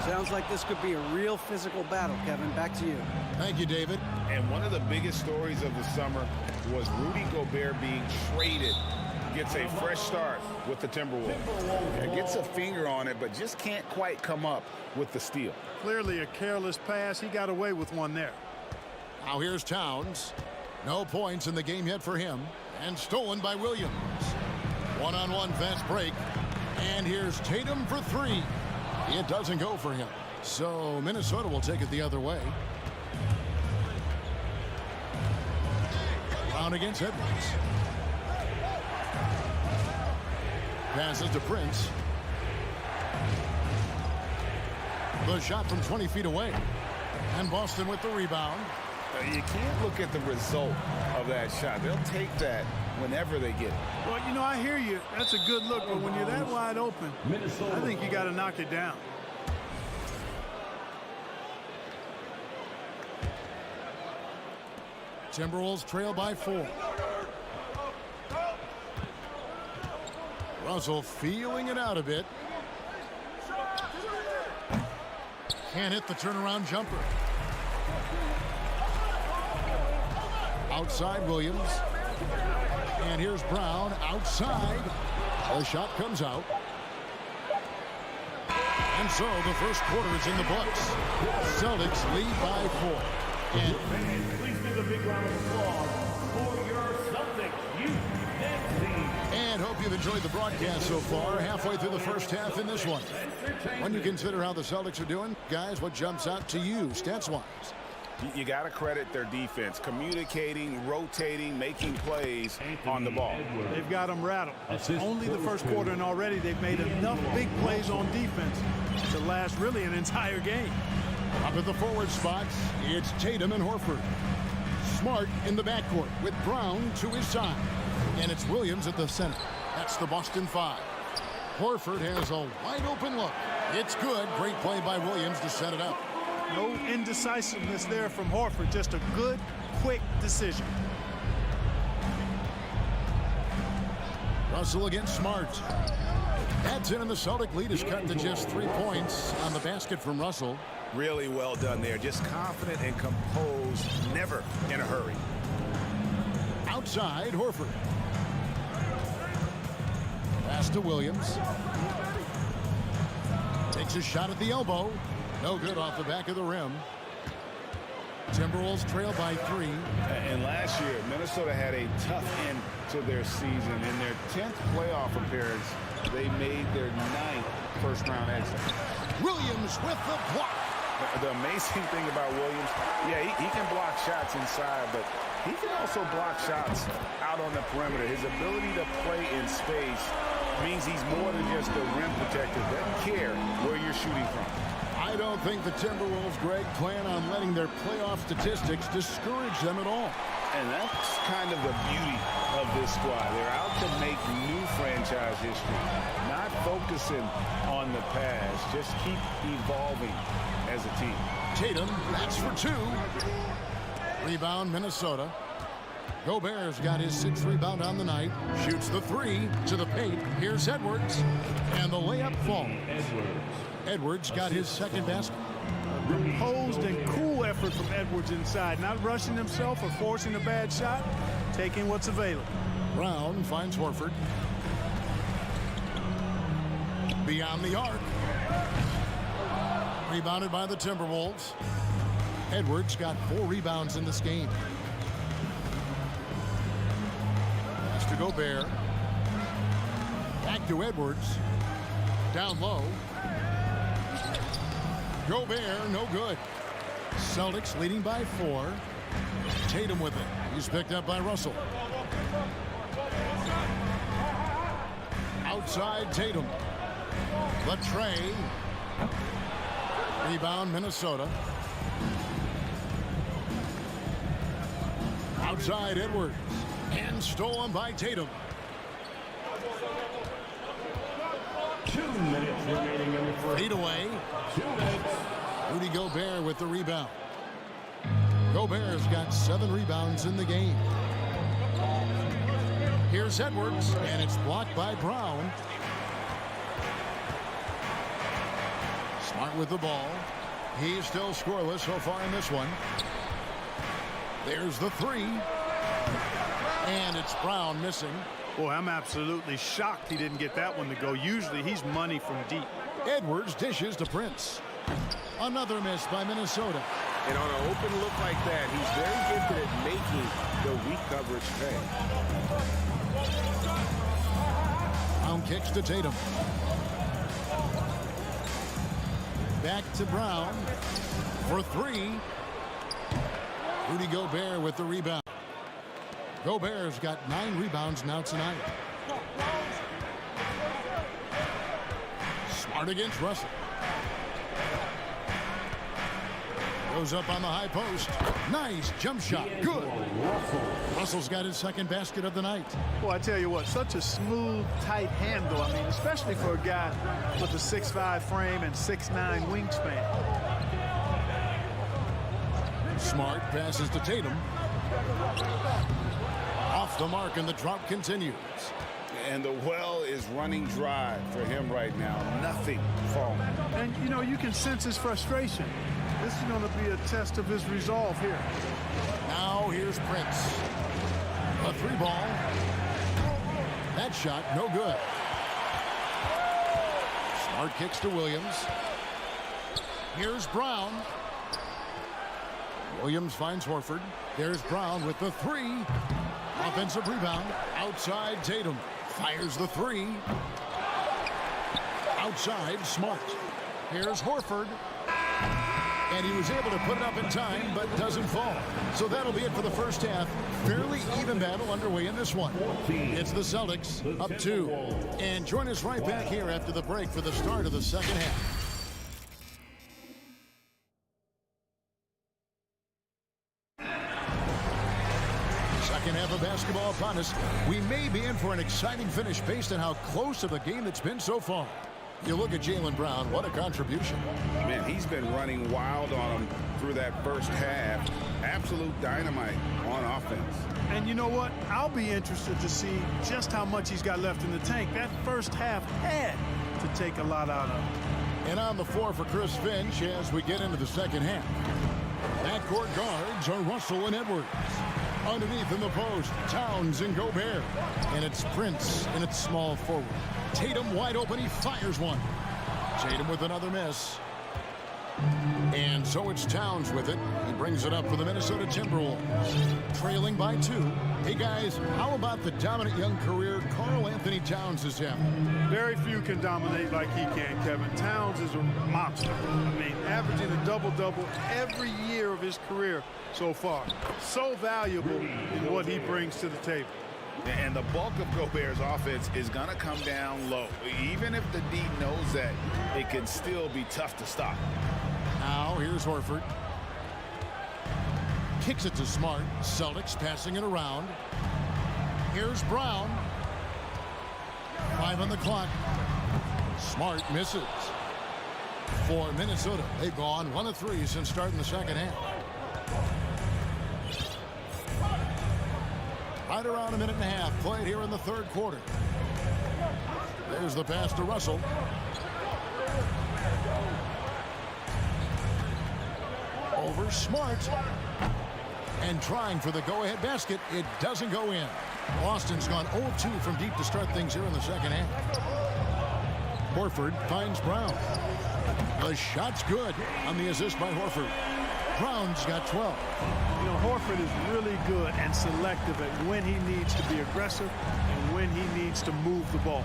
Sounds like this could be a real physical battle, Kevin. Back to you. Thank you, David. And one of the biggest stories of the summer was Rudy Gobert being traded. Gets a fresh start with the Timberwolves. And gets a finger on it, but just can't quite come up with the steal. Clearly a careless pass. He got away with one there. Now here's Towns. No points in the game yet for him. And stolen by Williams. One-on-one fast break. And here's Tatum for 3. It doesn't go for him. So Minnesota will take it the other way. Brown against Edwards. Passes to Prince. The shot from 20 feet away. And Boston with the rebound. You can't look at the result of that shot. They'll take that whenever they get it. Well, you know, I hear you. That's a good look, but when you're that wide open, I think you got to knock it down. Timberwolves trail by 4. Russell feeling it out a bit. Can't hit the turnaround jumper. Outside Williams. And here's Brown outside. The shot comes out. And so the first quarter is in the books. Celtics lead by 4. And please give a big round of applause for your Celtics youth team. And hope you've enjoyed the broadcast so far. Halfway through the first half in this one. When you consider how the Celtics are doing, guys, what jumps out to you stats-wise? You got to credit their defense, communicating, rotating, making plays on the ball. They've got them rattled. It's only the first quarter, and already they've made enough big plays on defense to last really an entire game. Up at the forward spots, it's Tatum and Horford. Smart in the backcourt with Brown to his side. And it's Williams at the center. That's the Boston 5. Horford has a wide open look. It's good. Great play by Williams to set it up. No indecisiveness there from Horford. Just a good, quick decision. Russell against Smart. That's in, and the Celtic lead is cut to just 3 points on the basket from Russell. Really well done there. Just confident and composed, never in a hurry. Outside, Horford. Pass to Williams. Takes a shot at the elbow. No good off the back of the rim. Timberwolves trail by 3. And last year, Minnesota had a tough end to their season. In their 10th playoff appearance, they made their 9th first-round exit. Williams with the block. The amazing thing about Williams, yeah, he can block shots inside, but he can also block shots out on the perimeter. His ability to play in space means he's more than just a rim protector. Doesn't care where you're shooting from. I don't think the Timberwolves, Greg, plan on letting their playoff statistics discourage them at all. And that's kind of the beauty of this squad. They're out to make new franchise history, not focusing on the past. Just keep evolving as a team. Tatum, that's for 2. Rebound, Minnesota. Gobert's got his 6th rebound on the night. Shoots the 3 to the paint. Here's Edwards. And the layup falls. Edwards got his 2nd basket. Composed and cool effort from Edwards inside. Not rushing himself or forcing a bad shot. Taking what's available. Brown finds Horford. Beyond the arc. Rebounded by the Timberwolves. Edwards got 4 rebounds in this game. Pass to Gobert. Back to Edwards. Down low. Gobert, no good. Celtics leading by 4. Tatum with it. He's picked up by Russell. Outside Tatum. The tray. Rebound Minnesota. Outside Edwards. And stolen by Tatum. 2 minutes remaining in the first. Feet away. 2 minutes. Rudy Gobert with the rebound. Gobert's got 7 rebounds in the game. Here's Edwards, and it's blocked by Brown. Smart with the ball. He's still scoreless so far in this one. There's the 3. And it's Brown missing. Boy, I'm absolutely shocked he didn't get that one to go. Usually he's money from deep. Edwards dishes to Prince. Another miss by Minnesota. And on an open look like that, he's very gifted at making the weak coverage pay. Brown kicks to Tatum. Back to Brown for 3. Rudy Gobert with the rebound. Gobert's got 9 rebounds now tonight. Smart against Russell. Goes up on the high post. Nice jump shot. Good. Russell's got his second basket of the night. Well, I tell you what, such a smooth, tight handle. I mean, especially for a guy with a 6'5" frame and 6'9" wingspan. Smart passes to Tatum. Off the mark, and the drop continues. And the well is running dry for him right now. Nothing falling. And, you know, you can sense his frustration. This is going to be a test of his resolve here. Now here's Prince. A 3-ball. That shot, no good. Smart kicks to Williams. Here's Brown. Williams finds Horford. There's Brown with the 3. Offensive rebound. Outside Tatum. Fires the 3. Outside Smart. Here's Horford. And he was able to put it up in time, but doesn't fall. So that'll be it for the first half. Fairly even battle underway in this one. It's the Celtics up 2. And join us right back here after the break for the start of the second half. Second half of basketball upon us. We may be in for an exciting finish based on how close of a game it's been so far. You look at Jaylen Brown, what a contribution. Man, he's been running wild on him through that first half. Absolute dynamite on offense. And you know what? I'll be interested to see just how much he's got left in the tank. That first half had to take a lot out of him. And on the floor for Chris Finch as we get into the second half. Backcourt guards are Russell and Edwards. Underneath in the post, Towns and Gobert. And it's Prince in its small forward. Tatum wide open, he fires one. Tatum with another miss. And so it's Towns with it. He brings it up for the Minnesota Timberwolves. Trailing by 2. Hey guys, how about the dominant young career Karl Anthony Towns is having? Very few can dominate like he can, Kevin. Towns is a monster. I mean, averaging a double-double every year of his career so far. So valuable in what he brings to the table. And the bulk of Gobert's offense is going to come down low. Even if the D knows that, it can still be tough to stop. Now here's Horford. Kicks it to Smart. Celtics passing it around. Here's Brown. 5 on the clock. Smart misses. For Minnesota, they've gone 1 of 3 since starting the second half. Right around a minute and a half played here in the third quarter. There's the pass to Russell. Over Smart. And trying for the go-ahead basket. It doesn't go in. Boston's gone 0-2 from deep to start things here in the second half. Horford finds Brown. The shot's good on the assist by Horford. Brown's got 12. You know, Horford is really good and selective at when he needs to be aggressive and when he needs to move the ball.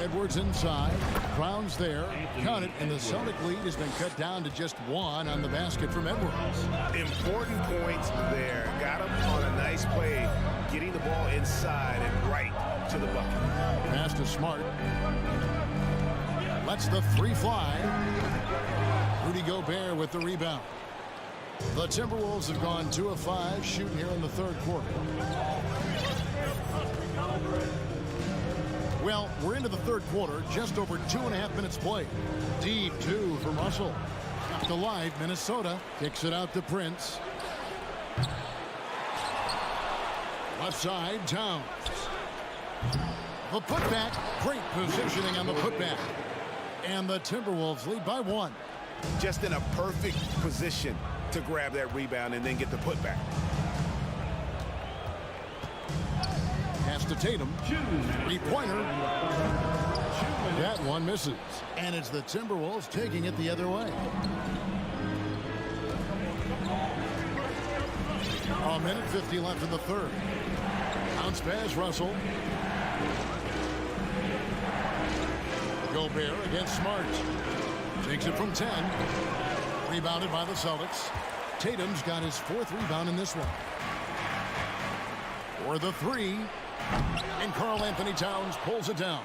Edwards inside. Brown's there. Count it, and the Celtic lead has been cut down to just 1 on the basket from Edwards. Important points there. Got him on a nice play, getting the ball inside and right to the bucket. Pass to Smart. Lets the 3 fly. Rudy Gobert with the rebound. The Timberwolves have gone 2 of 5 shooting here in the third quarter. Well, we're into the third quarter, just over 2.5 minutes played. Deep 2 from Russell. Kept alive, Minnesota kicks it out to Prince. Left side, Towns. The putback, great positioning on the putback. And the Timberwolves lead by 1. Just in a perfect position to grab that rebound and then get the putback. Pass to Tatum. 3-pointer. That one misses. And it's the Timberwolves taking it the other way. A minute 50 left in the third. Bounce pass, Russell. Gobert against Smart. Takes it from 10. Rebounded by the Celtics. Tatum's got his 4th rebound in this one. For the 3. And Karl Anthony Towns pulls it down.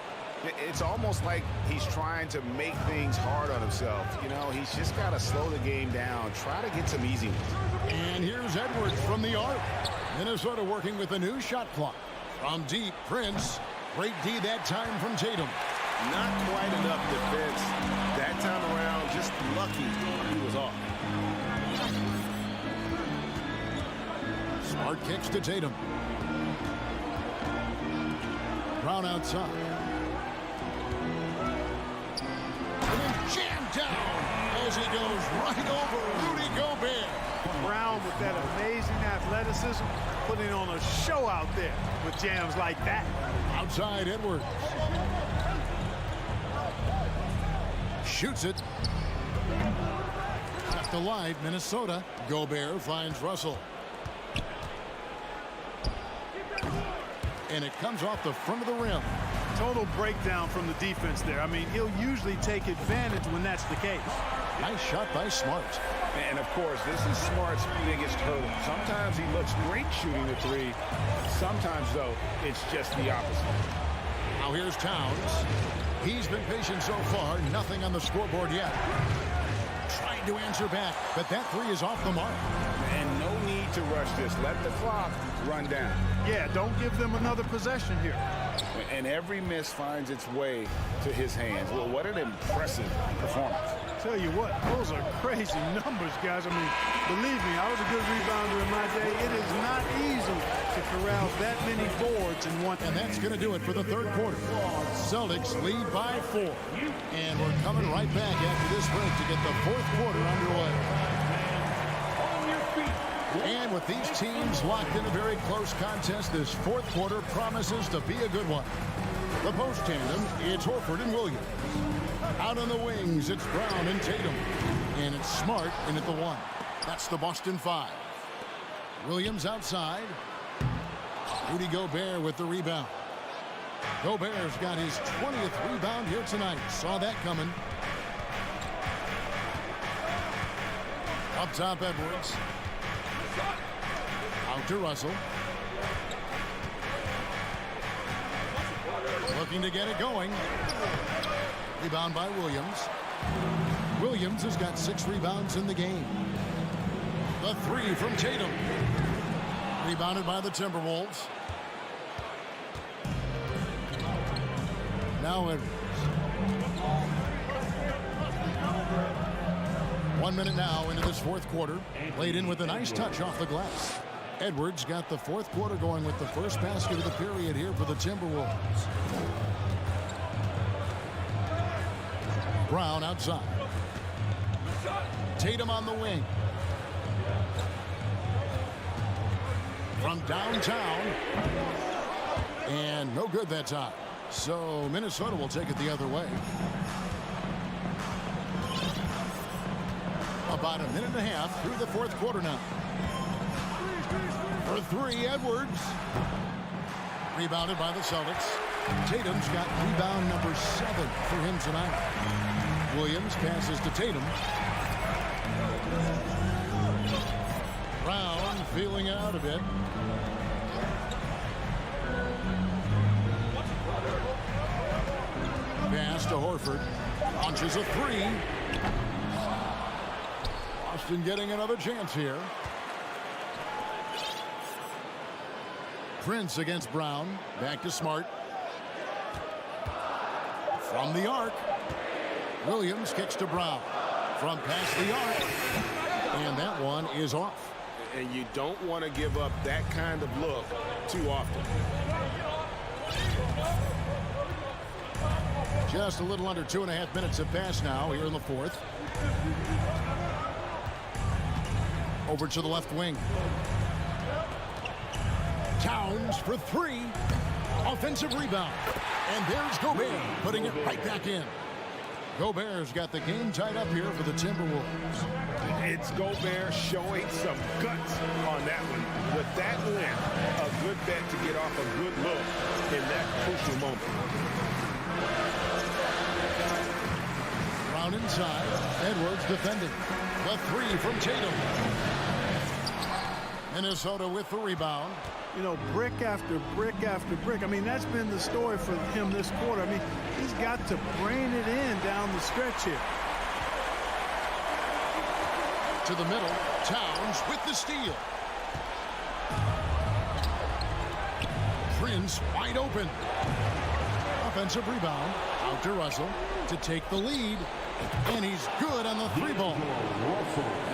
It's almost like he's trying to make things hard on himself. You know, he's just got to slow the game down, try to get some easy ones. And here's Edwards from the arc. Minnesota working with a new shot clock. From deep, Prince. Great D that time from Tatum. Not quite enough defense that time around. Just lucky he was off. Smart kicks to Tatum. Brown outside. And then jammed down as he goes right over Rudy Gobert. Brown with that amazing athleticism, putting on a show out there with jams like that. Outside Edwards. Shoots it. Kept alive, Minnesota. Gobert finds Russell. And it comes off the front of the rim. Total breakdown from the defense there. I mean, he'll usually take advantage when that's the case. Nice shot by Smart. And, of course, this is Smart's biggest hurdle. Sometimes he looks great shooting the three. Sometimes, though, it's just the opposite. Now here's Towns. He's been patient so far. Nothing on the scoreboard yet. Trying to answer back, but that three is off the mark. And no need to rush this. Let the clock run down. Yeah, don't give them another possession here. And every miss finds its way to his hands. Well, what an impressive performance. Tell you what, those are crazy numbers, guys. I mean, believe me, I was a good rebounder in my day. It is not easy to corral that many boards in one. And that's going to do it for the third quarter. Celtics lead by 4. And we're coming right back after this break to get the fourth quarter underway. And with these teams locked in a very close contest, this fourth quarter promises to be a good one. The post tandem, it's Horford and Williams. Out on the wings, it's Brown and Tatum. And it's Smart in at the 1. That's the Boston 5. Williams outside. Rudy Gobert with the rebound. Gobert's got his 20th rebound here tonight. Saw that coming. Up top, Edwards. Out to Russell. Looking to get it going. Rebound by Williams. Williams has got 6 rebounds in the game. The 3 from Tatum. Rebounded by the Timberwolves. Now Edwards. 1 minute now into this fourth quarter. Laid in with a nice touch off the glass. Edwards got the fourth quarter going with the first basket of the period here for the Timberwolves. Brown outside. Tatum on the wing. From downtown. And no good that time. So Minnesota will take it the other way. About a minute and a half through the fourth quarter now. For 3, Edwards. Rebounded by the Celtics. Tatum's got rebound number 7 for him tonight. Williams passes to Tatum. Brown feeling out a bit. Pass to Horford. Launches a 3. Boston getting another chance here. Prince against Brown. Back to Smart. From the arc. Williams kicks to Brown. From past the arc. And that one is off. And you don't want to give up that kind of look too often. Just a little under 2.5 minutes have passed now here in the fourth. Over to the left wing. Towns for 3. Offensive rebound. And there's Gobert putting it right back in. Gobert's got the game tied up here for the Timberwolves. It's Gobert showing some guts on that one. With that win, a good bet to get off a good look in that crucial moment. Brown inside. Edwards defending. The 3 from Tatum. Minnesota with the rebound. you know, brick after brick after brick. I mean, that's been the story for him this quarter. I mean, he's got to brain it in down the stretch here. To the middle, Towns with the steal. Prince wide open. Offensive rebound. Out to Russell to take the lead. And he's good on the three ball.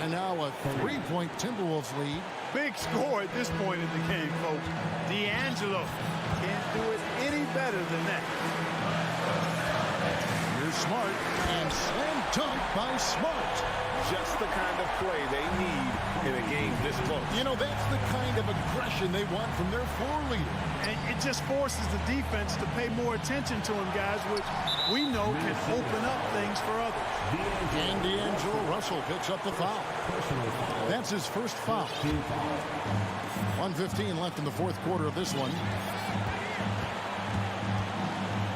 And now a 3-point Timberwolves lead. Big score at this point in the game, folks. D'Angelo can't do it any better than that. Here's Smart and slam dunk by Smart. Just the kind of play they need in a game this close. You know, that's the kind of aggression they want from their floor leader. And it just forces the defense to pay more attention to him, guys, which we know can open up things for others. And D'Angelo Russell picks up the foul. That's his first foul. 1:15 left in the fourth quarter of this one.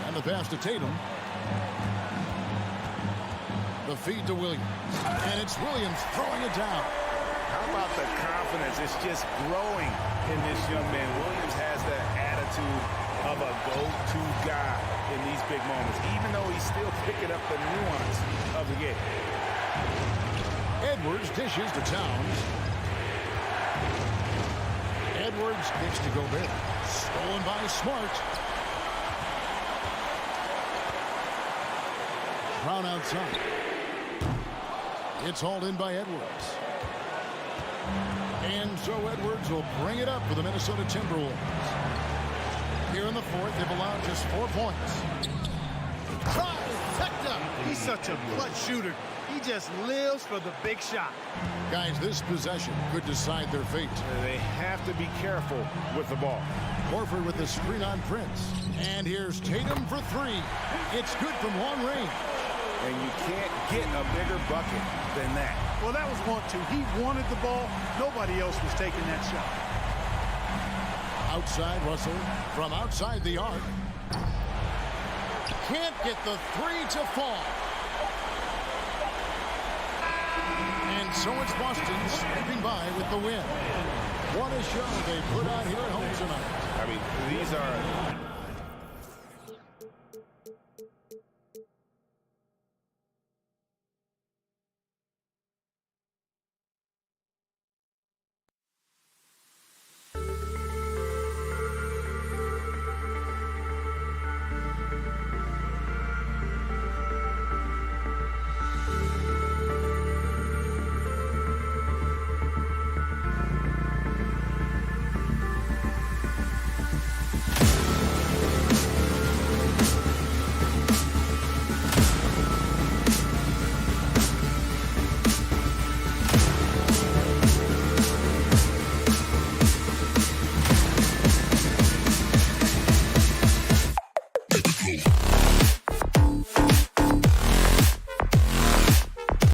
And the pass to Tatum. The feed to Williams. And it's Williams throwing it down. How about the confidence? It's just growing in this young man. Williams has that attitude of a go-to guy in these big moments, even though he's still picking up the nuance of the game. Edwards dishes to Towns. Edwards gets to Gobert. Stolen by Smart. Brown outside. It's hauled in by Edwards. And so Edwards will bring it up for the Minnesota Timberwolves. Here in the fourth, they've allowed just 4 points. Trifecta! He's such a clutch shooter. He just lives for the big shot. Guys, this possession could decide their fate. They have to be careful with the ball. Horford with the screen on Prince. And here's Tatum for three. It's good from long range. And you can't get a bigger bucket than that. Well, that was 1-2. He wanted the ball. Nobody else was taking that shot. Outside Russell from outside the arc. Can't get the three to fall. And so it's Boston sweeping by with the win. What a show they put on here at home tonight. I mean, these are